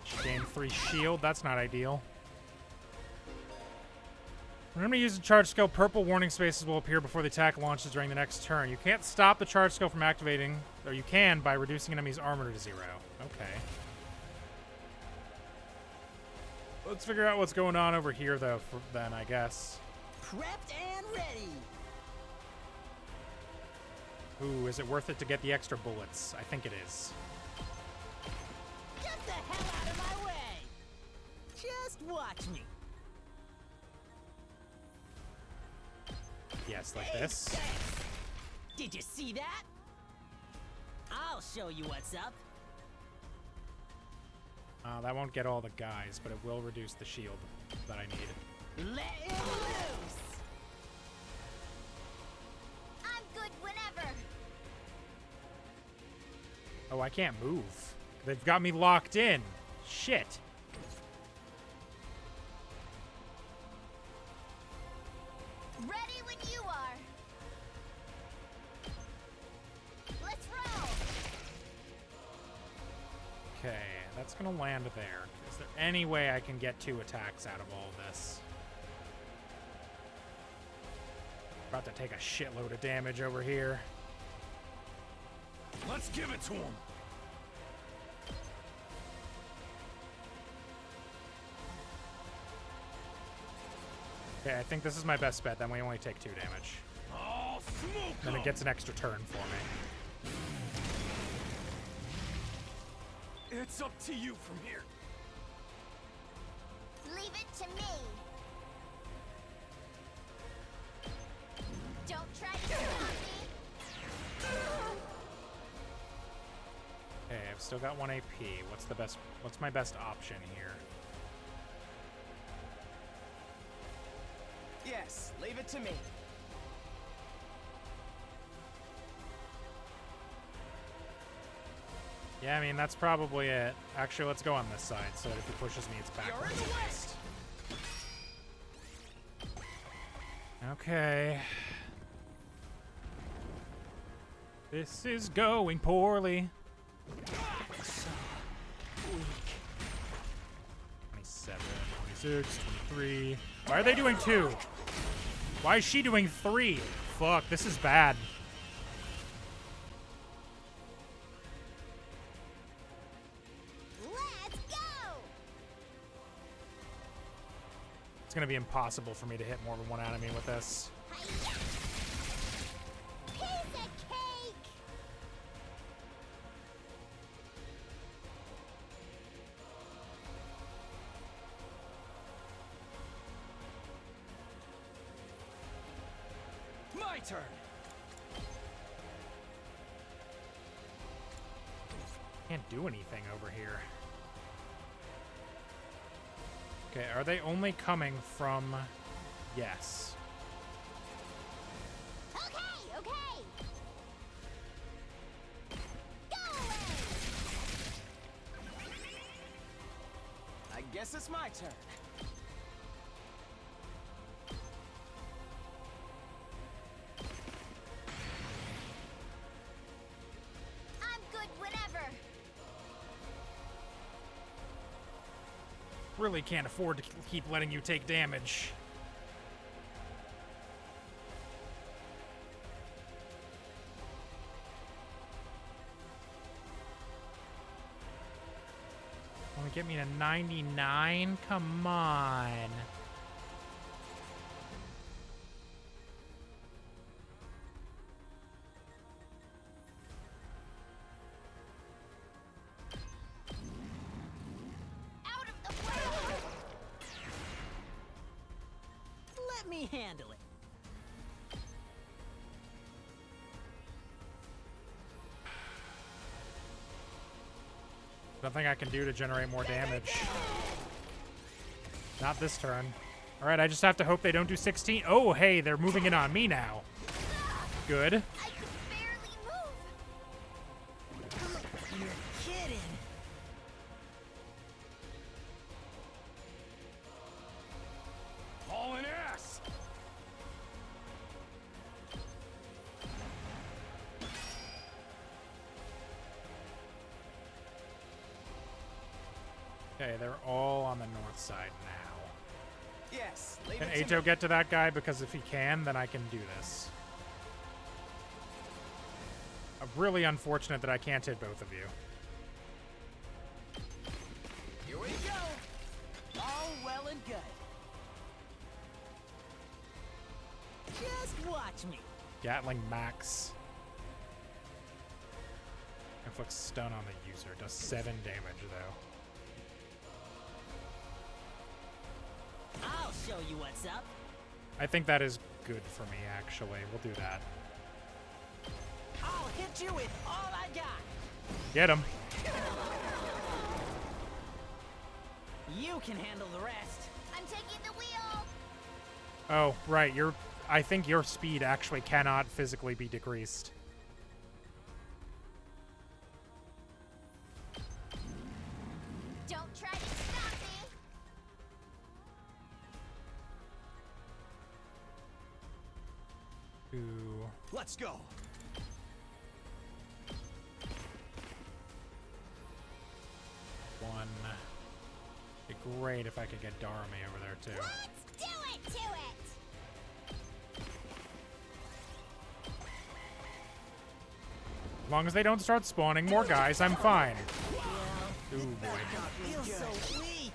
She gained 3 shield. That's not ideal. Remember to use the charge skill. Purple warning spaces will appear before the attack launches during the next turn. You can't stop the charge skill from activating, or you can by reducing enemy's armor to 0. Okay. Let's figure out what's going on over here, though, then, I guess. Prepped and ready. Ooh, is it worth it to get the extra bullets? I think it is. Get the hell out of my way. Just watch me. Yes, like this. Did you see that? I'll show you what's up. that won't get all the guys, but it will reduce the shield that I need. Let it loose! I'm good whenever. Oh, I can't move. They've got me locked in. Shit. Ready when you are. Let's roll. Okay, that's gonna land there. Is there any way I can get 2 attacks out of all of this? About to take a shitload of damage over here. Let's give it to him. Okay, I think this is my best bet. Then we only take 2 damage. Oh, smoke! Then it gets an extra turn for me. It's up to you from here. Leave it to me. Don't try to stop me. Okay, I've still got 1 AP. What's my best option here? Yes, leave it to me. Yeah, I mean, that's probably it. Actually, let's go on this side, so that if he pushes me, it's You're backwards in the at way. least. Okay. This is going poorly. So weak. 27, 26, 23. Why are they doing 2? Why is she doing 3? Fuck, this is bad. Let's go. It's gonna be impossible for me to hit more than 1 enemy with this. Hi-ya. Piece of cake. My turn. Can't do anything over here. Okay, are they only coming from... Yes. Okay, okay. Go away. I guess it's my turn. I'm good whenever. Really can't afford to keep letting you take damage. Want to get me to 99? Come on. Out of the way. Let me handle it. Nothing I can do to generate more damage. Not this turn. Alright, I just have to hope they don't do 16. Oh, hey, they're moving in on me now. Good. I could barely move. You're kidding. Hauling ass. Okay, they're all on the north side now. Yes, leave Can it to Ato me. get to that guy? Because if he can, then I can do this. I'm really unfortunate that I can't hit both of you. Here we go. All well and good. Just watch me. Gatling max. Inflicts stun on the user. Does 7 damage, though. I'll show you what's up. I think that is good for me, actually. We'll do that. I'll hit you with all I got. Get him. you can handle the rest. I'm taking the wheel. Oh, right. I think your speed actually cannot physically be decreased. Don't try to stop me. Ooh. Let's go. One. It'd be great if I could get Darame over there too. Let's do it to it. As long as they don't start spawning more guys, I'm fine. Ooh boy. Feels so weak.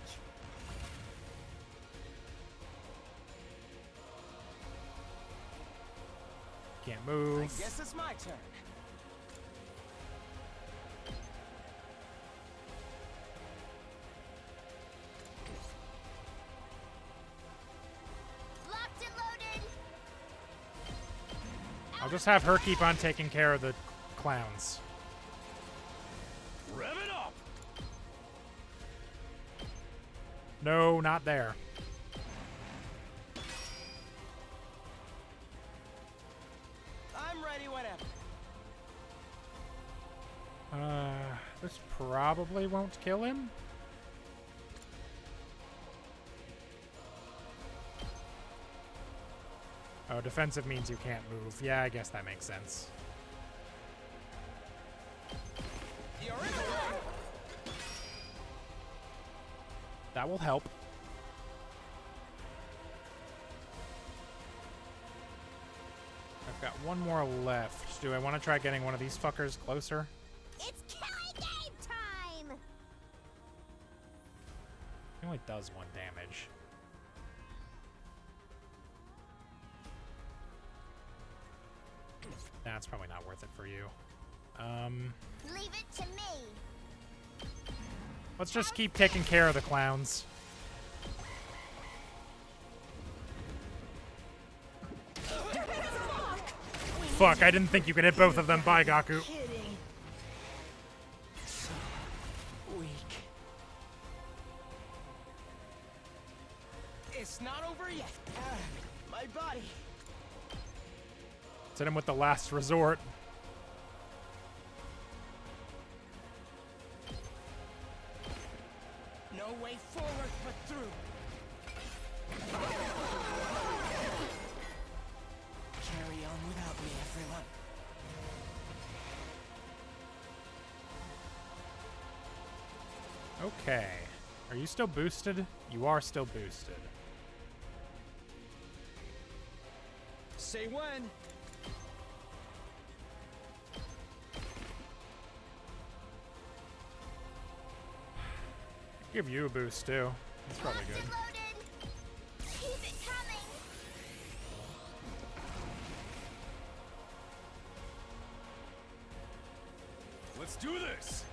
Can't move. Guess it's my turn. Locked and loaded. I'll just have her keep on taking care of the clowns. Rev it up! No, not there. I'm ready whenever. This probably won't kill him. Oh, defensive means you can't move. Yeah, I guess that makes sense. You're in the way. That will help. I've got one more left. Do I want to try getting one of these fuckers closer? It's killing game time. He only does 1 damage. That's probably not worth it for you. Leave it to me. Let's just keep taking care of the clowns. Fuck, I didn't think you could hit both of them. Bye, Gaku. Kidding. So weak. It's not over yet. My body. Hit him with the last resort. No way forward but through. Carry on without me, everyone. Okay. Are you still boosted? You are still boosted. Say when. Give you a boost too. That's probably Locked good. and loaded. Keep it coming. Let's do this!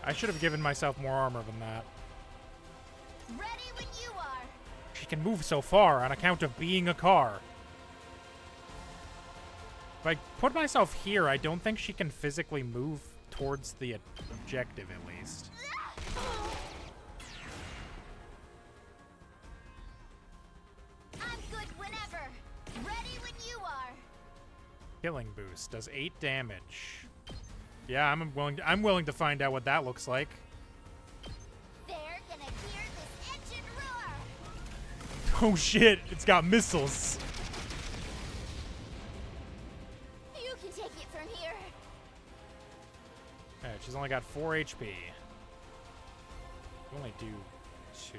I should have given myself more armor than that. Ready when you are. She can move so far on account of being a car. If I put myself here, I don't think she can physically move towards the objective, at least. I'm good whenever. Ready when you are. Killing boost does 8 damage. Yeah, I'm willing to find out what that looks like. They're gonna hear this engine roar. Oh shit, it's got missiles. You can take it from here. Alright, she's only got 4 HP. You only do 2.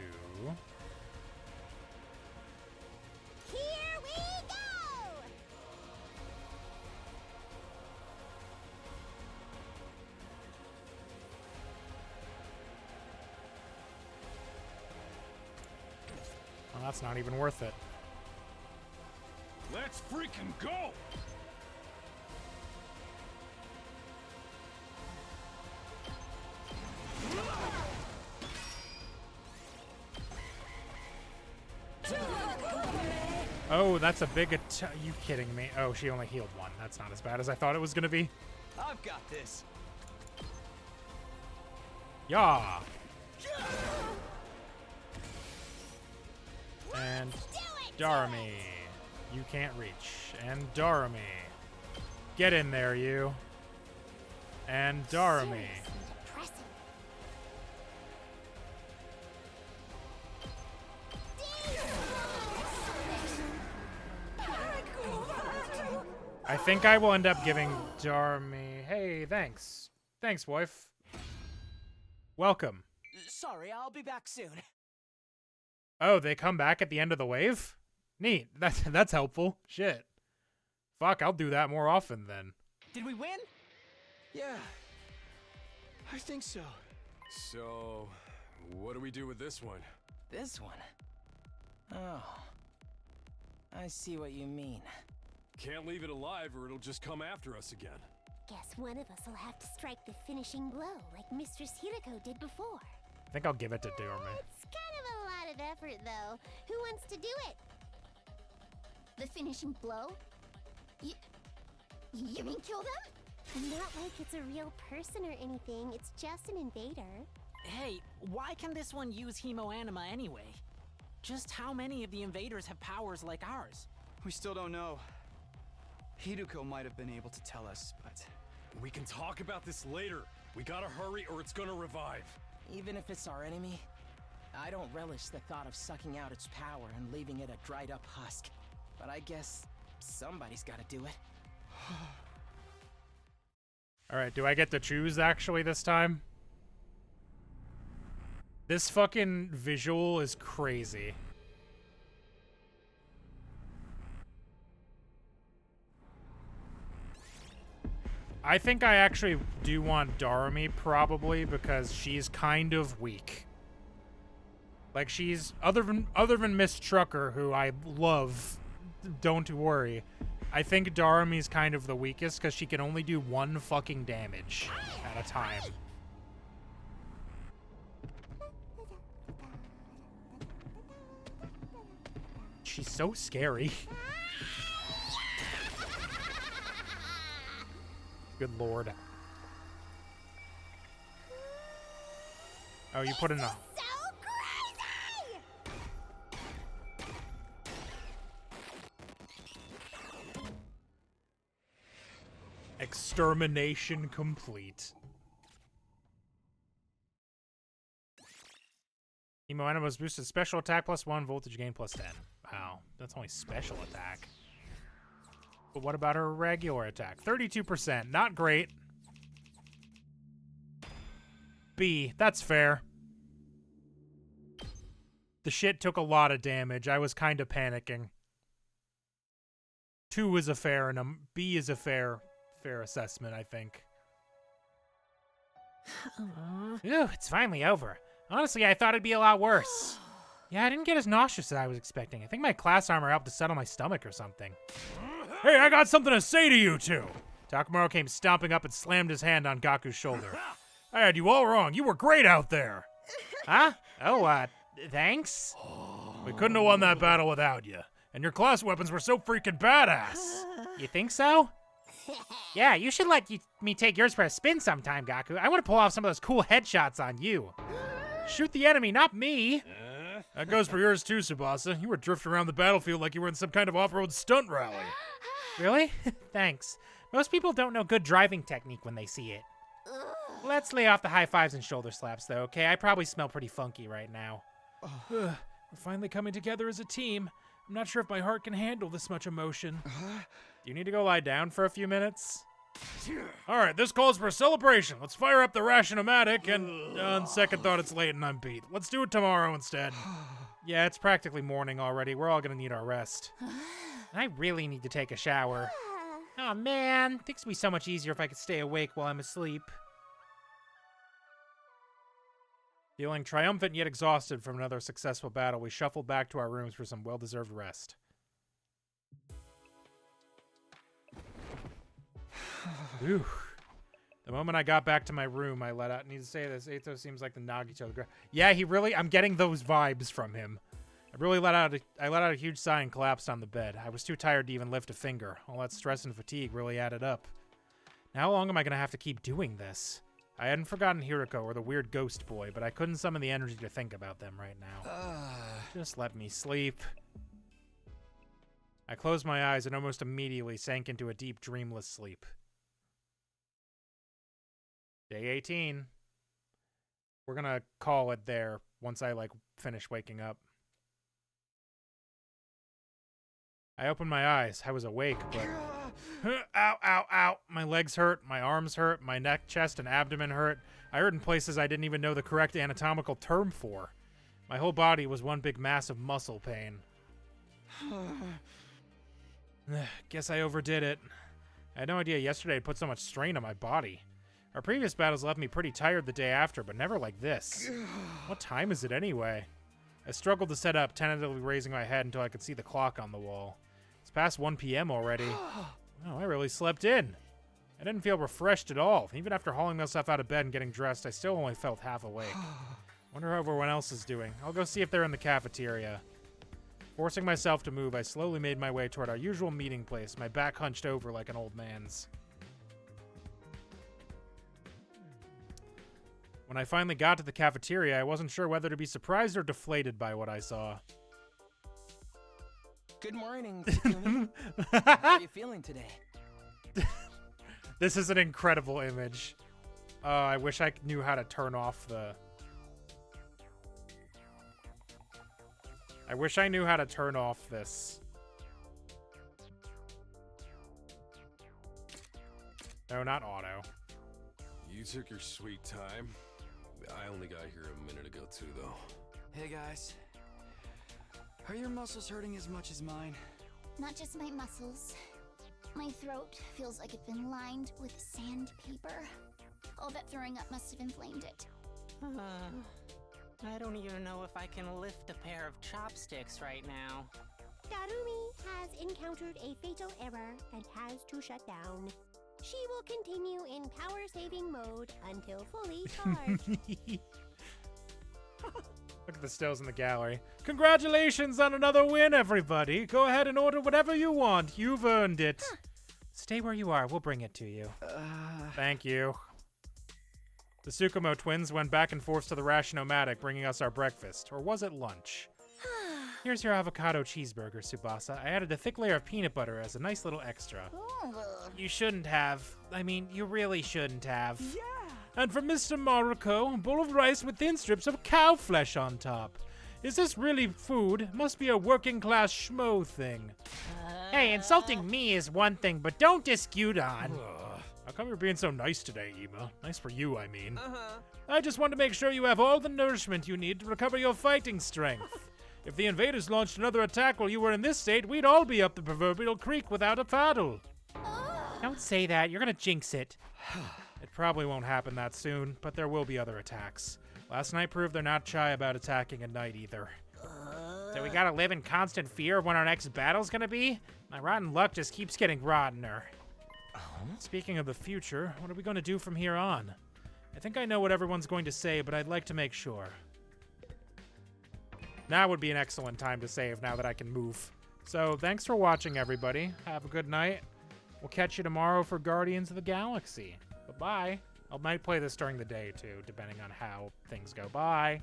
Here we go. Well, that's not even worth it. Let's freaking go! Oh, that's a big attack. You kidding me? Oh, she only healed 1. That's not as bad as I thought it was gonna be. I've got this. Yeah. And Darami. You can't reach. And Darami. Get in there, you. And Darami. Seriously depressing. I think I will end up giving Darami... Hey, thanks. Thanks, wife. Welcome. Sorry, I'll be back soon. Oh, they come back at the end of the wave? Neat. That's helpful. Shit. Fuck, I'll do that more often then. Did we win? Yeah, I think so. So, what do we do with this one? This one? Oh. I see what you mean. Can't leave it alive or it'll just come after us again. Guess one of us will have to strike the finishing blow like Mistress Hirako did before. I think I'll give it to Darami. It's kind of a lot of effort, though. Who wants to do it? The finishing blow? You mean kill them? Not like it's a real person or anything. It's just an invader. Hey, why can this one use hemoanima anyway? Just how many of the invaders have powers like ours? We still don't know. Hiruko might have been able to tell us, but... We can talk about this later. We gotta hurry or it's gonna revive. Even if it's our enemy, I don't relish the thought of sucking out its power and leaving it a dried up husk. But I guess somebody's gotta do it. Alright, do I get to choose actually this time? This fucking visual is crazy. I think I actually do want Darami probably because she's kind of weak. Like she's other than Miss Trucker, who I love, don't worry. I think Darami's kind of the weakest because she can only do one fucking damage at a time. She's so scary. Good lord. Oh, you put in a... Extermination complete. Emo Animals boosted special attack +1, voltage gain +10. Wow, that's only special attack. But what about her regular attack? 32%, not great. B, that's fair. The shit took a lot of damage. I was kind of panicking. 2 is a fair, and B is a fair assessment, I think. Ooh, it's finally over. Honestly, I thought it'd be a lot worse. Yeah, I didn't get as nauseous as I was expecting. I think my class armor helped to settle my stomach or something. Hey, I got something to say to you two! Takamaru came stomping up and slammed his hand on Gaku's shoulder. I had you all wrong. You were great out there. Huh? Oh, thanks? We couldn't have won that battle without you. And your class weapons were so freaking badass. You think so? Yeah, you should let me take yours for a spin sometime, Gaku. I want to pull off some of those cool headshots on you. Shoot the enemy, not me. That goes for yours too, Tsubasa. You were drifting around the battlefield like you were in some kind of off-road stunt rally. Really? Thanks. Most people don't know good driving technique when they see it. Let's lay off the high fives and shoulder slaps, though, okay? I probably smell pretty funky right now. We're finally coming together as a team. I'm not sure if my heart can handle this much emotion. Do you need to go lie down for a few minutes? All right, this calls for a celebration. Let's fire up the Rationomatic, and on second thought, it's late and I'm beat. Let's do it tomorrow instead. Yeah, it's practically morning already. We're all gonna need our rest. I really need to take a shower. Oh man, things would be so much easier if I could stay awake while I'm asleep. Feeling triumphant yet exhausted from another successful battle, we shuffled back to our rooms for some well-deserved rest. Ooh. The moment I got back to my room, I let out. Need to say this. Eito seems like the Nagito of the ground. Yeah, he really. I'm getting those vibes from him. I let out a huge sigh and collapsed on the bed. I was too tired to even lift a finger. All that stress and fatigue really added up. Now, how long am I gonna have to keep doing this? I hadn't forgotten Hiriko or the weird ghost boy, but I couldn't summon the energy to think about them right now. Just let me sleep. I closed my eyes and almost immediately sank into a deep, dreamless sleep. Day 18. We're gonna call it there once I, like, finish waking up. I opened my eyes. I was awake, but... Ow, ow, ow. My legs hurt, my arms hurt, my neck, chest, and abdomen hurt. I hurt in places I didn't even know the correct anatomical term for. My whole body was one big mass of muscle pain. Guess I overdid it. I had no idea yesterday I'd put so much strain on my body. Our previous battles left me pretty tired the day after, but never like this. What time is it anyway? I struggled to sit up, tentatively raising my head until I could see the clock on the wall. It's past 1 p.m. already. Wow, I really slept in. I didn't feel refreshed at all. Even after hauling myself out of bed and getting dressed, I still only felt half awake. Wonder how everyone else is doing. I'll go see if they're in the cafeteria. Forcing myself to move, I slowly made my way toward our usual meeting place, my back hunched over like an old man's. When I finally got to the cafeteria, I wasn't sure whether to be surprised or deflated by what I saw. Good morning, Takumi. How are you feeling today? This is an incredible image. I wish I knew how to turn off the... I wish I knew how to turn off this. No, not auto. You took your sweet time. I only got here a minute ago too, though. Hey guys. Are your muscles hurting as much as mine? Not just my muscles. My throat feels like it's been lined with sandpaper. All that throwing up must have inflamed it. I don't even know if I can lift a pair of chopsticks right now. Darumi has encountered a fatal error and has to shut down. She will continue in power-saving mode until fully charged. Look at the stills in the gallery. Congratulations on another win, everybody. Go ahead and order whatever you want. You've earned it. Stay where you are. We'll bring it to you. Thank you. The Tsukumo twins went back and forth to the Rashionomatic, bringing us our breakfast. Or was it lunch? Here's your avocado cheeseburger, Tsubasa. I added a thick layer of peanut butter as a nice little extra. You shouldn't have. I mean, you really shouldn't have. Yeah. And for Mr. Maruko, a bowl of rice with thin strips of cow flesh on top. Is this really food? Must be a working-class schmo thing. Hey, insulting me is one thing, but don't dispute on. How come you're being so nice today, Ema? Nice for you, I mean. I just want to make sure you have all the nourishment you need to recover your fighting strength. If the invaders launched another attack while you were in this state, we'd all be up the proverbial creek without a paddle. Don't say that. You're gonna jinx it. It probably won't happen that soon, but there will be other attacks. Last night proved they're not shy about attacking at night either. So we gotta live in constant fear of when our next battle's gonna be? My rotten luck just keeps getting rottener. Speaking of the future, what are we gonna do from here on? I think I know what everyone's going to say, but I'd like to make sure. Now would be an excellent time to save now that I can move. So thanks for watching, everybody. Have a good night. We'll catch you tomorrow for Guardians of the Galaxy. Bye-bye. I might play this during the day, too, depending on how things go. Bye.